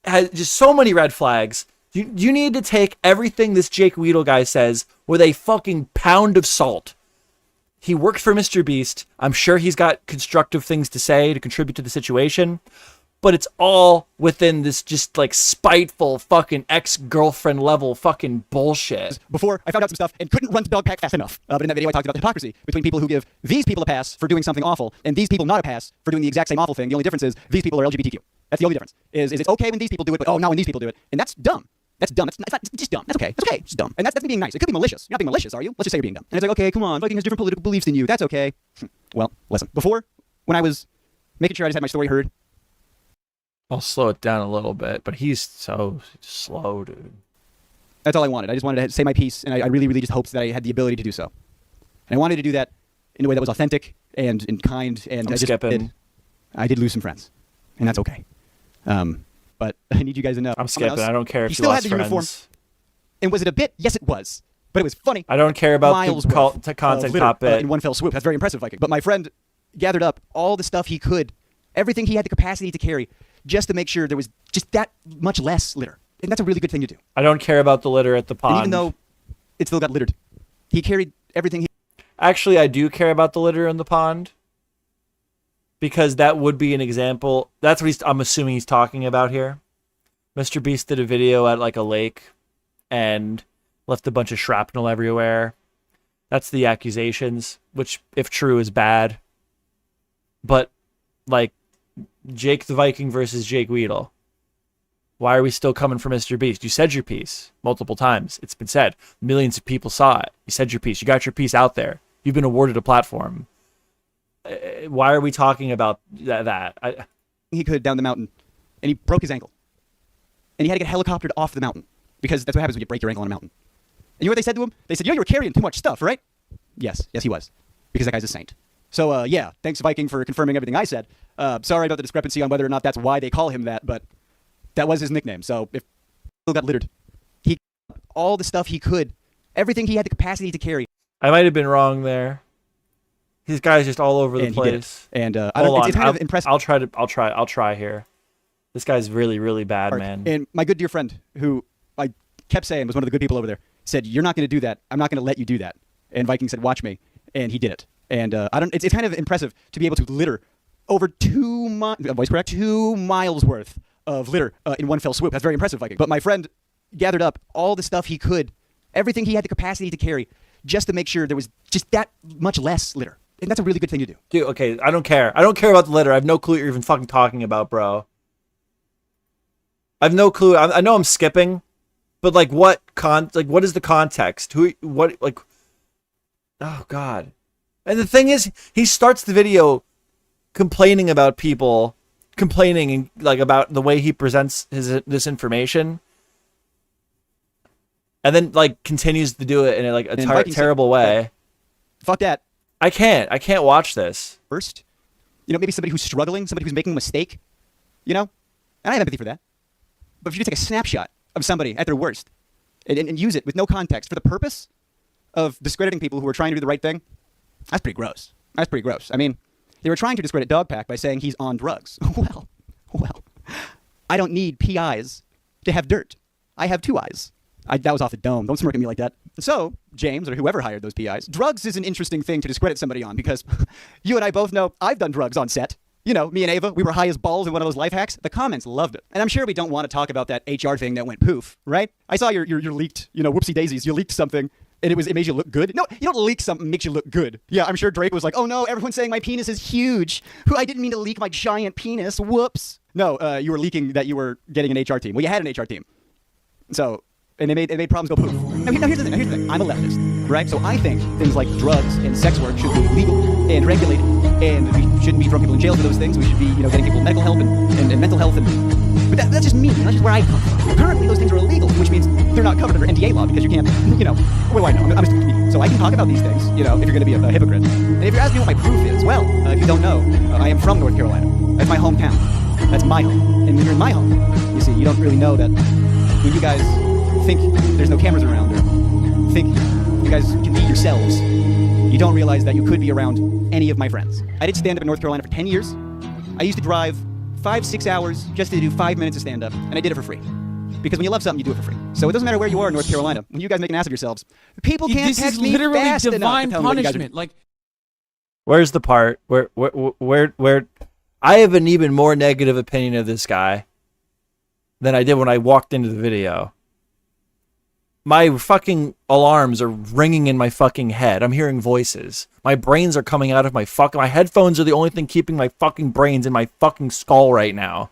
has just so many red flags. You need to take everything this Jake Weedle guy says with a fucking pound of salt. He worked for Mr. Beast. I'm sure he's got constructive things to say to contribute to the situation, but it's all within this just like spiteful fucking ex-girlfriend level fucking bullshit. Before I found out some stuff and couldn't run to dog pack fast enough. But in that video I talked about the hypocrisy between people who give these people a pass for doing something awful and these people not a pass for doing the exact same awful thing. The only difference is these people are LGBTQ. That's the only difference. Is it's okay when these people do it, but oh, not when these people do it. And that's dumb. That's dumb. It's not just dumb. That's okay. It's okay. It's just dumb. And that's me being nice. It could be malicious. You're not being malicious, are you? Let's just say you're being dumb. And it's like, okay, come on. Viking has different political beliefs than you. That's okay. Well, listen. Before, when I was making sure I just had my story heard. I'll slow it down a little bit, but he's so slow, dude. That's all I wanted. I just wanted to say my piece, and I really, really just hoped that I had the ability to do so. And I wanted to do that in a way that was authentic and kind. And I did lose some friends, and that's okay. But I need you guys to know. I'm skipping. I don't care if he still had the friends. uniform. And was it a bit? Yes, it was. But it was funny. I don't care about the content cop bit. In one fell swoop. That's very impressive, Viking. But my friend gathered up all the stuff he could, everything he had the capacity to carry, just to make sure there was just that much less litter. And that's a really good thing to do. I don't care about the litter at the pond. And even though it still got littered, he carried everything. Actually, I do care about the litter in the pond. Because that would be an example. That's what I'm assuming he's talking about here. Mr. Beast did a video at like a lake and left a bunch of shrapnel everywhere. That's the accusations, which, if true, is bad. But, like, Jake the Viking versus Jake Weedle. Why are we still coming for Mr. Beast? You said your piece multiple times. It's been said. Millions of people saw it. You said your piece. You got your piece out there. You've been awarded a platform. Why are we talking about that? He could down the mountain, and he broke his ankle. And he had to get helicoptered off the mountain, because that's what happens when you break your ankle on a mountain. And you know what they said to him? They said, you were carrying too much stuff, right? Yes, he was. Because that guy's a saint. So, yeah, thanks, Viking, for confirming everything I said. Sorry about the discrepancy on whether or not that's why they call him that, but that was his nickname. So, if he got littered, he all the stuff he could, everything he had the capacity to carry. I might have been wrong there. These guys just all over the place. And it's kind of impressive. I'll try here. This guy's really, really bad, man. And my good dear friend, who I kept saying was one of the good people over there, said, "You're not going to do that. I'm not going to let you do that." And Viking said, "Watch me," and he did it. And it's kind of impressive to be able to litter over 2 miles worth of litter in one fell swoop. That's very impressive, Viking. But my friend gathered up all the stuff he could, everything he had the capacity to carry, just to make sure there was just that much less litter. And that's a really good thing to do. Dude, okay, I don't care. I don't care about the litter. I have no clue what you're even fucking talking about, bro. I have no clue. I know I'm skipping, but like what is the context? Oh God. And the thing is, he starts the video complaining about people, and like about the way he presents this information. And then like continues to do it in a terrible way. Fuck that. I can't watch this. First, maybe somebody who's struggling, somebody who's making a mistake, and I have empathy for that. But if you take a snapshot of somebody at their worst and use it with no context for the purpose of discrediting people who are trying to do the right thing, that's pretty gross. I mean, they were trying to discredit Dogpack by saying he's on drugs. Well, I don't need PIs to have dirt. I have 2 eyes. That was off the dome. Don't smirk at me like that. So, James, or whoever hired those PIs, drugs is an interesting thing to discredit somebody on, because you and I both know I've done drugs on set. Me and Ava, we were high as balls in one of those life hacks. The comments loved it. And I'm sure we don't want to talk about that HR thing that went poof, right? I saw your leaked, whoopsie daisies. You leaked something, and it made you look good. No, you don't leak something that makes you look good. Yeah, I'm sure Drake was like, oh no, everyone's saying my penis is huge. I didn't mean to leak my giant penis. Whoops. No, you were leaking that you were getting an HR team. Well, you had an HR team. So... And it made problems go poof. Now here's the thing. I'm a leftist, right? So I think things like drugs and sex work should be legal and regulated, and we shouldn't be throwing people in jail for those things. We should be, getting people medical help and mental health. But that's just me. That's just where I come from. Currently, those things are illegal, which means they're not covered under NDA law, because you can't, what do I know? I'm just a comedian. So I can talk about these things, if you're going to be a hypocrite. And if you're asking me what my proof is, well, if you don't know, I am from North Carolina. That's my hometown. That's my home. And when you're in my home, you see, you don't really know that when you guys think there's no cameras around, or think you guys can be yourselves, you don't realize that you could be around any of my friends. I did stand up in North Carolina for 10 years. I used to drive 5-6 hours just to do 5 minutes of stand-up, and I did it for free. Because when you love something, you do it for free. So it doesn't matter where you are in North Carolina. When you guys make an ass of yourselves, people can't This text is me literally fast enough to divine tell me what you guys are punishment. Like, Where's the part where I have an even more negative opinion of this guy than I did when I walked into the video. My fucking alarms are ringing in my fucking head. I'm hearing voices. My brains are coming out of my headphones are the only thing keeping my fucking brains in my fucking skull right now.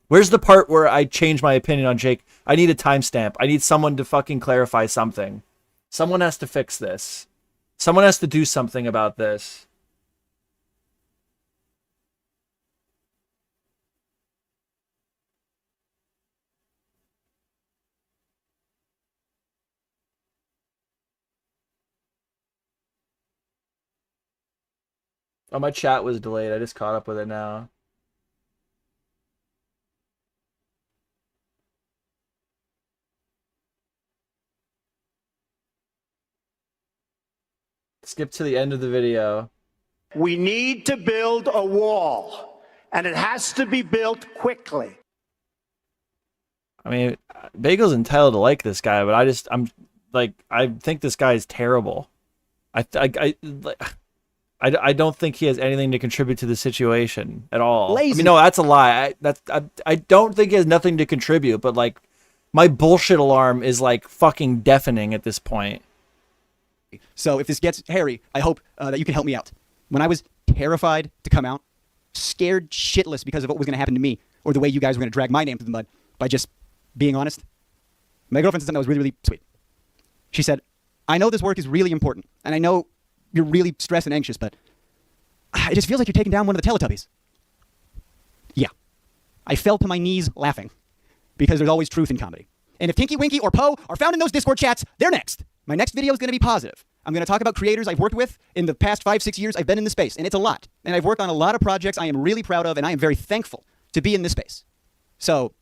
Where's the part where I change my opinion on Jake? I need a timestamp. I need someone to fucking clarify something. Someone has to fix this. Someone has to do something about this. Oh, my chat was delayed. I just caught up with it now. Skip to the end of the video. We need to build a wall, and it has to be built quickly. I mean, Bagel's entitled to like this guy, but I think this guy is terrible. I don't think he has anything to contribute to the situation at all. Lazy. I mean, no, that's a lie. I don't think he has nothing to contribute, but like, my bullshit alarm is like fucking deafening at this point. So if this gets hairy, I hope that you can help me out. When I was terrified to come out, scared shitless because of what was going to happen to me or the way you guys were going to drag my name through the mud by just being honest, my girlfriend said something that was really, really sweet. She said, I know this work is really important, and I know you're really stressed and anxious, but it just feels like you're taking down one of the Teletubbies. Yeah. I fell to my knees laughing because there's always truth in comedy. And if Tinky Winky or Poe are found in those Discord chats, they're next. My next video is going to be positive. I'm going to talk about creators I've worked with in the past 5-6 years I've been in this space, and it's a lot. And I've worked on a lot of projects I am really proud of, and I am very thankful to be in this space. So,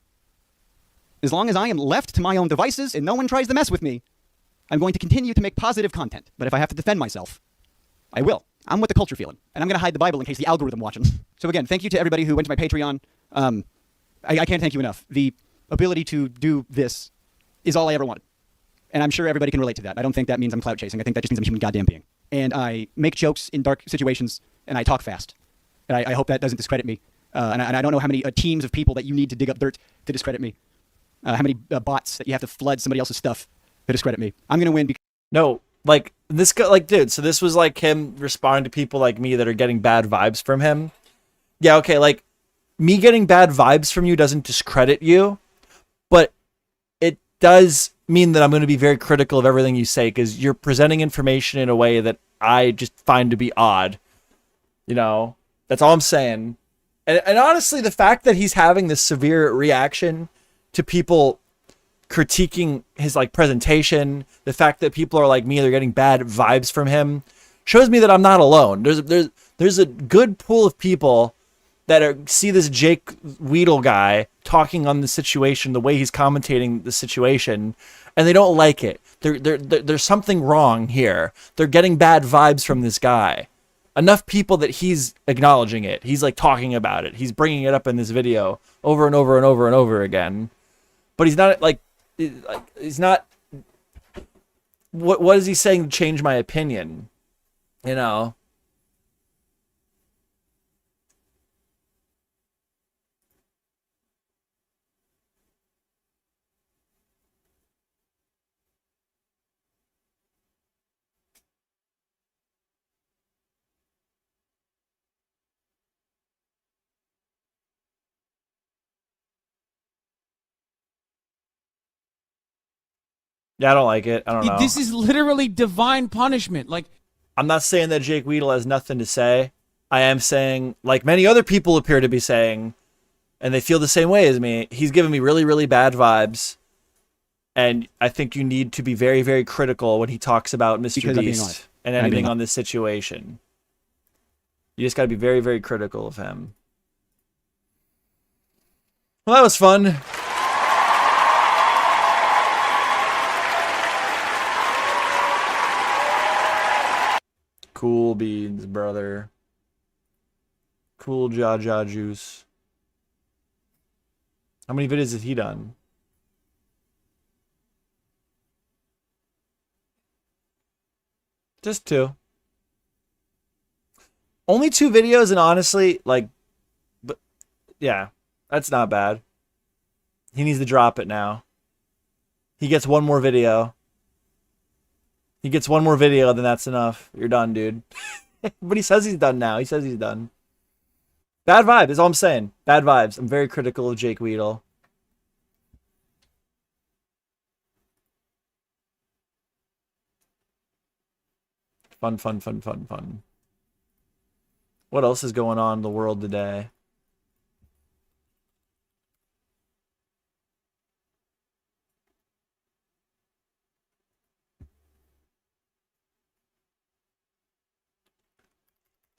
as long as I am left to my own devices and no one tries to mess with me, I'm going to continue to make positive content. But if I have to defend myself, I will. I'm with the culture feeling, and I'm going to hide the Bible in case the algorithm watching. So again, thank you to everybody who went to my Patreon. I can't thank you enough. The ability to do this is all I ever wanted. And I'm sure everybody can relate to that. I don't think that means I'm clout chasing. I think that just means I'm a human goddamn being. And I make jokes in dark situations, and I talk fast. And I hope that doesn't discredit me. And I don't know how many teams of people that you need to dig up dirt to discredit me. How many bots that you have to flood somebody else's stuff to discredit me. I'm going to win because... No, like, this guy, like, dude, so this was like him responding to people like me that are getting bad vibes from him. Yeah, okay, like, me getting bad vibes from you doesn't discredit you, but it does mean that I'm going to be very critical of everything you say because you're presenting information in a way that I just find to be odd. You know, that's all I'm saying. And honestly, the fact that he's having this severe reaction to people critiquing his like presentation, the fact that people are like me, they're getting bad vibes from him, shows me that I'm not alone. There's a good pool of people that see this Jake Weedle guy talking on the situation, the way he's commentating the situation, and they don't like it. There's something wrong here. They're getting bad vibes from this guy. Enough people that he's acknowledging it. He's like talking about it. He's bringing it up in this video over and over and over and over again. But he's not like he's not. What is he saying to change my opinion? You know. Yeah, I don't like it. I don't know. This is literally divine punishment. Like, I'm not saying that Jake Weedle has nothing to say. I am saying, like many other people appear to be saying, and they feel the same way as me, he's giving me really, really bad vibes. And I think you need to be very, very critical when he talks about Mr. Beast and anything on this situation. You just got to be very, very critical of him. Well, that was fun. Cool beans, brother. Cool Jaja juice. How many videos has he done? Just 2. Only 2 videos, and honestly, like, but yeah, that's not bad. He needs to drop it now. He gets 1 more video. He gets 1 more video, then that's enough. You're done, dude. But he says he's done now. He says he's done. Bad vibe is all I'm saying. Bad vibes. I'm very critical of Jake Weedle. Fun, fun, fun, fun, fun. What else is going on in the world today?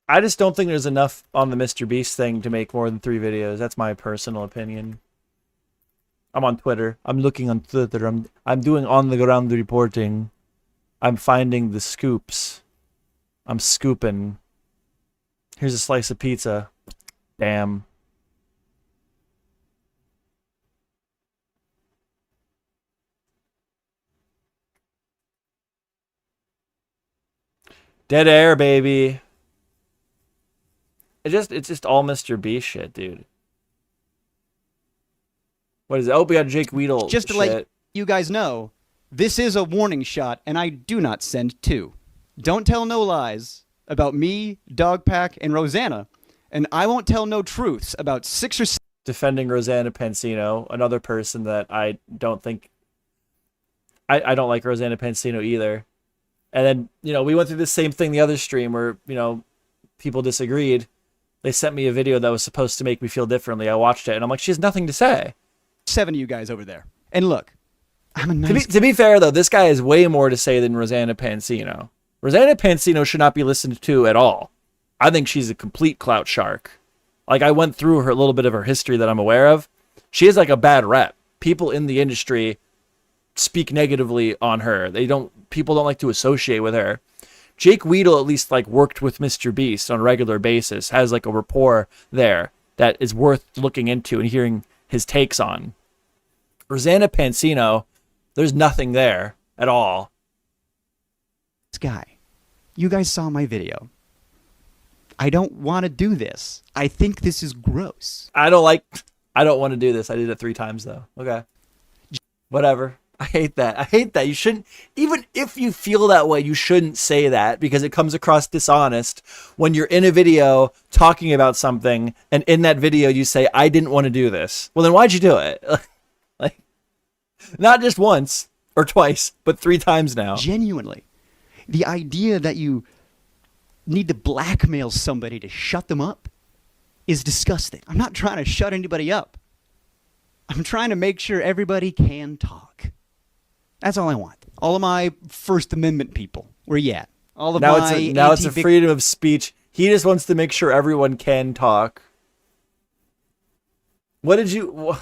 I just don't think there's enough on the Mr. Beast thing to make more than 3 videos. That's my personal opinion. I'm on Twitter. I'm looking on Twitter. I'm doing on the ground reporting. I'm finding the scoops. I'm scooping. Here's a slice of pizza. Damn. Dead air, baby. It's just all Mr. Beast shit, dude. What is it? Oh, we got Jake Weedle. Just to let you guys know, this is a warning shot, and I do not send 2. Don't tell no lies about me, Dogpack, and Rosanna, and I won't tell no truths about 6 or 7. Defending Rosanna Pansino, another person that I don't think... I don't like Rosanna Pansino either. And then, you know, we went through the same thing the other stream where, you know, people disagreed. They sent me a video that was supposed to make me feel differently. I watched it, and I'm like, she has nothing to say. 7 of you guys over there. And look, I'm a nice... To be fair, though, this guy has way more to say than Rosanna Pansino. Rosanna Pansino should not be listened to at all. I think she's a complete clout shark. Like, I went through her a little bit of her history that I'm aware of. She has, like, a bad rep. People in the industry speak negatively on her. People don't like to associate with her. Jake Weedle at least like worked with Mr. Beast on a regular basis, has like a rapport there that is worth looking into and hearing his takes on. Rosanna Pansino, there's nothing there at all. This guy, you guys saw my video. I don't want to do this. I think this is gross. I don't want to do this. I did it 3 times though. Okay. Whatever. I hate that. I hate that. You shouldn't, even if you feel that way, you shouldn't say that because it comes across dishonest when you're in a video talking about something and in that video you say, I didn't want to do this. Well, then why'd you do it? Like, not just once or twice, but 3 times now. Genuinely. The idea that you need to blackmail somebody to shut them up is disgusting. I'm not trying to shut anybody up. I'm trying to make sure everybody can talk. That's all I want. All of my First Amendment people, where you at? All of now my it's a freedom of speech. He just wants to make sure everyone can talk. What did you...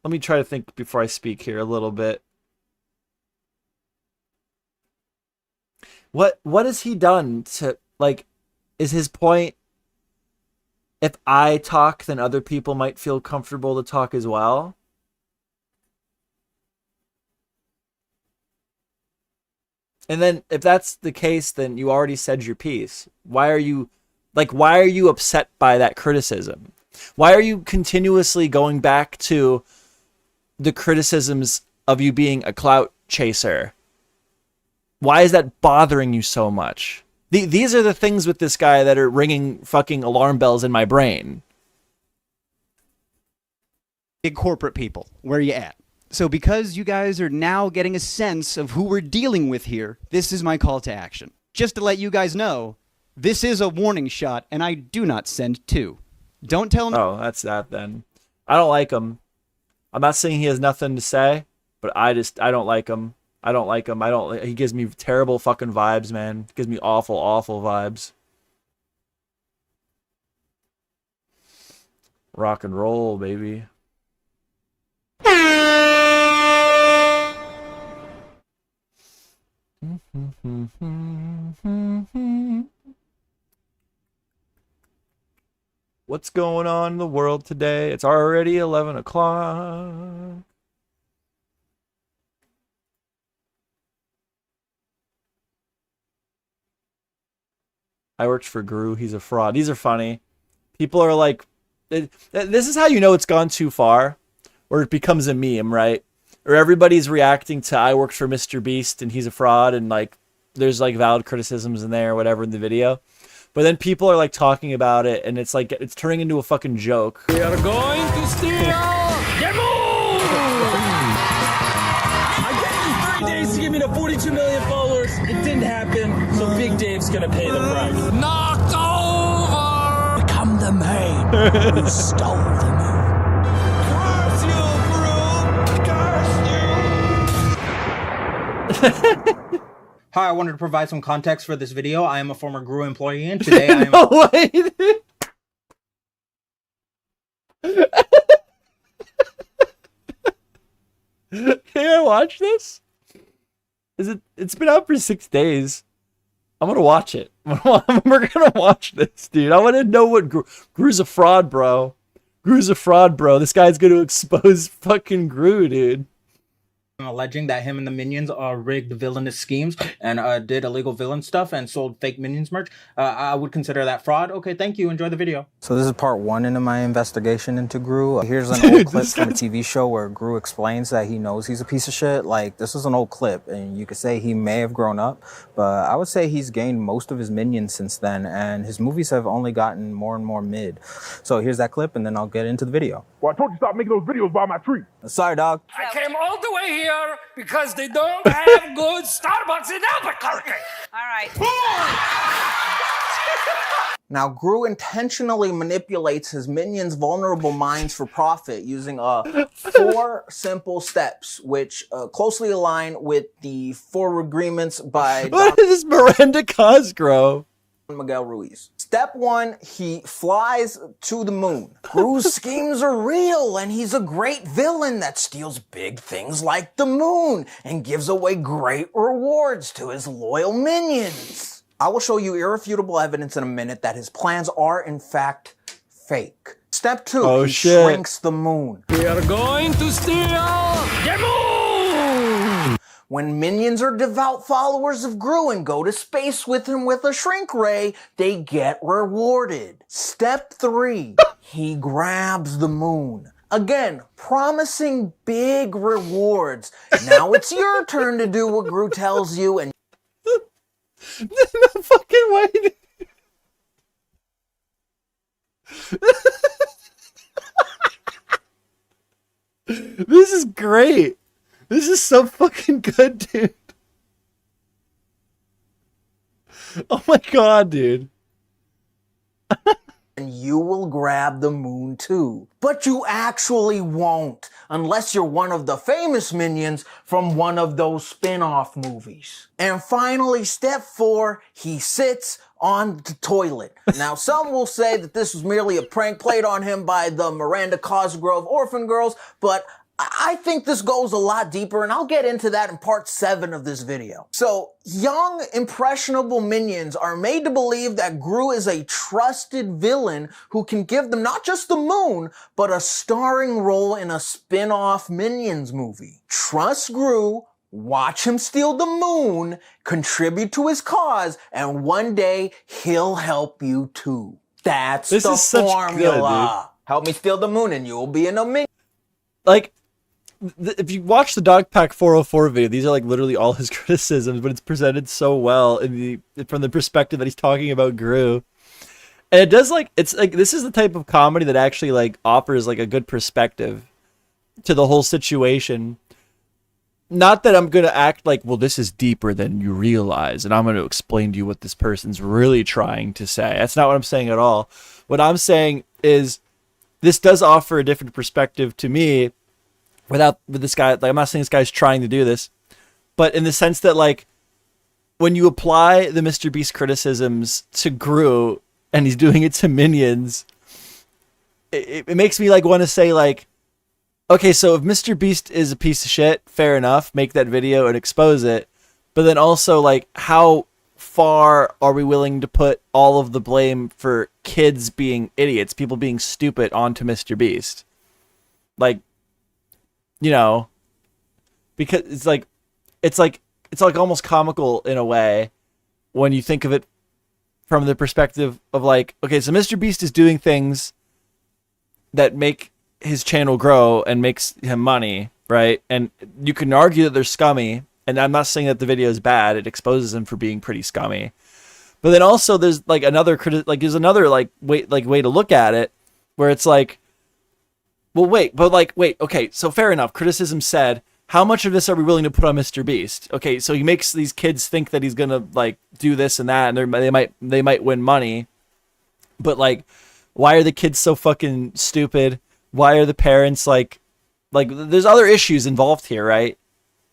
Let me try to think before I speak here a little bit. What has he done to, like, is his point, if I talk, then other people might feel comfortable to talk as well? And then if that's the case, then you already said your piece. Why are you upset by that criticism? Why are you continuously going back to the criticisms of you being a clout chaser? Why is that bothering you so much? These are the things with this guy that are ringing fucking alarm bells in my brain. Big corporate people, where you at? So because you guys are now getting a sense of who we're dealing with here, this is my call to action. Just to let you guys know, this is a warning shot, and I do not send 2. Don't tell me. Oh, that's that then. I don't like him. I'm not saying he has nothing to say, but I don't like him. I don't like him. He gives me terrible fucking vibes, man. He gives me awful, awful vibes. Rock and roll, baby. What's going on in the world today? It's already 11 o'clock. I worked for Gru. He's a fraud. These are funny. People are like, this is how you know it's gone too far, or it becomes a meme, right? Or everybody's reacting to I worked for Mr. Beast and he's a fraud, and like there's like valid criticisms in there or whatever in the video. But then people are like talking about it, and it's like it's turning into a fucking joke. We are going to steal the moon! I gave you 3 days to give me the 42 million followers. It didn't happen, so Big Dave's gonna pay the price. Knocked over! Become the man who stole the moon. Curse you, Gru! Curse you! Hi, I wanted to provide some context for this video. I am a former GRU employee, and today I am... No way, dude. Can I watch this? It's been out for 6 days. I'm gonna watch it. We're gonna watch this, dude. I want to know what Gru's a fraud, bro. Gru's a fraud, bro. This guy's gonna expose fucking Gru, dude. alleging that him and the minions rigged villainous schemes and did illegal villain stuff and sold fake minions merch. I would consider that fraud. Okay, thank you. Enjoy the video. So this is part 1 into my investigation into Gru. Here's an old clip from a TV show where Gru explains that he knows he's a piece of shit. Like, this is an old clip, and you could say he may have grown up, but I would say he's gained most of his minions since then, and his movies have only gotten more and more mid. So here's that clip, and then I'll get into the video. Well, I told you stop making those videos by my tree. Sorry, dog. I came all the way here because they don't have good Starbucks in Albuquerque. All right. Now, Gru intentionally manipulates his minions' vulnerable minds for profit using 4 simple steps, which closely align with the 4 agreements by What is this Miranda Cosgrove? Miguel Ruiz. Step 1, he flies to the moon. Gru's schemes are real, and he's a great villain that steals big things like the moon and gives away great rewards to his loyal minions. I will show you irrefutable evidence in a minute that his plans are, in fact, fake. Step 2, he shrinks the moon. We are going to steal the moon! When minions are devout followers of Gru and go to space with him with a shrink ray, they get rewarded. Step 3, he grabs the moon. Again, promising big rewards. Now it's your turn to do what Gru tells you, and No fucking way. This is great. This is so fucking good, dude. Oh my god, dude. And you will grab the moon too. But you actually won't, unless you're one of the famous minions from one of those spin-off movies. And finally, step 4, he sits on the toilet. Now, some will say that this was merely a prank played on him by the Miranda Cosgrove orphan girls, but I think this goes a lot deeper, and I'll get into that in part 7 of this video. So, young, impressionable minions are made to believe that Gru is a trusted villain who can give them not just the moon, but a starring role in a spin-off Minions movie. Trust Gru, watch him steal the moon, contribute to his cause, and one day he'll help you too. That's the formula. Help me steal the moon and you'll be in a minion. Like, if you watch the Dog Pack 404 video, these are like literally all his criticisms, but it's presented so well from the perspective that he's talking about Gru. And it does it's like this is the type of comedy that actually like offers like a good perspective to the whole situation. Not that I'm gonna act like, well, this is deeper than you realize, and I'm gonna explain to you what this person's really trying to say. That's not what I'm saying at all. What I'm saying is this does offer a different perspective to me. With this guy, like, I'm not saying this guy's trying to do this, but in the sense that, like, when you apply the Mr. Beast criticisms to Gru and he's doing it to minions, it makes me like want to say, like, okay, so if Mr. Beast is a piece of shit, fair enough, make that video and expose it. But then also, like, how far are we willing to put all of the blame for kids being idiots, people being stupid, onto Mr. Beast? Like, you know, because it's like almost comical in a way when you think of it from the perspective of like, okay, so Mr. Beast is doing things that make his channel grow and makes him money, right? And you can argue that they're scummy, and I'm not saying that the video is bad. It exposes him for being pretty scummy. But then also there's like another way to look at it where it's like, well, wait, okay, so fair enough. Criticism said, how much of this are we willing to put on Mr. Beast? Okay, so he makes these kids think that he's gonna like do this and that, and they might win money. But like, why are the kids so fucking stupid? Why are the parents like there's other issues involved here, right?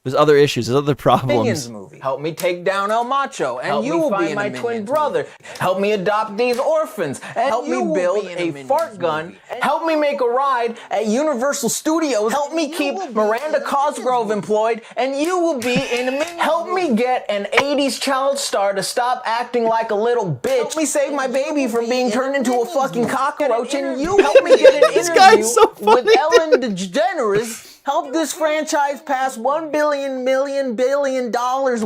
There's other issues, there's other problems. Minions movie. Help me take down El Macho, and you will be my twin brother. Help me adopt these orphans, and help me build a fart gun. Help me make a ride at Universal Studios. Help me keep Miranda Cosgrove employed, and you will be in a Minions. Help me get an 80s child star to stop acting like a little bitch. Help me save my baby from being turned into a fucking cockroach, and you help me get an interview with Ellen DeGeneres. Help this franchise pass $1 billion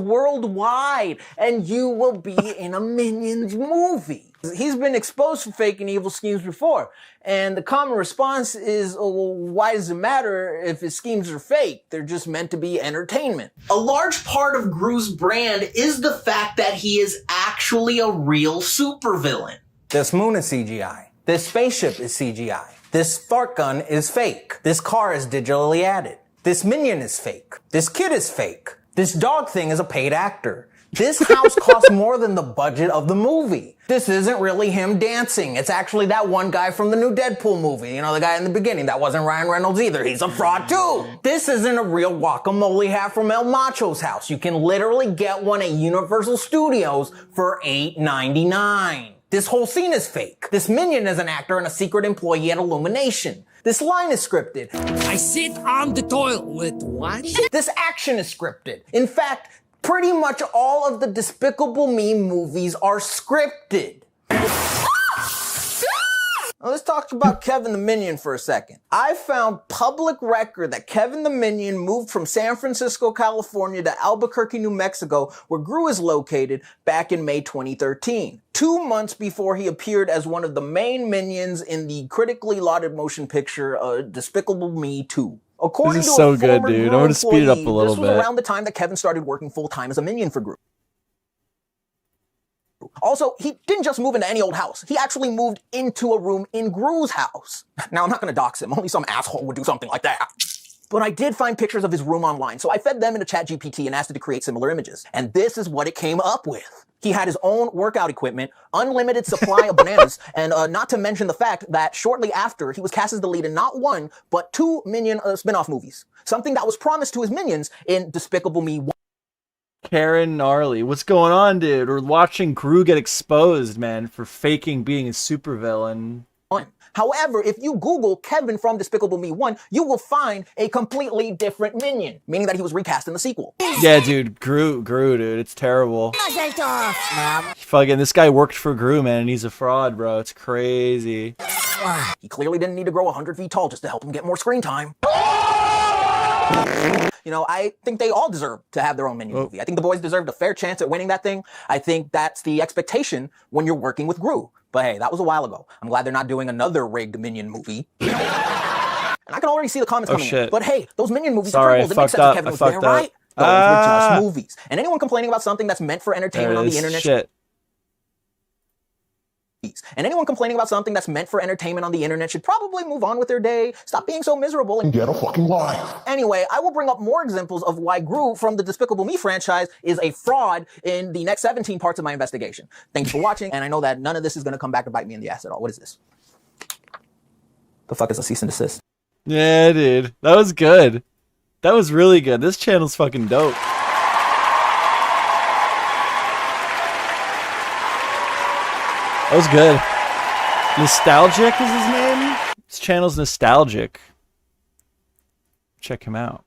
worldwide, and you will be in a Minions movie. He's been exposed for fake and evil schemes before, and the common response is, oh, well, why does it matter if his schemes are fake? They're just meant to be entertainment. A large part of Gru's brand is the fact that he is actually a real supervillain. This moon is CGI. This spaceship is CGI. This fart gun is fake. This car is digitally added. This minion is fake. This kid is fake. This dog thing is a paid actor. This house costs more than the budget of the movie. This isn't really him dancing. It's actually that one guy from the new Deadpool movie. You know, the guy in the beginning. That wasn't Ryan Reynolds either. He's a fraud too. This isn't a real guacamole hat from El Macho's house. You can literally get one at Universal Studios for $8.99. This whole scene is fake. This minion is an actor and a secret employee at Illumination. This line is scripted. I sit on the toilet. What? This action is scripted. In fact, pretty much all of the Despicable Me movies are scripted. Now, let's talk about Kevin the Minion for a second. I found public record that Kevin the Minion moved from San Francisco, California to Albuquerque, New Mexico, where Gru is located, back in May 2013. 2 months before he appeared as one of the main minions in the critically lauded motion picture, Despicable Me 2. According This is to so a good, former dude. Gru I'm gonna speed it up a employee, little this was bit. around the time that Kevin started working full-time as a minion for Gru. Also, he didn't just move into any old house. He actually moved into a room in Gru's house. Now, I'm not going to dox him. Only some asshole would do something like that. But I did find pictures of his room online, so I fed them into ChatGPT and asked it to create similar images. And this is what it came up with. He had his own workout equipment, unlimited supply of bananas, and not to mention the fact that shortly after, he was cast as the lead in not one, but 2 Minion spin-off movies. Something that was promised to his minions in Despicable Me 1. Karen Gnarly, what's going on, dude? We're watching Gru get exposed, man, for faking being a supervillain. However, if you Google Kevin from Despicable Me 1, you will find a completely different minion, meaning that he was recast in the sequel. Yeah, dude, Gru, dude, it's terrible. Fucking, this guy worked for Gru, man, and he's a fraud, bro. It's crazy. He clearly didn't need to grow 100 feet tall just to help him get more screen time. You know, I think they all deserve to have their own Minion movie. I think the boys deserved a fair chance at winning that thing. I think that's the expectation when you're working with Gru. But hey, that was a while ago. I'm glad they're not doing another rigged Minion movie. And I can already see the comments coming in. But hey, those Minion movies are terrible. It makes sense that Kevin was there, right? Those were just movies. And anyone complaining about something that's meant for entertainment on the internet... And anyone complaining about something that's meant for entertainment on the internet should probably move on with their day, stop being so miserable, and get a fucking life. Anyway, I will bring up more examples of why Gru from the Despicable Me franchise is a fraud in the next 17 parts of my investigation. Thanks for watching, and I know that none of this is going to come back to bite me in the ass at all. What is this? The fuck is a cease and desist? Yeah, dude. That was good. That was really good. This channel's fucking dope. That was good. Nostalgic is his name? His channel's Nostalgic. Check him out.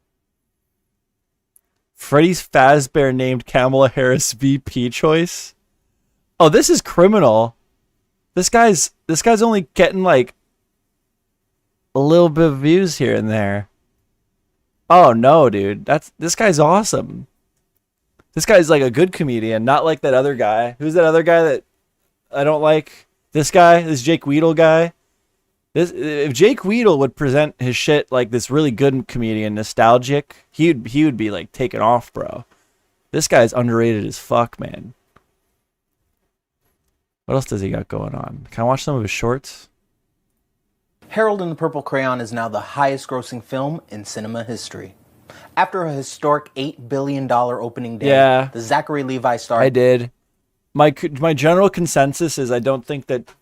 Freddy Fazbear named Kamala Harris VP choice. Oh, this is criminal. This guy's only getting like a little bit of views here and there. Oh no, dude. This guy's awesome. This guy's like a good comedian, not like that other guy. Who's that other guy that I don't like? This guy, this Jake Weedle guy. If Jake Weedle would present his shit like this really good comedian, nostalgic, he would be like taken off, bro. This guy's underrated as fuck, man. What else does he got going on? Can I watch some of his shorts? Harold and the Purple Crayon is now the highest grossing film in cinema history. After a historic $8 billion opening day, Yeah. the Zachary Levi star... I did. My general consensus is I don't think that...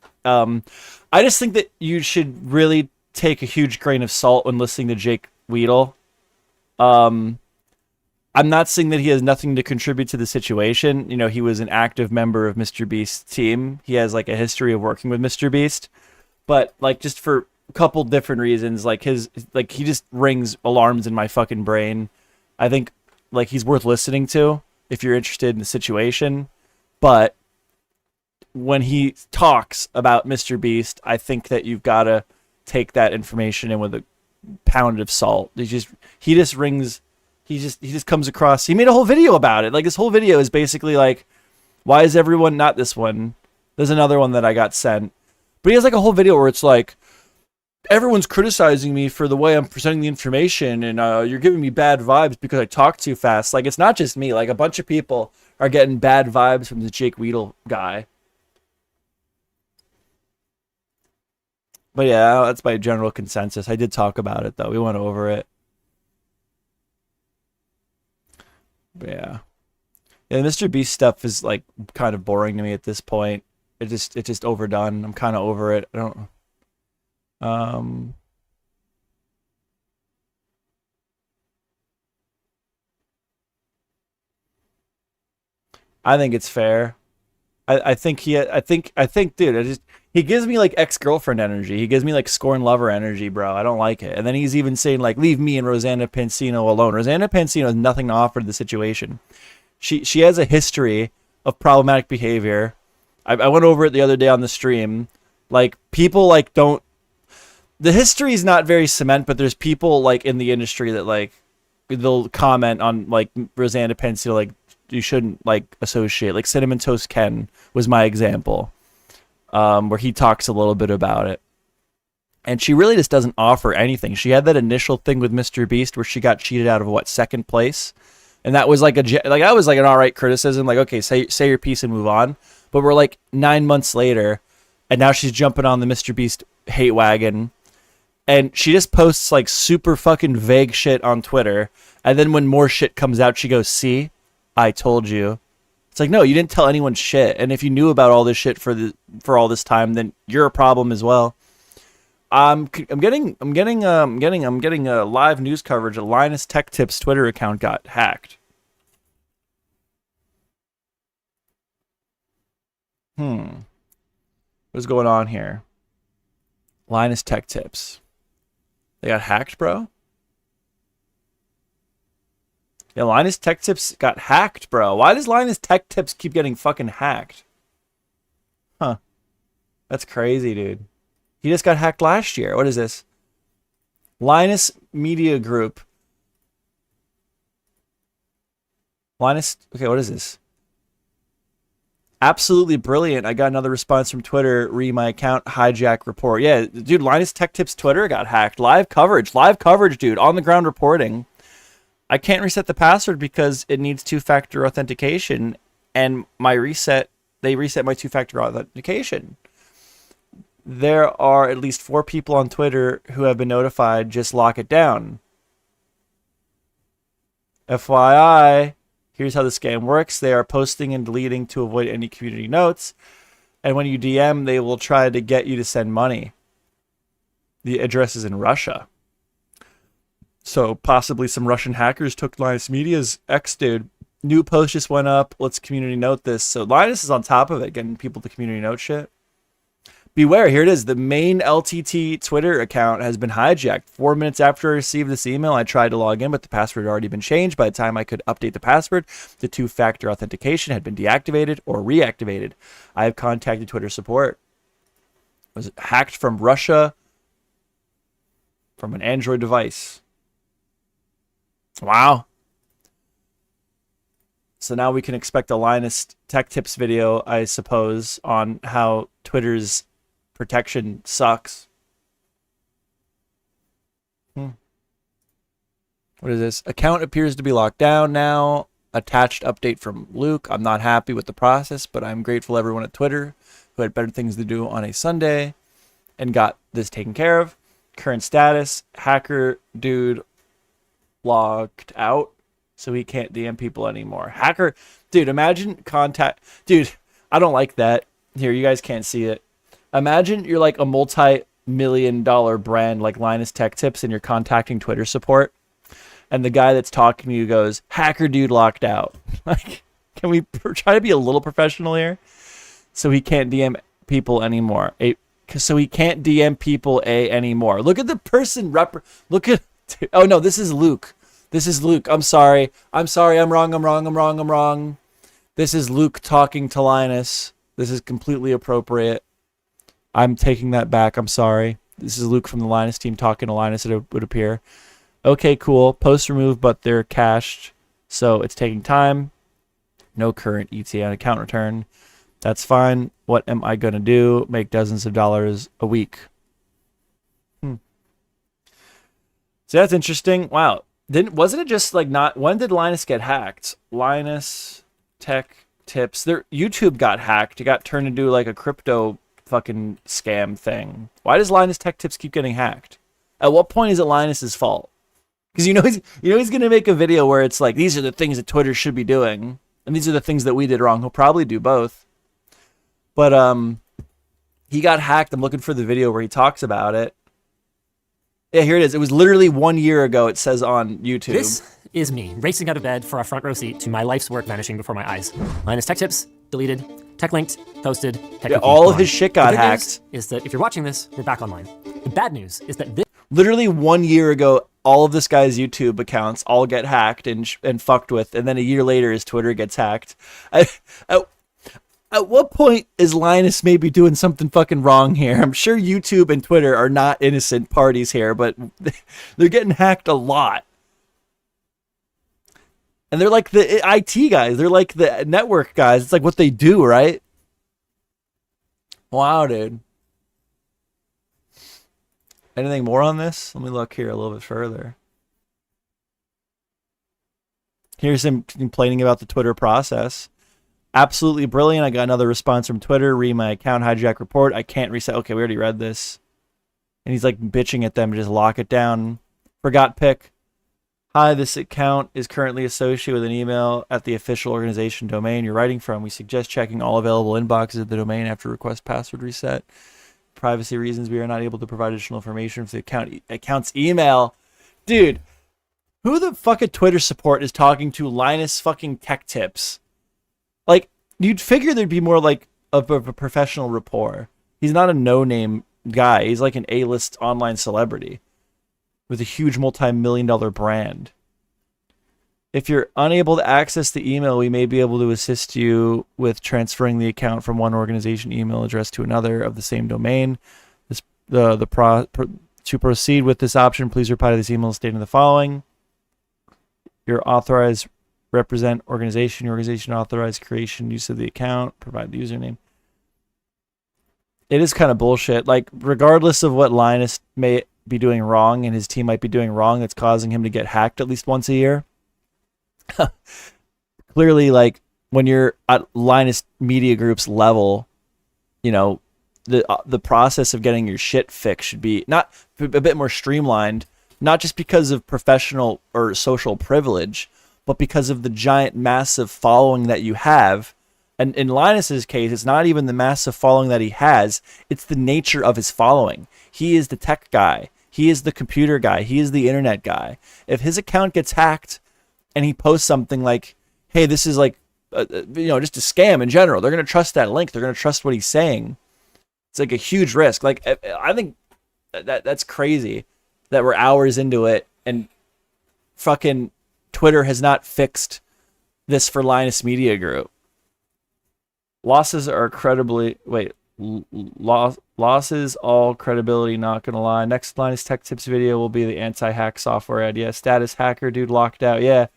I just think that you should really take a huge grain of salt when listening to Jake Weedle. I'm not saying that he has nothing to contribute to the situation. You know, he was an active member of Mr. Beast's team. He has like a history of working with Mr. Beast. But like just for a couple different reasons, like he just rings alarms in my fucking brain. I think like he's worth listening to if you're interested in the situation. But when he talks about Mr. Beast, I think that you've got to take that information in with a pound of salt. He just comes across. He made a whole video about it. Like this whole video is basically like, why is everyone not this one? There's another one that I got sent, but he has like a whole video where it's like, everyone's criticizing me for the way I'm presenting the information, and you're giving me bad vibes because I talk too fast. Like it's not just me. Like a bunch of people are getting bad vibes from the Jake Weedle guy. But yeah, that's my general consensus. I did talk about it though. We went over it. But yeah. Yeah, the Mr. Beast stuff is like kind of boring to me at this point. It's just overdone. I'm kind of over it. I don't I think it's fair. I think, dude, he gives me like ex-girlfriend energy. He gives me like scorn lover energy, bro. I don't like it. And then he's even saying like, leave me and Rosanna Pansino alone. Rosanna Pansino has nothing to offer to the situation. She has a history of problematic behavior. I went over it the other day on the stream. Like people like don't, the history is not very cement, but there's people like in the industry that like, they'll comment on like Rosanna Pansino, like, you shouldn't like associate. Like Cinnamon Toast Ken was my example, where he talks a little bit about it, and she really just doesn't offer anything. She had that initial thing with Mr. Beast where she got cheated out of what, second place, and that was like that was like an alright criticism. Like, okay, say your piece and move on. But we're like 9 months later, and now she's jumping on the Mr. Beast hate wagon, and she just posts like super fucking vague shit on Twitter, and then when more shit comes out, she goes, "See, I told you." It's like, no, you didn't tell anyone shit. And if you knew about all this shit for all this time, then you're a problem as well. I'm getting a live news coverage. A Linus Tech Tips Twitter account got hacked. What's going on here? Linus Tech Tips. They got hacked, bro? Yeah, Linus Tech Tips got hacked, bro. Why does Linus Tech Tips keep getting fucking hacked? Huh. That's crazy, dude. He just got hacked last year. What is this? Linus Media Group. Linus... Okay, what is this? Absolutely brilliant. I got another response from Twitter. Re my account, hijack report. Yeah, dude, Linus Tech Tips Twitter got hacked. Live coverage, dude. On the ground reporting. I can't reset the password because it needs two-factor authentication, and they reset my two-factor authentication. There are at least 4 people on Twitter who have been notified. Just lock it down. FYI, here's how the scam works. They are posting and deleting to avoid any community notes, and when you DM, they will try to get you to send money. The address is in Russia. So possibly some Russian hackers took Linus Media's ex dude. New post just went up. Let's community note this. So Linus is on top of it, getting people to community note shit. beware, here it is. The main LTT Twitter account has been hijacked. 4 minutes after I received this email, I tried to log in, but the password had already been changed. By the time I could update the password, the two-factor authentication had been deactivated or reactivated. I have contacted Twitter support. It was hacked from Russia from an Android device. Wow. So now we can expect a Linus Tech Tips video, I suppose, on how Twitter's protection sucks. What is this? Account appears to be locked down now. Attached update from Luke. I'm not happy with the process, but I'm grateful to everyone at Twitter who had better things to do on a Sunday and got this taken care of. Current status, hacker dude logged out, so he can't DM people anymore. Hacker, dude, imagine contact. Dude, I don't like that. Here, you guys can't see it. Imagine you're like a multi-million-dollar brand like Linus Tech Tips and you're contacting Twitter support. And the guy that's talking to you goes, hacker dude locked out. Like, can we try to be a little professional here? So he can't DM people anymore. So he can't DM people anymore. Look at the person look at. Oh no, this is Luke. This is Luke. I'm sorry. I'm wrong. This is Luke talking to Linus. This is completely appropriate. I'm taking that back. I'm sorry. This is Luke from the Linus team talking to Linus, it would appear. Okay, cool. Posts removed, but they're cached. So it's taking time. No current ETA on account return. That's fine. What am I going to do? Make dozens of dollars a week. So that's interesting. Wow. Wasn't it just like not... When did Linus get hacked? Linus Tech Tips. Their YouTube got hacked. It got turned into like a crypto fucking scam thing. Why does Linus Tech Tips keep getting hacked? At what point is it Linus's fault? Because he's going to make a video where it's like, these are the things that Twitter should be doing. And these are the things that we did wrong. He'll probably do both. But he got hacked. I'm looking for the video where he talks about it. Yeah, here it is. It was literally 1 year ago, it says on YouTube. This is me, racing out of bed for a front row seat to my life's work vanishing before my eyes. Linus Tech Tips, deleted. Tech linked, posted. Tech all of his shit got hacked. Is that if you're watching this, we're back online. The bad news is that this... Literally 1 year ago, all of this guy's YouTube accounts all get hacked and fucked with, and then a year later his Twitter gets hacked. At what point is Linus maybe doing something fucking wrong here? I'm sure YouTube and Twitter are not innocent parties here, but they're getting hacked a lot. And they're like the IT guys. They're like the network guys. It's like what they do, right? Wow, dude. Anything more on this? Let me look here a little bit further. Here's him complaining about the Twitter process. Absolutely brilliant. I got another response from Twitter. Read my account hijack report. I can't reset. Okay, we already read this. And he's like bitching at them to just lock it down. Forgot pick. Hi, this account is currently associated with an email at the official organization domain you're writing from. We suggest checking all available inboxes of the domain after request password reset. Privacy reasons, we are not able to provide additional information for the account's email. Dude, who the fuck at Twitter support is talking to Linus fucking Tech Tips? Like, you'd figure there'd be more like of a professional rapport. He's not a no-name guy. He's like an A-list online celebrity with a huge multi-million-dollar brand. If you're unable to access the email, we may be able to assist you with transferring the account from one organization email address to another of the same domain. To proceed with this option, please reply to this email stating the following. Your authorized represent organization. Your organization authorized creation, use of the account, provide the username. It is kind of bullshit. Like, regardless of what Linus may be doing wrong and his team might be doing wrong that's causing him to get hacked at least once a year. Clearly, like, when you're at Linus Media Group's level, you know, the process of getting your shit fixed should be not a bit more streamlined, not just because of professional or social privilege, but because of the giant, massive following that you have. And in Linus's case, it's not even the massive following that he has, it's the nature of his following. He is the tech guy. He is the computer guy. He is the internet guy. If his account gets hacked and he posts something like, hey, this is like, just a scam in general, they're going to trust that link. They're going to trust what he's saying. It's like a huge risk. Like, I think that's crazy that we're hours into it and fucking Twitter has not fixed this for Linus Media Group. Losses are losses all credibility, not gonna lie. Next Linus Tech Tips video will be the anti-hack software ad. Yeah, status hacker dude locked out. Yeah.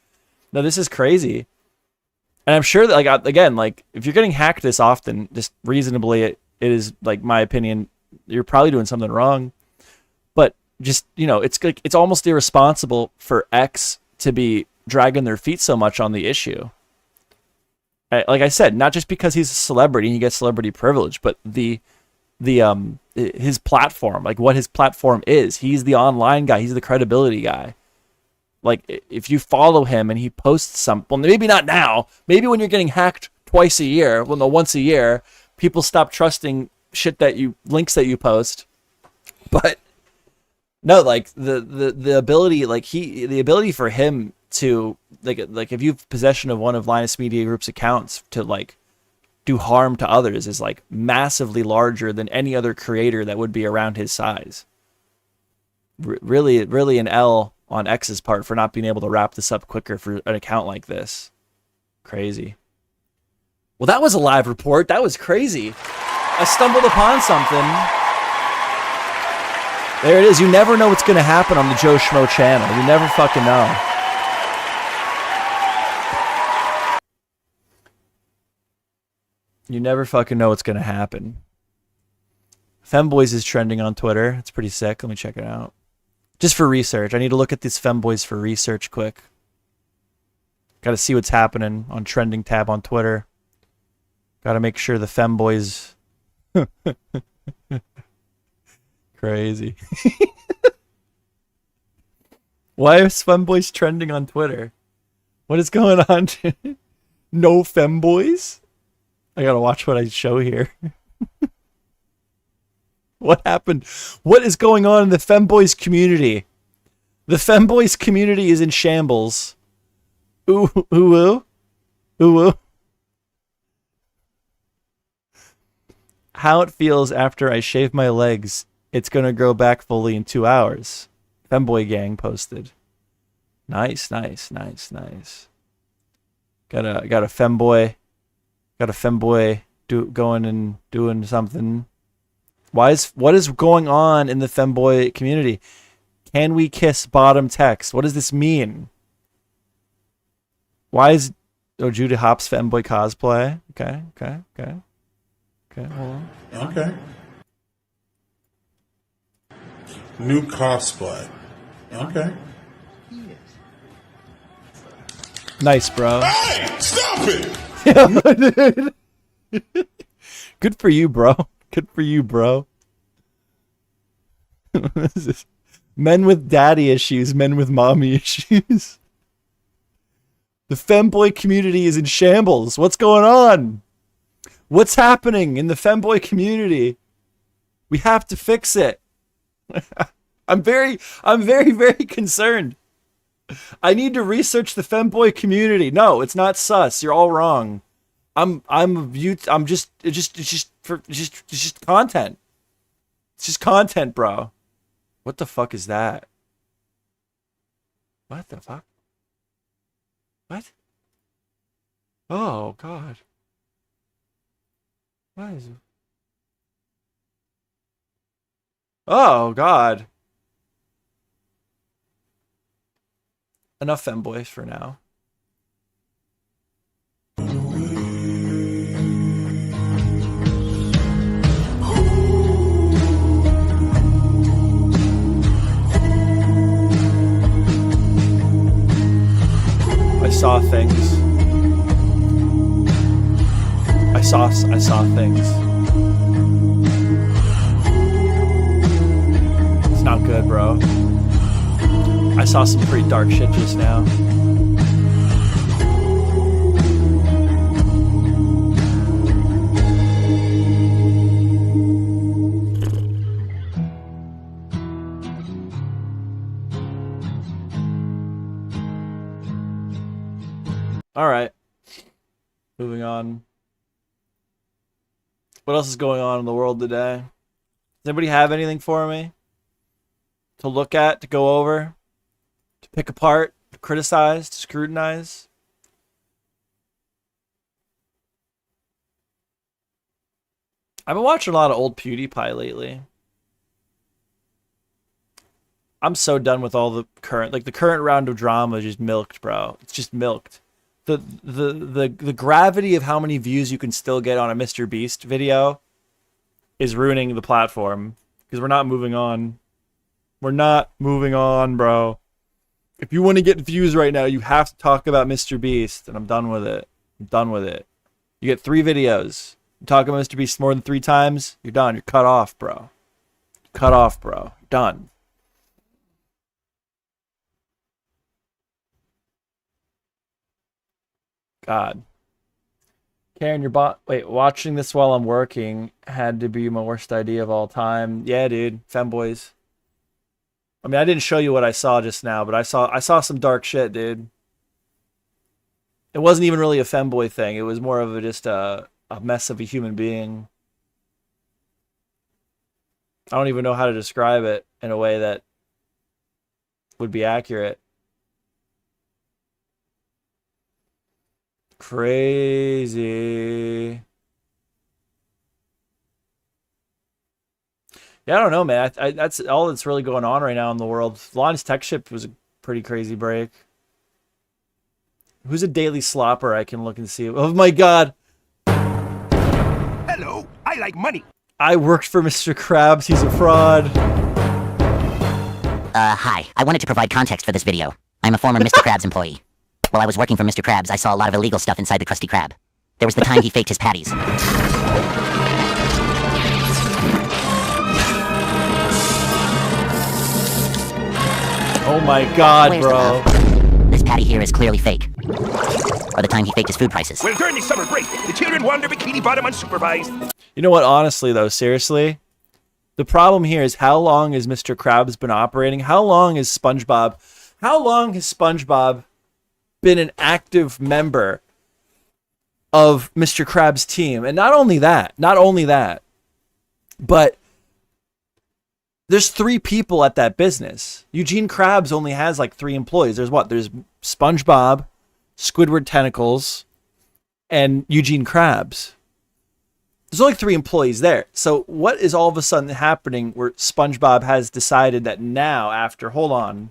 No, this is crazy. And I'm sure that, like, again, like, if you're getting hacked this often, just reasonably, it is, like, my opinion, you're probably doing something wrong. But just, you know, it's like, it's almost irresponsible for X to be dragging their feet so much on the issue. Like I said, not just because he's a celebrity, he gets celebrity privilege, but his platform, like what his platform is. He's the online guy. He's the credibility guy. Like, if you follow him and he posts something, well, maybe not now. Maybe when you're getting hacked twice a year, well, no, once a year, people stop trusting links that you post. But no, like the ability, like the ability for him to like if you have possession of one of Linus Media Group's accounts to like do harm to others is like massively larger than any other creator that would be around his size. Really an L on X's part for not being able to wrap this up quicker for an account like this. Crazy. Well, that was a live report. That was crazy. I stumbled upon something. There it is. You never know what's going to happen on the Joe Schmo channel. You never fucking know. You never fucking know what's going to happen. Femboys is trending on Twitter. It's pretty sick. Let me check it out. Just for research. I need to look at these Femboys for research quick. Got to see what's happening on trending tab on Twitter. Got to make sure the Femboys... Crazy. Why are Femboys trending on Twitter? What is going on? No Femboys? I gotta watch what I show here. What happened? What is going on in the Femboys community? The Femboys community is in shambles. Ooh, ooh, ooh. Ooh, ooh. How it feels after I shave my legs. It's gonna grow back fully in 2 hours. Femboy gang posted. Nice. Got a femboy. Got a femboy going and doing something. What is going on in the femboy community? Can we kiss bottom text? What does this mean? Why is Judah Hopps femboy cosplay? Okay, hold on. Okay. New cosplay. Okay. Nice, bro. Hey, stop it! Good for you, bro. Good for you, bro. What is this? Men with daddy issues, men with mommy issues. The femboy community is in shambles. What's going on? What's happening in the femboy community? We have to fix it. I'm very concerned. I need to research the femboy community. No, it's not sus. You're all wrong. It's just content. It's just content, bro. What the fuck is that? What the fuck? What? Oh god. What is it? Oh god. Enough femboys for now. I saw things. I saw things. It's not good, bro. I saw some pretty dark shit just now. All right. Moving on. What else is going on in the world today? Does anybody have anything for me to look at, to go over, to pick apart, to criticize, to scrutinize? I've been watching a lot of old PewDiePie lately. I'm so done with all the current, like the current round of drama is just milked, bro. It's just milked. The gravity of how many views you can still get on a Mr. Beast video is ruining the platform because we're not moving on. We're not moving on, bro. If you want to get views right now, you have to talk about Mr. Beast, and I'm done with it. I'm done with it. You get 3 videos. You talk about Mr. Beast more than 3 times, you're done. You're cut off, bro. Cut off, bro. Done. God. Karen, watching this while I'm working had to be my worst idea of all time. Yeah, dude. Femboys. I mean, I didn't show you what I saw just now, but I saw some dark shit, dude. It wasn't even really a femboy thing. It was more of just a mess of a human being. I don't even know how to describe it in a way that would be accurate. Crazy. Yeah, I don't know, man. That's all that's really going on right now in the world. Lon's Tech Ship was a pretty crazy break. Who's a daily slopper I can look and see? Oh my god. Hello, I like money. I worked for Mr. Krabs. He's a fraud. Hi. I wanted to provide context for this video. I'm a former Mr. Krabs employee. While I was working for Mr. Krabs, I saw a lot of illegal stuff inside the Krusty Krab. There was the time he faked his patties. Oh my god, Where's bro. This patty here is clearly fake. Or the time he faked his food prices. Well, during the summer break, the children wander bikini bottom unsupervised. You know what, honestly, though, seriously? The problem here is how long has Mr. Krabs been operating? How long has SpongeBob been an active member of Mr. Krabs' team? And not only that, but there's 3 people at that business. Eugene Krabs only has like 3 employees. There's SpongeBob, Squidward Tentacles, and Eugene Krabs. There's only 3 employees there. So what is all of a sudden happening where SpongeBob has decided that now hold on.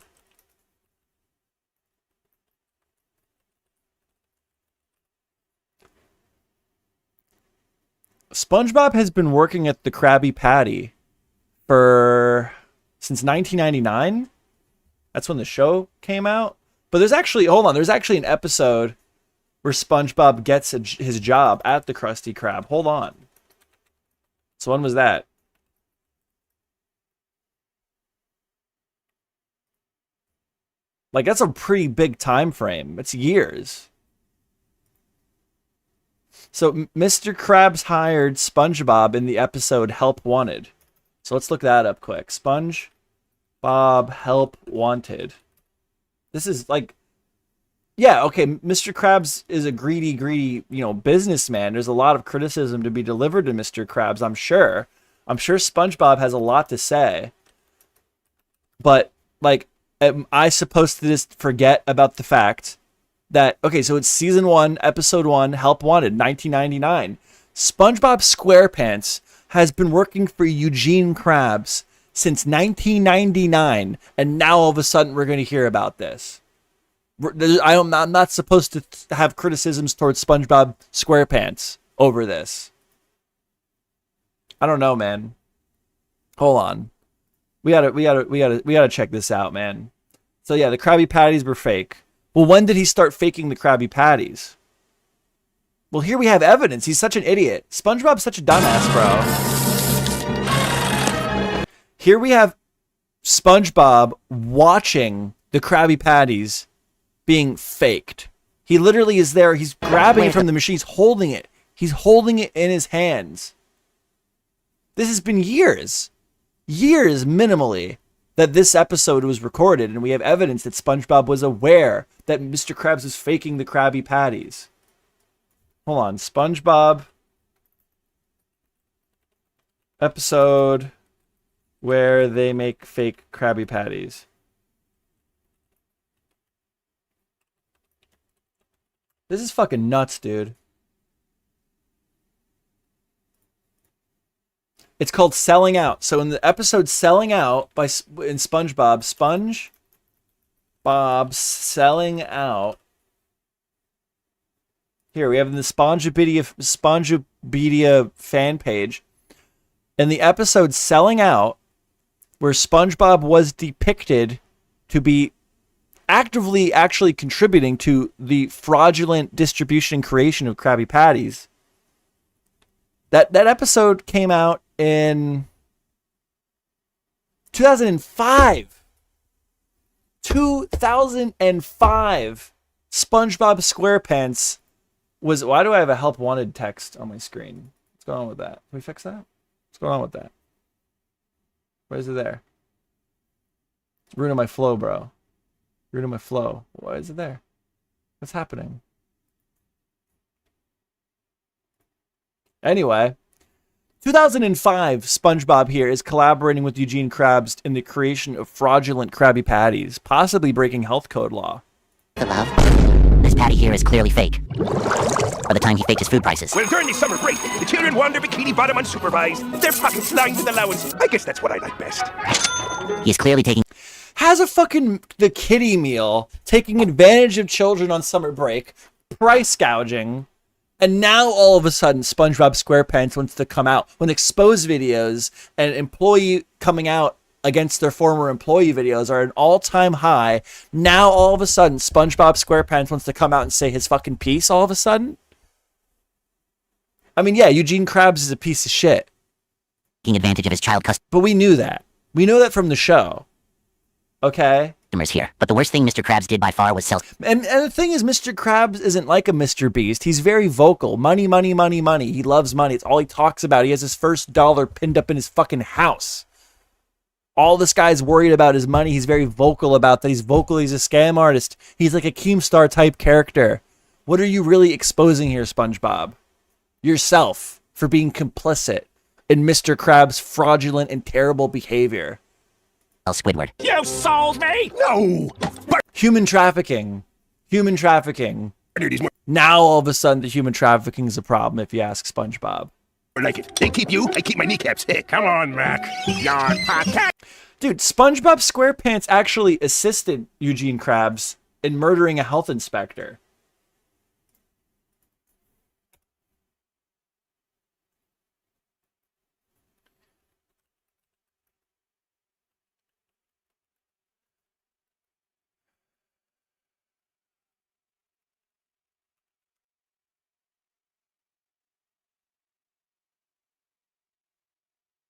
SpongeBob has been working at the Krabby Patty since 1999. That's when the show came out. But there's actually an episode where SpongeBob gets his job at the Krusty Krab. Hold on. So when was that? Like, that's a pretty big time frame. It's years. So Mr. Krabs hired SpongeBob in the episode Help Wanted. So let's look that up quick. SpongeBob Help Wanted. This is like, yeah, okay, Mr. Krabs is a greedy, businessman. There's a lot of criticism to be delivered to Mr. Krabs, I'm sure. I'm sure SpongeBob has a lot to say. But, like, am I supposed to just forget about the fact that, okay, so it's season 1, episode 1, Help Wanted, 1999. SpongeBob SquarePants has been working for Eugene Krabs since 1999, and now all of a sudden we're going to hear about this. I'm not supposed to have criticisms towards SpongeBob SquarePants over this. I don't know, man. Hold on. We gotta check this out, man. So yeah, the Krabby Patties were fake. Well, when did he start faking the Krabby Patties? Well, here we have evidence. He's such an idiot. SpongeBob's such a dumbass, bro. Here we have SpongeBob watching the Krabby Patties being faked. He literally is there. He's grabbing it from the machine. He's holding it. He's holding it in his hands. This has been years minimally that this episode was recorded, and we have evidence that SpongeBob was aware that Mr. Krabs was faking the Krabby Patties. Hold on, SpongeBob Episode where they make fake Krabby Patties. This is fucking nuts, dude. It's called Selling Out. So in the episode Selling Out in SpongeBob, SpongeBob Selling Out. Here we have the SpongeBob fan page. In the episode Selling Out, where SpongeBob was depicted to be actively actually contributing to the fraudulent distribution and creation of Krabby Patties. That episode came out in 2005. 2005. SpongeBob SquarePants was... Why do I have a help wanted text on my screen? What's going on with that? Can we fix that? What's going on with that? Why is it there? It's ruining my flow, bro. Ruining my flow. Why is it there? What's happening? Anyway, 2005, SpongeBob here is collaborating with Eugene Krabs in the creation of fraudulent Krabby Patties, possibly breaking health code law. Love, this patty here is clearly fake. By the time he faked his food prices. Well, during the summer break, the children wander bikini bottom unsupervised. Their pockets lined with allowance. I guess that's what I like best. He is clearly taking... Has a fucking the kiddie meal, taking advantage of children on summer break, price gouging, and now all of a sudden SpongeBob SquarePants wants to come out when exposed videos and employee coming out against their former employee videos are an all-time high. Now all of a sudden SpongeBob SquarePants wants to come out and say his fucking piece all of a sudden. I mean, yeah, Eugene Krabs is a piece of shit. Taking advantage of his child customers. But we knew that. We know that from the show. Okay? Here. But the worst thing Mr. Krabs did by far was sell... And the thing is, Mr. Krabs isn't like a Mr. Beast. He's very vocal. Money, money, money, money. He loves money. It's all he talks about. He has his first dollar pinned up in his fucking house. All this guy's worried about is money. He's very vocal about that. He's vocal. He's a scam artist. He's like a Keemstar type character. What are you really exposing here, SpongeBob? Yourself for being complicit in Mr. Krabs' fraudulent and terrible behavior. Squidward. You sold me? No! Human trafficking. Human trafficking. Now all of a sudden the human trafficking is a problem if you ask SpongeBob. Like it. They keep you, I keep my kneecaps thick. Come on, Mac. Yawn podcast. Dude, SpongeBob SquarePants actually assisted Eugene Krabs in murdering a health inspector.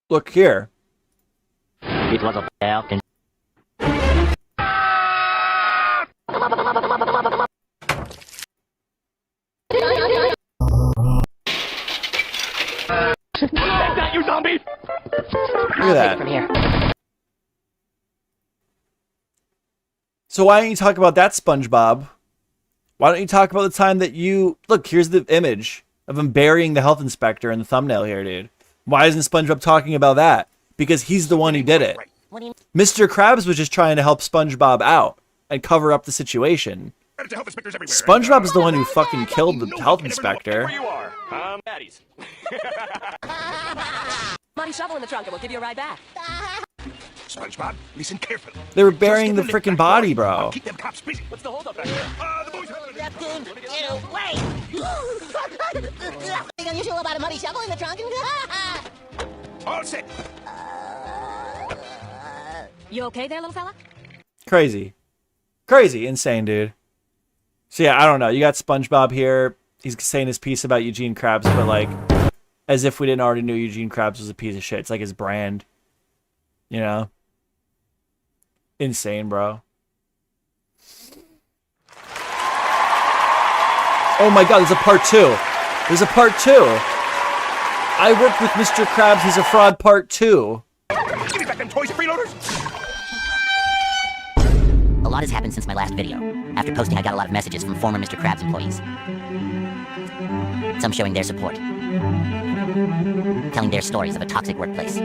Look here. It was a falcon. That you zombie! Look at that. From here. So why don't you talk about that, SpongeBob? Why don't you talk about the time that you... Look, here's the image of him burying the health inspector in the thumbnail here, dude. Why isn't SpongeBob talking about that? Because he's the one who did it. Mr. Krabs was just trying to help SpongeBob out and cover up the situation. SpongeBob is the one who fucking killed the health inspector. Money shovel in the trunk and we'll give you a ride back. SpongeBob, listen carefully. They were burying the freaking body, bro. Keep them cops busy. What's the holdup back there? The boys Nothing unusual about a muddy shovel in the trunk. all set. You okay there, little fella? Crazy. Crazy. Insane, dude. So yeah, I don't know. You got SpongeBob here. He's saying his piece about Eugene Krabs, but like, as if we didn't already know Eugene Krabs was a piece of shit. It's like his brand. You know? Insane, bro. Oh my god, there's a part 2. There's a part 2. I worked with Mr. Krabs, he's a fraud part 2. Give me back them toys and freeloaders. A lot has happened since my last video. After posting, I got a lot of messages from former Mr. Krabs employees. Some showing their support. telling their stories of a toxic workplace.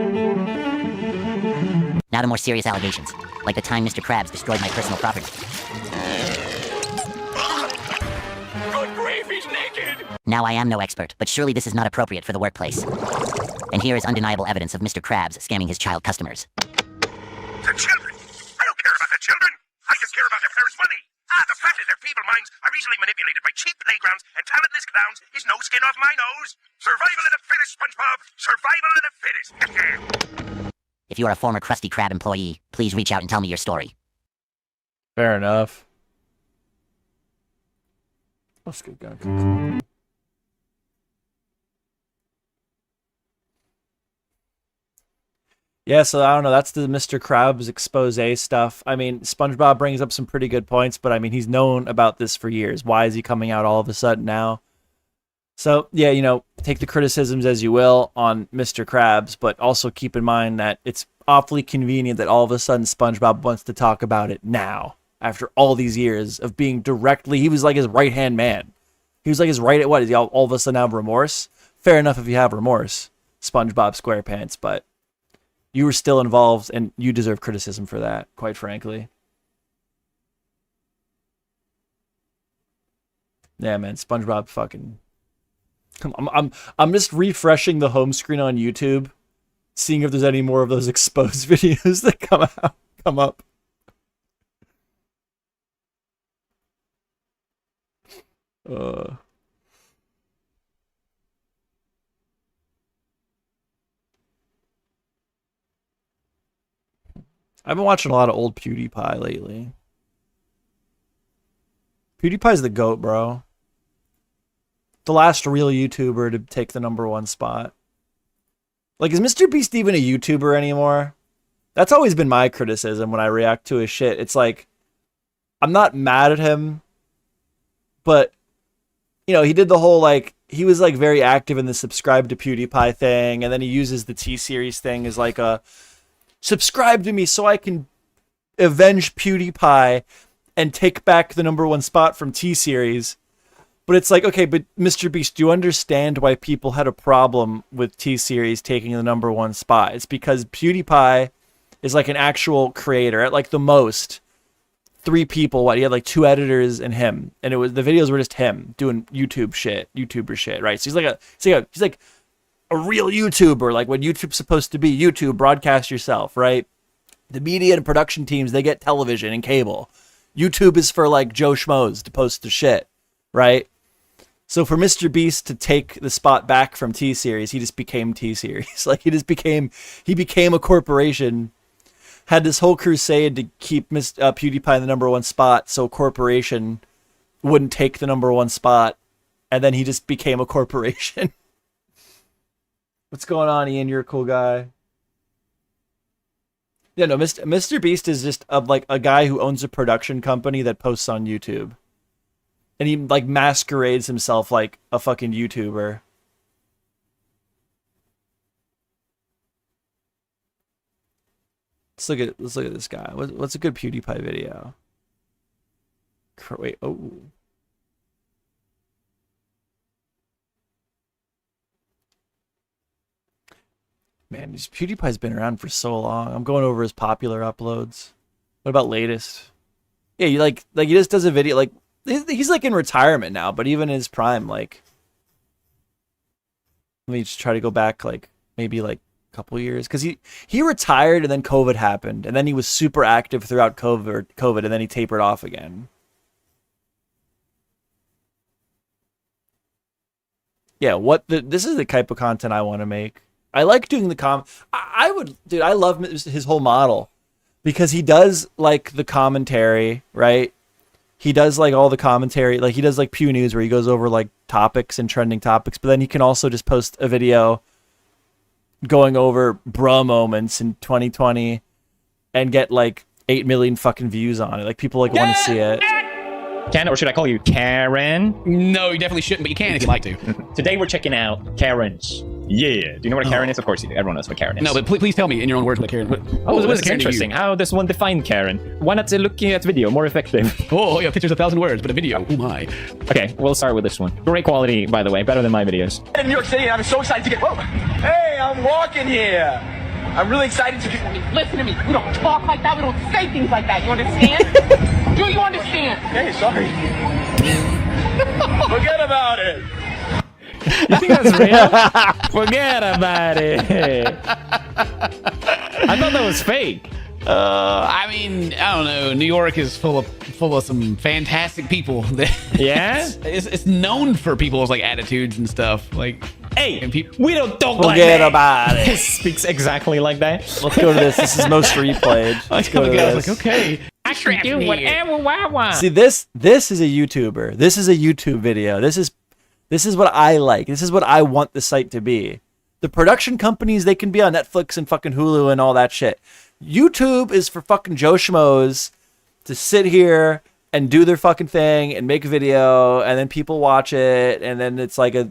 Now to more serious allegations, like the time Mr. Krabs destroyed my personal property. Good grief, he's naked! Now I am no expert, but surely this is not appropriate for the workplace. And here is undeniable evidence of Mr. Krabs scamming his child customers. The children? I don't care about the children. I just care about their parents' money. The fact is their feeble minds are easily manipulated by cheap playgrounds and talentless clowns is no skin off my nose. Survival of the fittest, SpongeBob. Survival of the fittest. If you are a former Krusty Krab employee, please reach out and tell me your story. Fair enough. Let's get going. Yeah, so I don't know. That's the Mr. Krabs expose stuff. I mean, SpongeBob brings up some pretty good points, but I mean, he's known about this for years. Why is he coming out all of a sudden now? So, yeah, you know, take the criticisms as you will on Mr. Krabs, but also keep in mind that it's awfully convenient that all of a sudden SpongeBob wants to talk about it now, after all these years of being directly, he was like his right-hand man. He was like his right, what, is he all of a sudden have remorse? Fair enough if you have remorse, SpongeBob SquarePants, but you were still involved, and you deserve criticism for that, quite frankly. Yeah, man, SpongeBob fucking... I'm just refreshing the home screen on YouTube, seeing if there's any more of those exposed videos that come up. I've been watching a lot of old PewDiePie lately. PewDiePie's the GOAT, bro. The last real YouTuber to take the #1 spot. Like, is Mr. Beast even a YouTuber anymore? That's always been my criticism when I react to his shit. It's like, I'm not mad at him, but, you know, he did the whole, like, he was, like, very active in the subscribe to PewDiePie thing, and then he uses the T-Series thing as, like, a subscribe to me so I can avenge PewDiePie and take back the #1 spot from T-Series. But it's like, okay, but Mr. Beast, do you understand why people had a problem with T-Series taking the #1 spot? It's because PewDiePie is like an actual creator. At like the most, 3 people. He had like 2 editors and him, and it was the videos were just him doing YouTuber shit, right? So he's like a real YouTuber, like what YouTube's supposed to be. YouTube, broadcast yourself, right? The media and production teams, they get television and cable. YouTube is for like Joe Schmoes to post the shit, right? So for Mr. Beast to take the spot back from T-Series, he just became T-Series. Like he became a corporation, had this whole crusade to keep PewDiePie in the #1 spot so a corporation wouldn't take the #1 spot, and then he just became a corporation. What's going on, Ian? You're a cool guy. Yeah, no, Mr. Beast is just like a guy who owns a production company that posts on YouTube. And he like masquerades himself like a fucking YouTuber. Let's look at this guy. What's a good PewDiePie video? Wait, oh. Man, PewDiePie's been around for so long. I'm going over his popular uploads. What about latest? Yeah, he like he just does a video like he's like in retirement now, but even in his prime, like, let me just try to go back like maybe like a couple years, because he retired and then COVID happened, and then he was super active throughout COVID, and then he tapered off again. Yeah, this is the type of content I want to make. I like doing the I love his whole model, because he does like the commentary, right? He does like all the commentary, like he does like Pew News where he goes over like topics and trending topics, but then he can also just post a video going over bruh moments in 2020 and get like 8 million fucking views on it. Like people like want to see it. Ken, or should I call you Karen? No, you definitely shouldn't, but you can if you'd like to. Today we're checking out Karens. Yeah. Do you know what a Karen is? Of course you do. Everyone knows what Karen is. No, but please tell me in your own words what a Karen. What This is is interesting. How does one define Karen? Why not looking at video? More effective. Oh, yeah, pictures 1,000 words, but a video. Oh my. Okay, we'll start with this one. Great quality, by the way. Better than my videos. In New York City, and I'm so excited to get. Whoa! Hey, I'm walking here. I'm really excited to get. Listen to me. We don't talk like that. We don't say things like that. You understand? Do you understand? Hey, sorry. Forget about it. You think that's real? Forget about it. I thought that was fake. I mean, I don't know. New York is full of some fantastic people. Yeah? It's known for people's like attitudes and stuff. Like, hey, we don't talk like Forget that. about it. He speaks exactly like that. Let's go to this. This is most replayed. Let's go to I was this. like, okay. I can do whatever I want. See, this is a YouTuber. This is a YouTube video. This is what I like. This is what I want the site to be. The production companies, they can be on Netflix and fucking Hulu and all that shit. YouTube is for fucking Joe Schmoes to sit here and do their fucking thing and make a video, and then people watch it, and then it's like you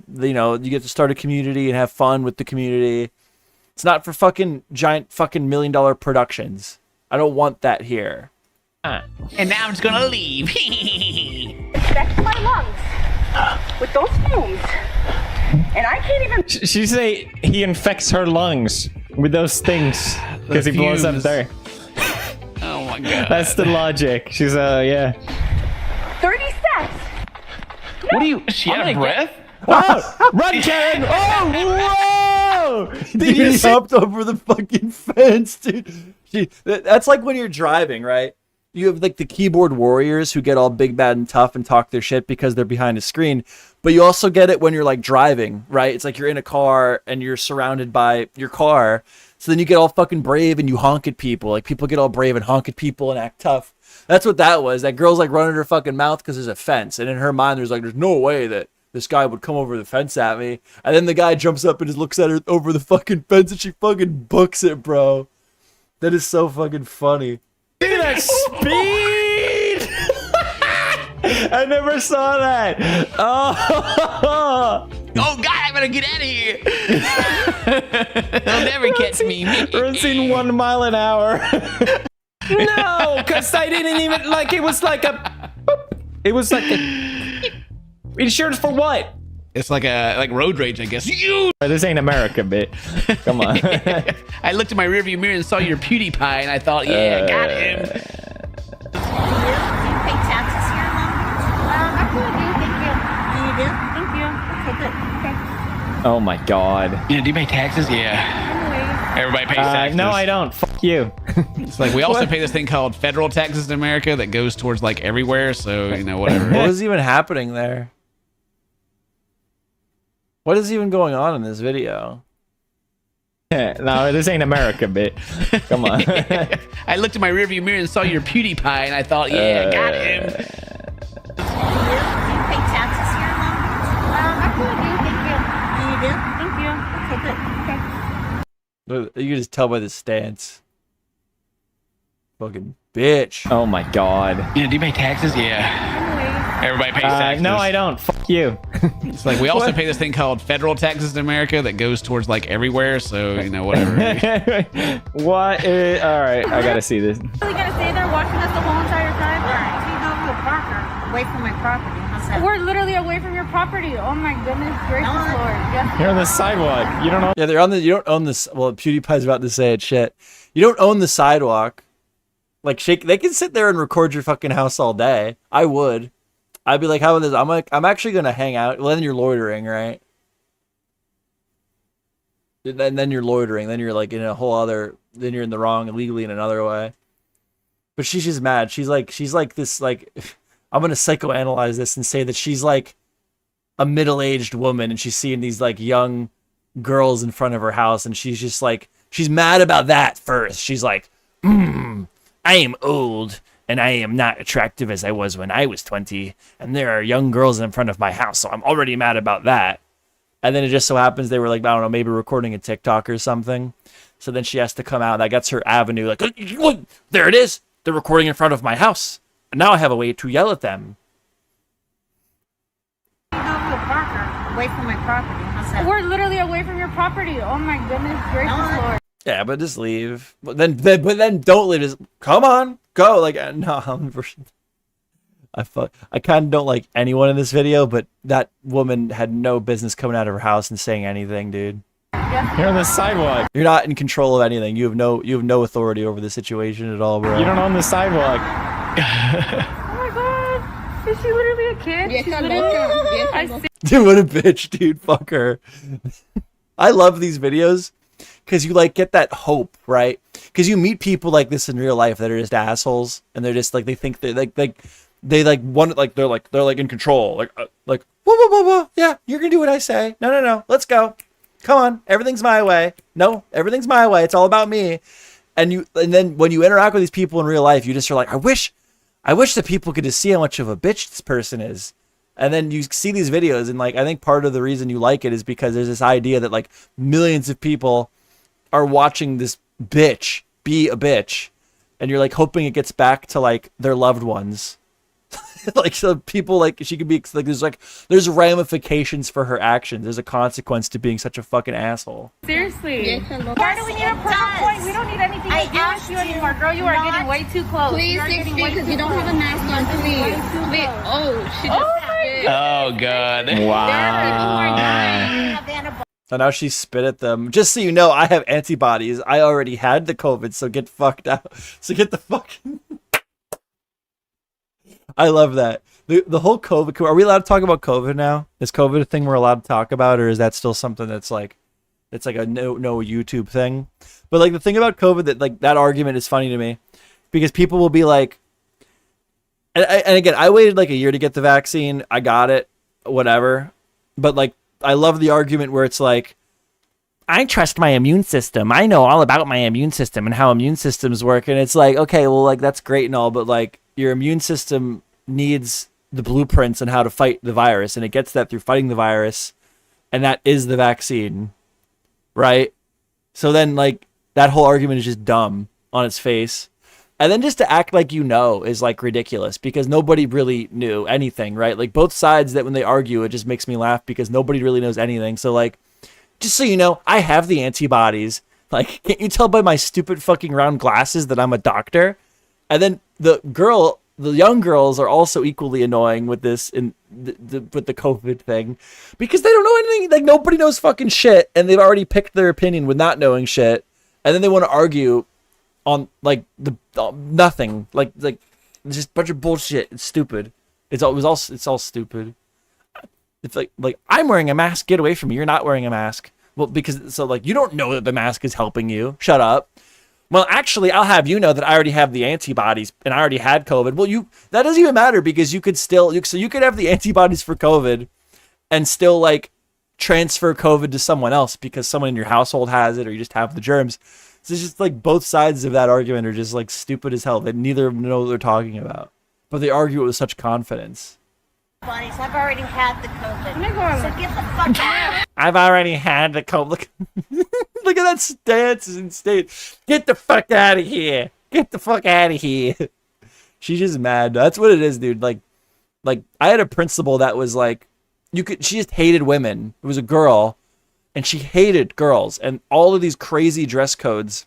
get to start a community and have fun with the community. It's not for fucking giant fucking $1 million productions. I don't want that here. And now I'm just gonna leave. Infect my lungs with those fumes, and I can't even. She say he infects her lungs with those things because he blows up fumes. there. Oh my god. That's the logic. She's yeah. 30 steps. What do you? Is she out of breath? Oh, run, Karen! Oh, whoa! Did you He see? hopped over the fucking fence, dude. That's like when you're driving, right? You have like the keyboard warriors who get all big, bad, and tough and talk their shit because they're behind a screen. But you also get it when you're like driving, right? It's like you're in a car and you're surrounded by your car. So then you get all fucking brave and you honk at people. Like people get all brave and honk at people and act tough. That's what that was. That girl's like running her fucking mouth because there's a fence. And in her mind, there's no way that this guy would come over the fence at me. And then the guy jumps up and just looks at her over the fucking fence and she fucking books it, bro. That is so fucking funny. Look at that speed! I never saw that. Oh God, I better get out of here. They'll never catch me. Rinsing 1 mile an hour. No, because I didn't even it was like a. It was like a. Insurance for what? It's like road rage, I guess. This ain't America, bit. Come on. I looked in my rearview mirror and saw your PewDiePie, and I thought, yeah, got him. Do you pay taxes here, Mom? Actually, I do. Thank you. You do? Thank you. Okay, good. Okay. Oh my god. Yeah, do you pay taxes? Yeah. Everybody pays taxes. No, I don't. Fuck you. It's like we also pay this thing called federal taxes in America that goes towards like everywhere. So whatever. What is even happening there? What is even going on in this video? No, this ain't America, bit. Come on. I looked in my rearview mirror and saw your PewDiePie, and I thought, yeah, got him. Do you pay taxes here, Mom? Actually, I do. Thank you. You do? Thank you. Okay, good. Okay. You can just tell by the stance. Fucking bitch. Oh my god. Yeah, do you pay taxes? Yeah. Everybody pays taxes. No, I don't. Fuck you. It's like we also pay this thing called federal taxes in America that goes towards like everywhere. So whatever. What? All right, I gotta see this. Are we gonna stay there watching us the whole entire time? Alright, we go to a parker away from my property. How's that? We're literally away from your property. Oh my goodness gracious Lord. Yes. You're on the sidewalk. You don't know. Yeah, they're on the. You don't own this. Well, PewDiePie's about to say it. Shit. You don't own the sidewalk. Like they can sit there and record your fucking house all day. I would. I'd be like, how about this? I'm actually gonna hang out. Well, then you're loitering, right? Then you're loitering. Then you're like in a whole other. Then you're in the wrong illegally in another way. But she's just mad. She's like this. Like, I'm gonna psychoanalyze this and say that she's like a middle-aged woman, and she's seeing these like young girls in front of her house, and she's just like she's mad about that first. She's like, I am old. And I am not attractive as I was when I was 20. And there are young girls in front of my house. So I'm already mad about that. And then it just so happens they were like, I don't know, maybe recording a TikTok or something. So then she has to come out. That gets her avenue. Like, look, there it is. They're recording in front of my house. And now I have a way to yell at them. away from my property. How's that? We're literally away from your property. Oh my goodness gracious Lord. Yeah, but just leave. But then don't leave. Just come on, go. Like no, I kind of don't like anyone in this video, but that woman had no business coming out of her house and saying anything, dude. You're on the sidewalk. You're not in control of anything. You have no authority over the situation at all, bro. You don't own the sidewalk. Oh my god. Is she literally a kid? She's literally I see. Dude, what a bitch, dude. Fuck her. I love these videos because you like get that hope, right? Because you meet people like this in real life that are just assholes, and they're just like they think they're they want like they're like in control, like whoa, whoa, whoa, yeah, you're gonna do what I say. No, let's go. Come on, everything's my way. No, everything's my way. It's all about me. And then when you interact with these people in real life, you just are like, I wish that people could just see how much of a bitch this person is. And then you see these videos, and like I think part of the reason you like it is because there's this idea that like millions of people are watching this bitch be a bitch, and you're like hoping it gets back to like their loved ones. Like so people like she could be like there's ramifications for her actions. There's a consequence to being such a fucking asshole. Seriously. Why do we need a perfect point? We don't need anything to do with you anymore, girl. You are getting way too close. Please, 6 feet, because you don't have a mask on, please. Wait, oh, she just Oh god. Wow. And now she spit at them. Just so you know, I have antibodies. I already had the COVID, so get fucked out. So get the fucking... I love that. The whole COVID... Are we allowed to talk about COVID now? Is COVID a thing we're allowed to talk about, or is that still something that's like... It's like a no YouTube thing? But like the thing about COVID, that like that argument is funny to me. Because people will be like... And again, I waited like a year to get the vaccine. I got it. Whatever. But like, I love the argument where it's like, I trust my immune system. I know all about my immune system and how immune systems work. And it's like, okay, well, like that's great and all, but like your immune system needs the blueprints on how to fight the virus, and it gets that through fighting the virus, and that is the vaccine, right? So then like that whole argument is just dumb on its face. And then just to act like you know is like ridiculous because nobody really knew anything, right? Like both sides, that when they argue, it just makes me laugh because nobody really knows anything. So like, just so you know, I have the antibodies. Like, can't you tell by my stupid fucking round glasses that I'm a doctor? And then the young girls are also equally annoying with this with the COVID thing because they don't know anything. Like nobody knows fucking shit, and they've already picked their opinion with not knowing shit. And then they want to argue on like nothing, like just a bunch of bullshit. It's stupid. It's all stupid. It's like I'm wearing a mask. Get away from me. You're not wearing a mask. Well, because so like you don't know that the mask is helping you. Shut up. Well, actually, I'll have you know that I already have the antibodies and I already had COVID. Well, that doesn't even matter because you could still you could have the antibodies for COVID and still like transfer COVID to someone else because someone in your household has it, or you just have the germs. So it's just like both sides of that argument are just like stupid as hell. They neither of them know what they're talking about, but they argue it with such confidence. Buddies, I've already had the COVID. So get the fuck out. I've already had the COVID. Look at that stance and state. Get the fuck out of here. Get the fuck out of here. She's just mad. That's what it is, dude. Like I had a principal that was like, she just hated women. It was a girl. And she hated girls, and all of these crazy dress codes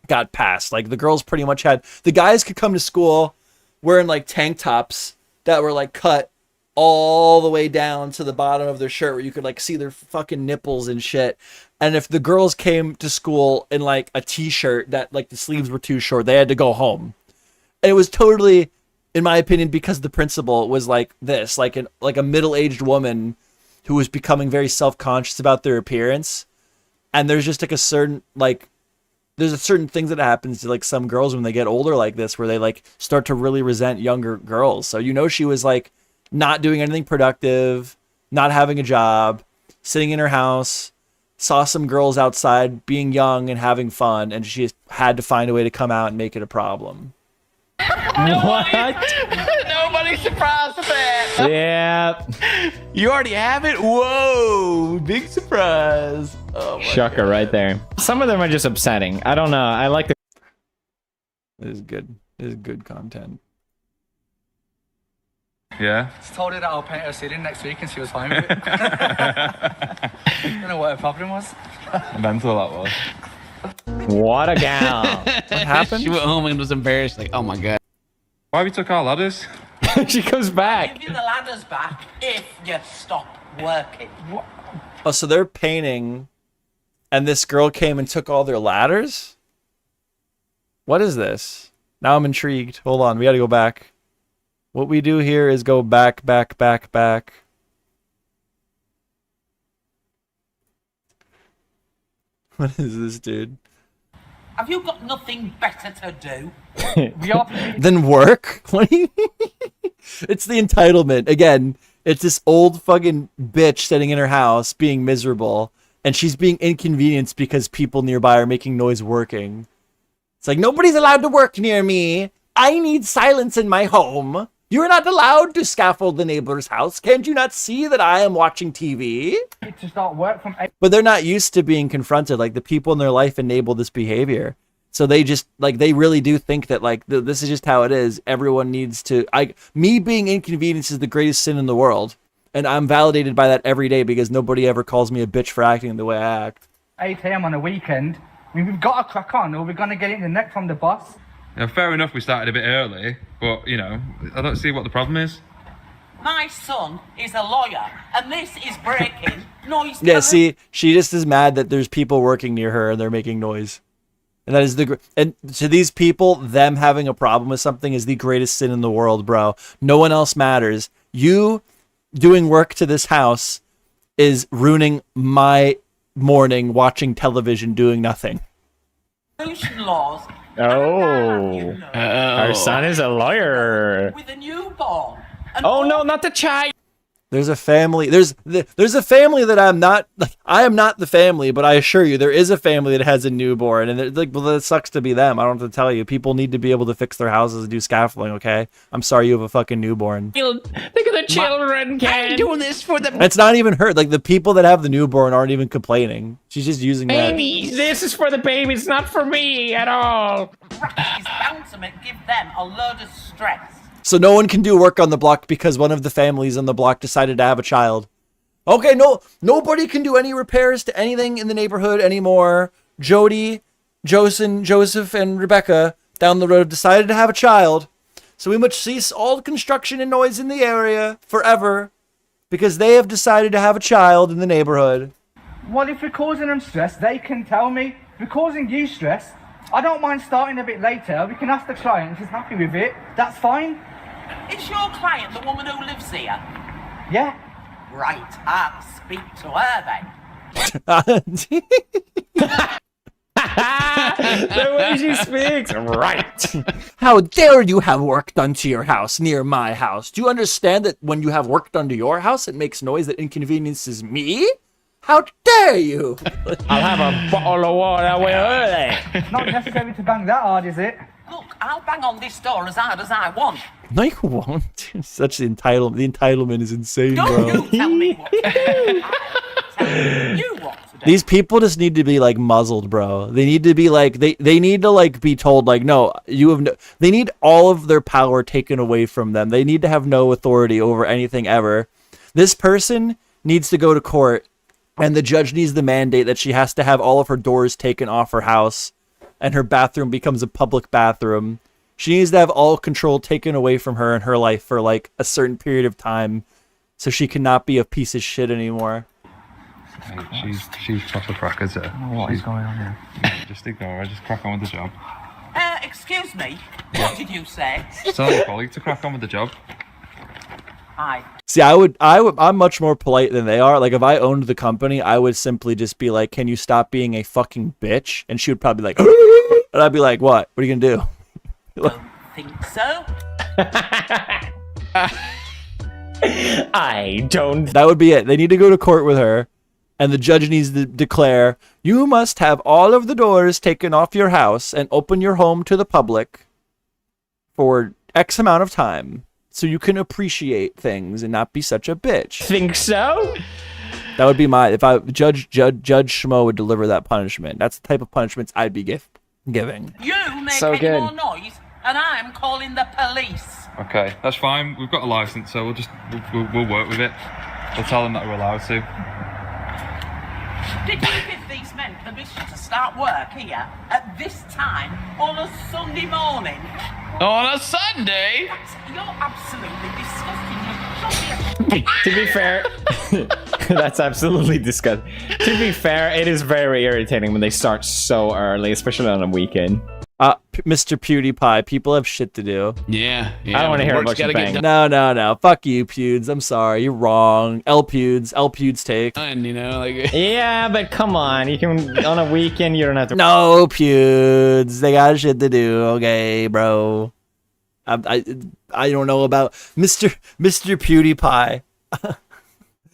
got passed. Like the girls pretty much the guys could come to school wearing like tank tops that were like cut all the way down to the bottom of their shirt where you could like see their fucking nipples and shit. And if the girls came to school in like a t-shirt that like the sleeves were too short, they had to go home. And it was totally, in my opinion, because the principal was like this, like a middle-aged woman who was becoming very self-conscious about their appearance. And there's just like there's a certain things that happens to like some girls when they get older like this, where they like start to really resent younger girls. So, you know, she was like not doing anything productive, not having a job, sitting in her house, saw some girls outside being young and having fun, and she just had to find a way to come out and make it a problem. What? Nobody's surprised at that. Yeah. You already have it? Whoa. Big surprise. Oh my Shocker God. right there. Some of them are just upsetting. I don't know. I like the... This is good. This is good content. Yeah. Just told her that I'll paint her ceiling next week and she was fine with it. I don't know what her problem was. Mental that was. What a gal. What happened? She went home and was embarrassed, like, oh my god. Why have you took our ladders? She comes back. Give you the ladders back if you stop working. Oh, so they're painting, and this girl came and took all their ladders? What is this? Now I'm intrigued. Hold on, we gotta go back. What we do here is go back, back, back, back. What is this, dude? Have you got nothing better to do? Then work? What do you It's the entitlement. Again, it's this old fucking bitch sitting in her house being miserable, and she's being inconvenienced because people nearby are making noise working. It's like, nobody's allowed to work near me. I need silence in my home. You're not allowed to scaffold the neighbor's house. Can't you not see that I am watching TV? To start work from 8. But they're not used to being confronted. Like, the people in their life enable this behavior. So they just, like, they really do think that, like, this is just how it is. Everyone needs to, me being inconvenienced is the greatest sin in the world. And I'm validated by that every day because nobody ever calls me a bitch for acting the way I act. 8 a.m. on a weekend. I mean, we've got to crack on or we're going to get it in the neck from the boss. Yeah, fair enough we started a bit early, but, you know, I don't see what the problem is. My son is a lawyer, and this is breaking noise. Yeah, see, she just is mad that there's people working near her and they're making noise. And that is and to these people, them having a problem with something is the greatest sin in the world, bro. No one else matters. You doing work to this house is ruining my morning watching television doing nothing. Pollution laws. Oh, our son is a lawyer. With a newborn. Oh no, not the child. There's a family. There's a family that I'm not. Like, I am not the family, but I assure you, there is a family that has a newborn, and they're like, well, that sucks to be them. I don't have to tell you. People need to be able to fix their houses and do scaffolding. Okay, I'm sorry you have a fucking newborn. Look at the children, Ken. I'm doing this for the It's not even her. Like, the people that have the newborn aren't even complaining. She's just using that. babies. This is for the babies, not for me at all. Is bound to give them a load of stress. So no one can do work on the block because one of the families on the block decided to have a child. Okay, nobody can do any repairs to anything in the neighborhood anymore. Jody, Joseph, and Rebecca down the road decided to have a child. So we must cease all construction and noise in the area forever because they have decided to have a child in the neighborhood. Well, if we're causing them stress, they can tell me. If we're causing you stress, I don't mind starting a bit later. We can ask the client if she's happy with it. That's fine. Is your client the woman who lives here? Yeah. Right, I'll speak to her then. The way she speaks, right. How dare you have work done to your house near my house? Do you understand that when you have work done to your house, it makes noise that inconveniences me? How dare you? I'll have a bottle of water with her. Not necessary to bang that hard, is it? Look, I'll bang on this door as hard as I want. No, you won't. Such the entitlement. The entitlement is insane, bro. You tell me what to do. I'll tell you what to do. These people just need to be like muzzled, bro. They need to be like they need to like be told like, no, you have no. They need all of their power taken away from them. They need to have no authority over anything ever. This person needs to go to court, and the judge needs the mandate that she has to have all of her doors taken off her house, and her bathroom becomes a public bathroom. She needs to have all control taken away from her in her life for like a certain period of time, so she cannot be a piece of shit anymore. Hey, she's proper crackers there. What is going on here? Just ignore her, just crack on with the job. Excuse me, what did you say? Tell your colleague to crack on with the job. Hi. See, I'm much more polite than they are. Like, if I owned the company, I would simply just be like, can you stop being a fucking bitch? And she would probably be like, and I'd be like, what? What are you gonna do? Don't think so. I don't. That would be it. They need to go to court with her, and the judge needs to declare, you must have all of the doors taken off your house and open your home to the public for X amount of time, so you can appreciate things and not be such a bitch. Think so? That would be if Judge Schmo would deliver that punishment. That's the type of punishments I'd be giving. You make So any good. more noise, and I'm calling the police. Okay, that's fine. We've got a license, so we'll work with it. We'll tell them that we're allowed to. Did you give these men permission to start work here at this time on a Sunday morning? On a Sunday? You're absolutely disgusting. To be fair, that's absolutely disgusting. To be fair, it is very irritating when they start so early, especially on a weekend. Mr. PewDiePie, people have shit to do. Yeah. I don't want to hear about your bang. No. Fuck you, Pewds. I'm sorry. You're wrong. L-Pewds take. And, you know, like... Yeah, but come on. You can, on a weekend, you don't have to... No, Pewds. They got shit to do. Okay, bro. I don't know about Mr. PewDiePie.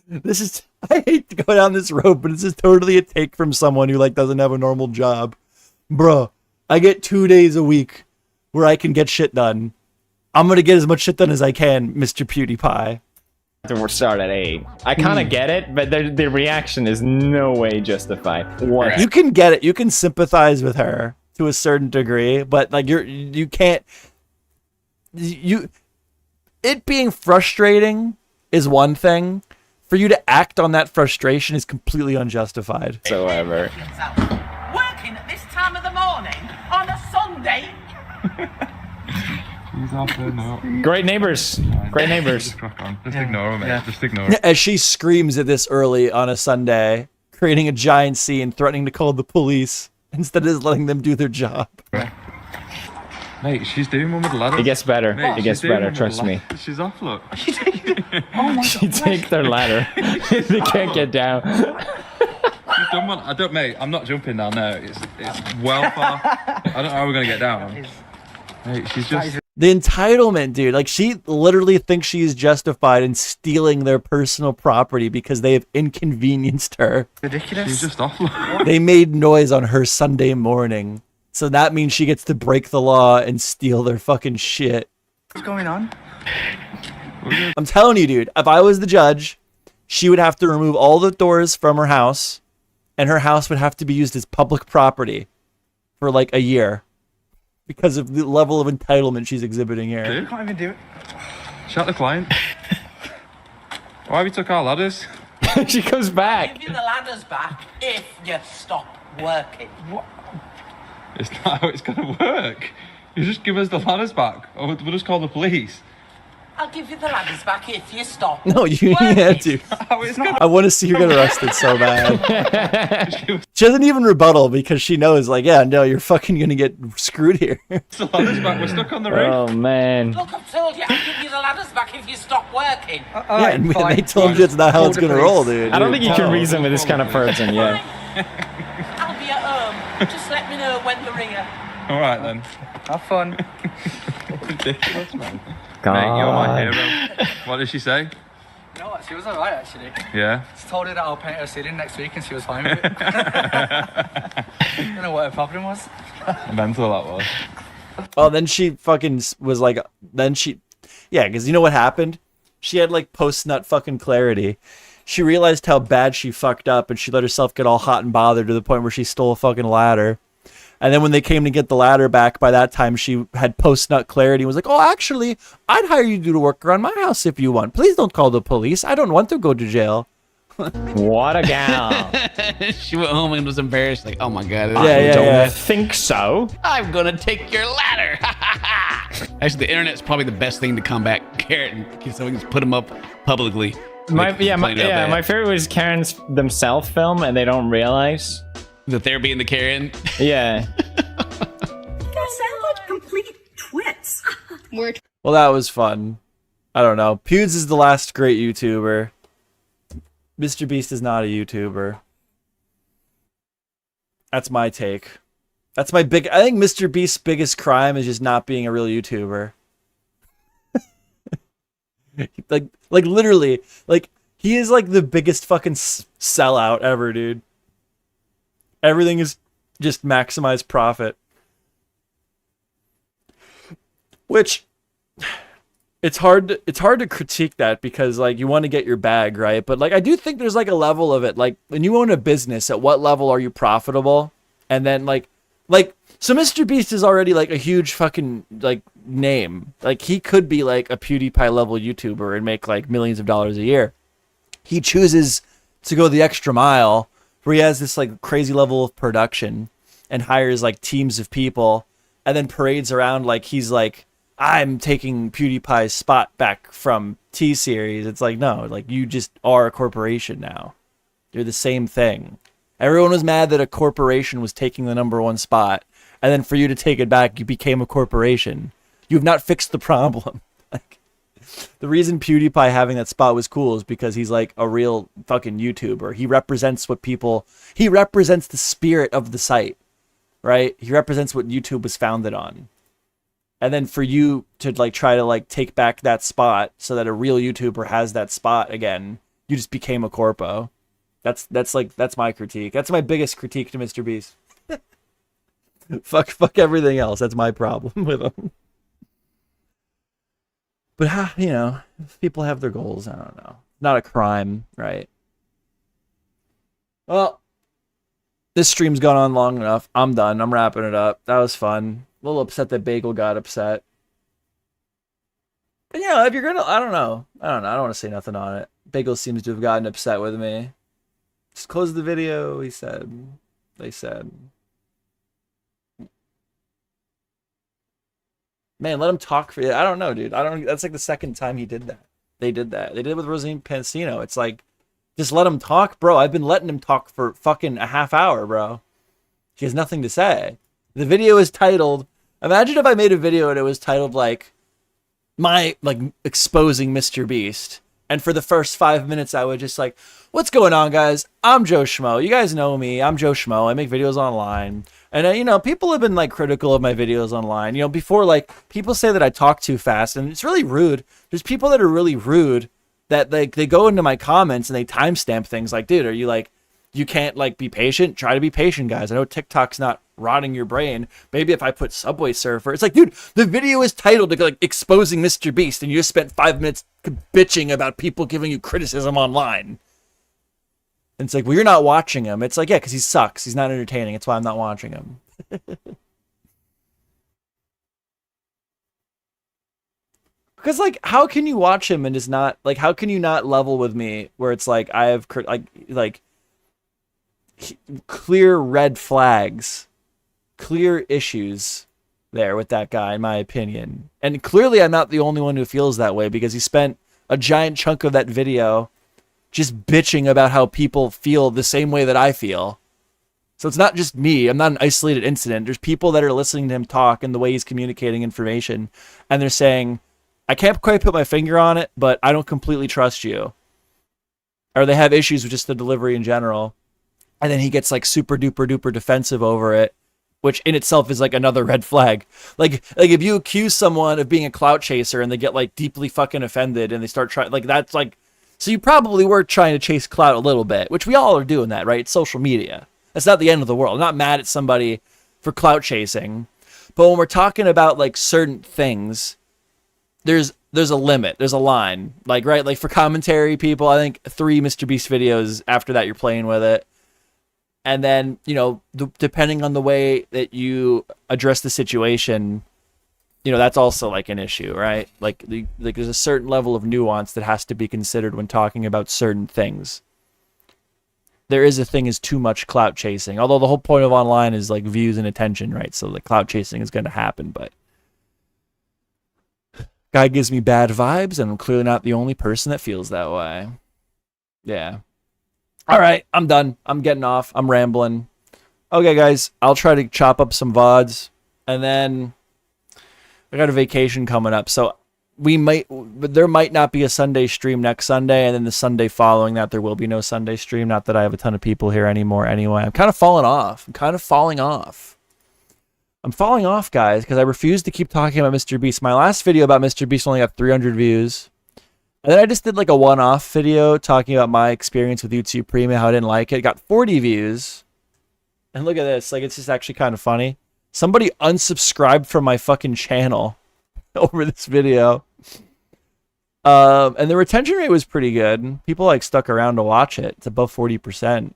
This is... I hate to go down this road, but this is totally a take from someone who, like, doesn't have a normal job. Bruh. I get 2 days a week where I can get shit done. I'm going to get as much shit done as I can, Mr. PewDiePie. We'll start at 8. I kind of get it, but the reaction is no way justified. What? You can get it. You can sympathize with her to a certain degree, but like you can't. It being frustrating is one thing. For you to act on that frustration is completely unjustified. Whatsoever. Working at this time of the morning on a Sunday? He's off there now. Great neighbors. Great neighbors. Just crack on. Just ignore him, mate. Just ignore him. As she screams at this early on a Sunday, creating a giant scene, threatening to call the police instead of just letting them do their job. Mate, she's doing one with the ladders. It gets better. Mate, it gets better, trust me. She's off, look. Oh my she take their ladder. They can't get down. You've done one. Mate, I'm not jumping down there. It's well far. I don't know how we're going to get down. Mate, she's just... The entitlement, dude. Like, she literally thinks she's justified in stealing their personal property because they have inconvenienced her. Ridiculous. She's just off. They made noise on her Sunday morning. So that means she gets to break the law and steal their fucking shit. What's going on? I'm telling you, dude, if I was the judge, she would have to remove all the doors from her house, and her house would have to be used as public property for like a year because of the level of entitlement she's exhibiting here. I can't even do it. Shut the client. Why have you took our ladders? She goes back. I'll give you the ladders back if you stop working. What? It's not how it's going to work. You just give us the ladders back, or we'll just call the police. I'll give you the ladders back if you stop. No, you have to. I want to see her get arrested so bad. She doesn't even rebuttal because she knows, like, yeah, no, you're fucking going to get screwed here. The ladders back. We're stuck on the roof. Oh, man. Look, I've told you, I'll give you the ladders back if you stop working. Yeah, and they told you it's not how it's going to roll, dude. I don't think you can reason with this kind of person, yeah. I'll be at home. Just let me know when they're here. All right, then. Have fun. Ridiculous, man. God. Mate, you're my hero. What did she say? You know what? She was alright, actually. Yeah? Just told her that I'll paint her ceiling next week and she was fine with it. I don't know what her problem was. Mental that was. Oh, then she fucking was like, yeah, because you know what happened? She had like post-nut fucking clarity. She realized how bad she fucked up and she let herself get all hot and bothered to the point where she stole a fucking ladder. And then when they came to get the ladder back, by that time she had post-nut clarity and was like, oh, actually, I'd hire you to do work around my house if you want. Please don't call the police. I don't want to go to jail. What a gal. She went home and was embarrassed, like, oh my God. I don't think so. I'm going to take your ladder. Actually, the internet's probably the best thing to combat Karen, so we can put them up publicly. My favorite was Karen's themselves film, and they don't realize that they're being the Karen. Yeah. You guys sound like complete twits. Well, that was fun. I don't know. Pewds is the last great YouTuber. Mr. Beast is not a YouTuber. That's my take. That's my big... I think Mr. Beast's biggest crime is just not being a real YouTuber. like literally, like, he is like the biggest fucking sellout ever, dude. Everything is just maximize profit. Which... It's hard to critique that because like you want to get your bag, right? But like I do think there's like a level of it. Like when you own a business, at what level are you profitable? And then like so Mr. Beast is already like a huge fucking like name. Like, he could be like a PewDiePie level YouTuber and make like millions of dollars a year. He chooses to go the extra mile where he has this like crazy level of production and hires like teams of people and then parades around like he's like, I'm taking PewDiePie's spot back from T-Series. It's like, no, like you just are a corporation now. You're the same thing. Everyone was mad that a corporation was taking the #1 spot, and then for you to take it back, you became a corporation. You have not fixed the problem. Like, the reason PewDiePie having that spot was cool is because he's like a real fucking YouTuber. He represents he represents the spirit of the site, right? He represents what YouTube was founded on. And then for you to like try to like take back that spot so that a real YouTuber has that spot again, you just became a corpo. That's my critique. That's my biggest critique to Mr. Beast. fuck everything else. That's my problem with him. But you know, if people have their goals, I don't know. Not a crime, right? Well, this stream's gone on long enough. I'm done. I'm wrapping it up. That was fun. A little upset that Bagel got upset. But you know, if you're gonna, I don't know. I don't want to say nothing on it. Bagel seems to have gotten upset with me. Just close the video, he said. They said. Man, let him talk for you. I don't know, dude. That's like the second time he did that. They did that. They did it with Rosine Pansino. It's like, just let him talk, bro. I've been letting him talk for fucking a half hour, bro. He has nothing to say. The video is titled, imagine if I made a video and it was titled like, exposing Mr. Beast. And for the first 5 minutes, I would just like, what's going on, guys? I'm MeJoeShmoe. You guys know me. I'm MeJoeShmoe. I make videos online. And, you know, people have been, like, critical of my videos online. You know, before, like, people say that I talk too fast, and it's really rude. There's people that are really rude that, like, they go into my comments and they timestamp things like, dude, are you, like, you can't, like, be patient? Try to be patient, guys. I know TikTok's not rotting your brain. Maybe if I put Subway Surfer. It's like, dude, the video is titled, like, exposing Mr. Beast, and you just spent 5 minutes bitching about people giving you criticism online. And it's like, well, you're not watching him. It's like, yeah, because he sucks. He's not entertaining. That's why I'm not watching him. Because, like, how can you watch him and just not, like, how can you not level with me where it's like, I have, clear red flags, clear issues there with that guy, in my opinion. And clearly I'm not the only one who feels that way because he spent a giant chunk of that video just bitching about how people feel the same way that I feel. So it's not just me. I'm not an isolated incident. There's people that are listening to him talk and the way he's communicating information. And they're saying, I can't quite put my finger on it, but I don't completely trust you. Or they have issues with just the delivery in general. And then he gets like super duper duper defensive over it, which in itself is like another red flag. Like if you accuse someone of being a clout chaser and they get like deeply fucking offended and they start trying, like that's like, so you probably were trying to chase clout a little bit, which we all are doing that, right? It's social media. That's not the end of the world. I'm not mad at somebody for clout chasing. But when we're talking about like certain things, there's a limit. There's a line. Like, right? Like for commentary people, I think 3 Mr. Beast videos after that you're playing with it. And then, you know, depending on the way that you address the situation, you know, that's also like an issue, right? Like there's a certain level of nuance that has to be considered when talking about certain things. There is a thing as too much clout chasing, although the whole point of online is like views and attention, right? So the clout chasing is going to happen, but guy gives me bad vibes and I'm clearly not the only person that feels that way. Yeah. All right, I'm done. I'm getting off. I'm rambling. Okay, guys, I'll try to chop up some VODs, and then I got a vacation coming up, so there might not be a Sunday stream next Sunday, and then the Sunday following that there will be no Sunday stream. Not that I have a ton of people here anymore anyway. I'm kind of falling off. I'm falling off, guys, because I refuse to keep talking about Mr. Beast. My last video about Mr. Beast only got 300 views. And then I just did like a one-off video talking about my experience with YouTube Premium, how I didn't like it. It got 40 views. And look at this. Like, it's just actually kind of funny. Somebody unsubscribed from my fucking channel over this video. And the retention rate was pretty good. People like stuck around to watch it. It's above 40%.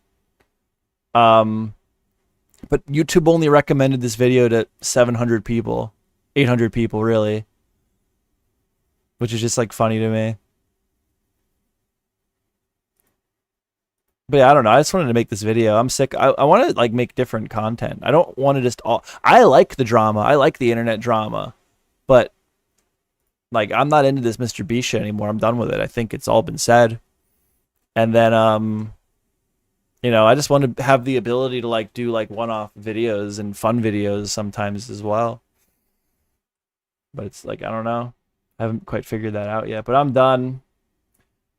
But YouTube only recommended this video to 700 people. 800 people really, which is just like funny to me. But yeah, I don't know. I just wanted to make this video. I'm sick. I want to like make different content. I don't want to just all. I like the drama. I like the internet drama, but like I'm not into this Mr. Beast shit anymore. I'm done with it. I think it's all been said. And then you know, I just want to have the ability to like do like one-off videos and fun videos sometimes as well. But it's like I don't know. I haven't quite figured that out yet. But I'm done.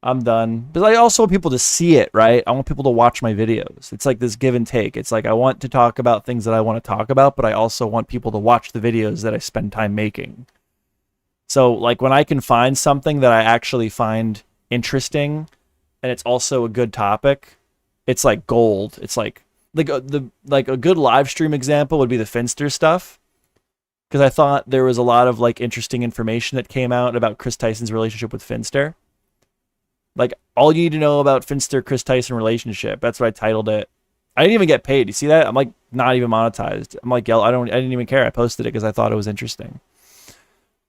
I'm done. But I also want people to see it, right? I want people to watch my videos. It's like this give and take. It's like I want to talk about things that I want to talk about, but I also want people to watch the videos that I spend time making. So like when I can find something that I actually find interesting and it's also a good topic, it's like gold. It's like a good live stream example would be the Finster stuff. Because I thought there was a lot of like interesting information that came out about Chris Tyson's relationship with Finster. Like, all you need to know about Finster Chris Tyson relationship. That's what I titled it. I didn't even get paid. You see that? I'm like not even monetized. I'm like, I didn't even care. I posted it because I thought it was interesting.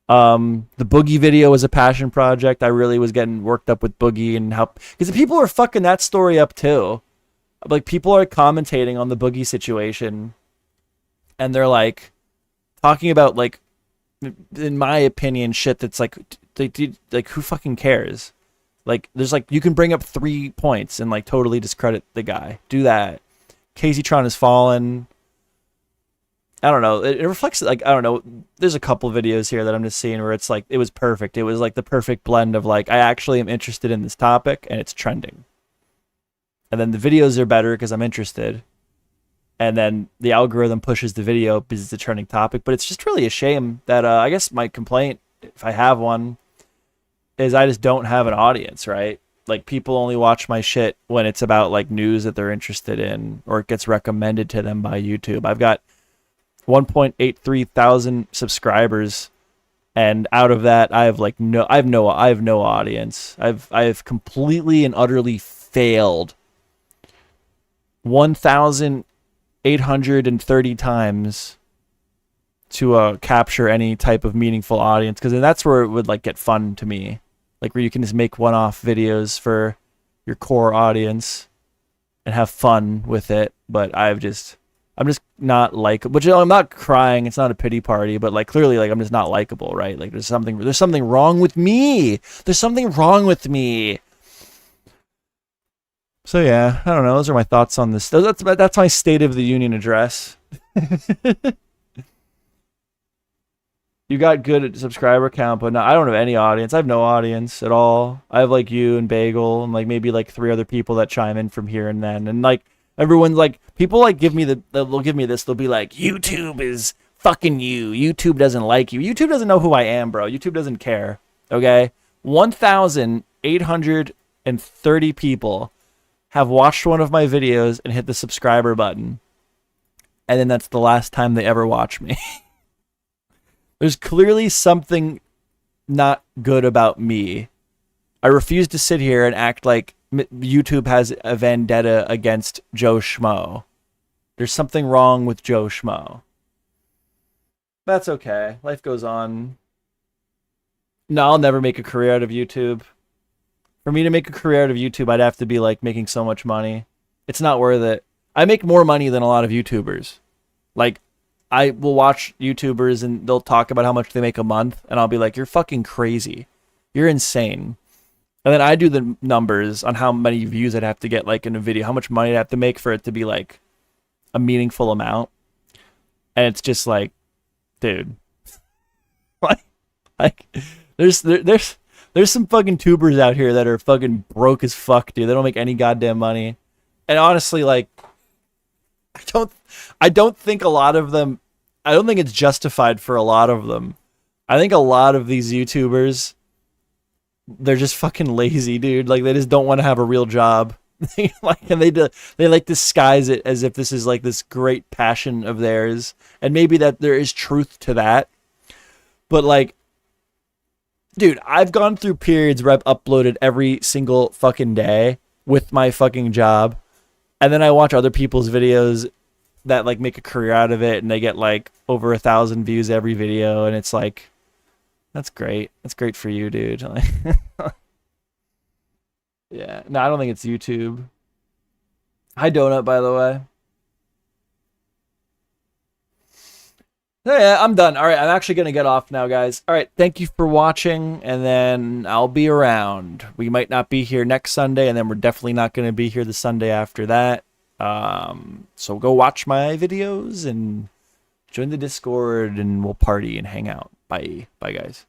The Boogie video was a passion project. I really was getting worked up with Boogie and how, because people are fucking that story up too. Like, people are commentating on the Boogie situation and they're like talking about like, in my opinion, shit that's like who fucking cares? Like, there's like, you can bring up 3 points and like totally discredit the guy. Do that. Casey Tron has fallen. I don't know. It reflects like, I don't know. There's a couple videos here that I'm just seeing where it's like, it was perfect. It was like the perfect blend of like, I actually am interested in this topic and it's trending. And then the videos are better because I'm interested. And then the algorithm pushes the video because it's a trending topic. But it's just really a shame that, I guess my complaint, if I have one, is I just don't have an audience, right? Like, people only watch my shit when it's about like news that they're interested in or it gets recommended to them by YouTube. I've got 1.83 thousand subscribers, and out of that I have no audience. I have completely and utterly failed 1,830 times to capture any type of meaningful audience, because then that's where it would like get fun to me, like where you can just make one-off videos for your core audience and have fun with it. But I'm just not like, which I'm not crying, it's not a pity party, but like clearly like I'm just not likable, right? Like there's something wrong with me. There's something wrong with me. So yeah, I don't know. Those are my thoughts on this. That's my State of the Union address. You got good subscriber count, but no, I don't have any audience. I have no audience at all. I have like you and Bagel and like maybe like 3 other people that chime in from here and then. And like everyone's like, people like they'll give me this. They'll be like, YouTube is fucking you. YouTube doesn't like you. YouTube doesn't know who I am, bro. YouTube doesn't care. Okay? 1,830 people have watched one of my videos and hit the subscriber button. And then that's the last time they ever watch me. There's clearly something not good about me. I refuse to sit here and act like YouTube has a vendetta against MeJoeShmoe. There's something wrong with MeJoeShmoe. That's okay. Life goes on. No, I'll never make a career out of YouTube. For me to make a career out of YouTube, I'd have to be like making so much money. It's not worth it. I make more money than a lot of YouTubers. Like, I will watch YouTubers and they'll talk about how much they make a month, and I'll be like, you're fucking crazy. You're insane. And then I do the numbers on how many views I'd have to get like in a video, how much money I'd have to make for it to be like a meaningful amount. And it's just like, dude, like there's some fucking tubers out here that are fucking broke as fuck, dude. They don't make any goddamn money. And honestly, like, I don't think a lot of them, I don't think it's justified for a lot of them. I think a lot of these YouTubers, they're just fucking lazy, dude. Like, they just don't want to have a real job. And they like disguise it as if this is like this great passion of theirs. And maybe that there is truth to that. But like, dude, I've gone through periods where I've uploaded every single fucking day with my fucking job. And then I watch other people's videos that like make a career out of it and they get like over 1,000 views every video, and it's like, that's great. That's great for you, dude. Like, yeah. No, I don't think it's YouTube. Hi, Donut, by the way. Yeah, I'm done. All right, I'm actually going to get off now, guys. All right, thank you for watching, and then I'll be around. We might not be here next Sunday, and then we're definitely not going to be here the Sunday after that. So go watch my videos and join the Discord, and we'll party and hang out. Bye. Bye, guys.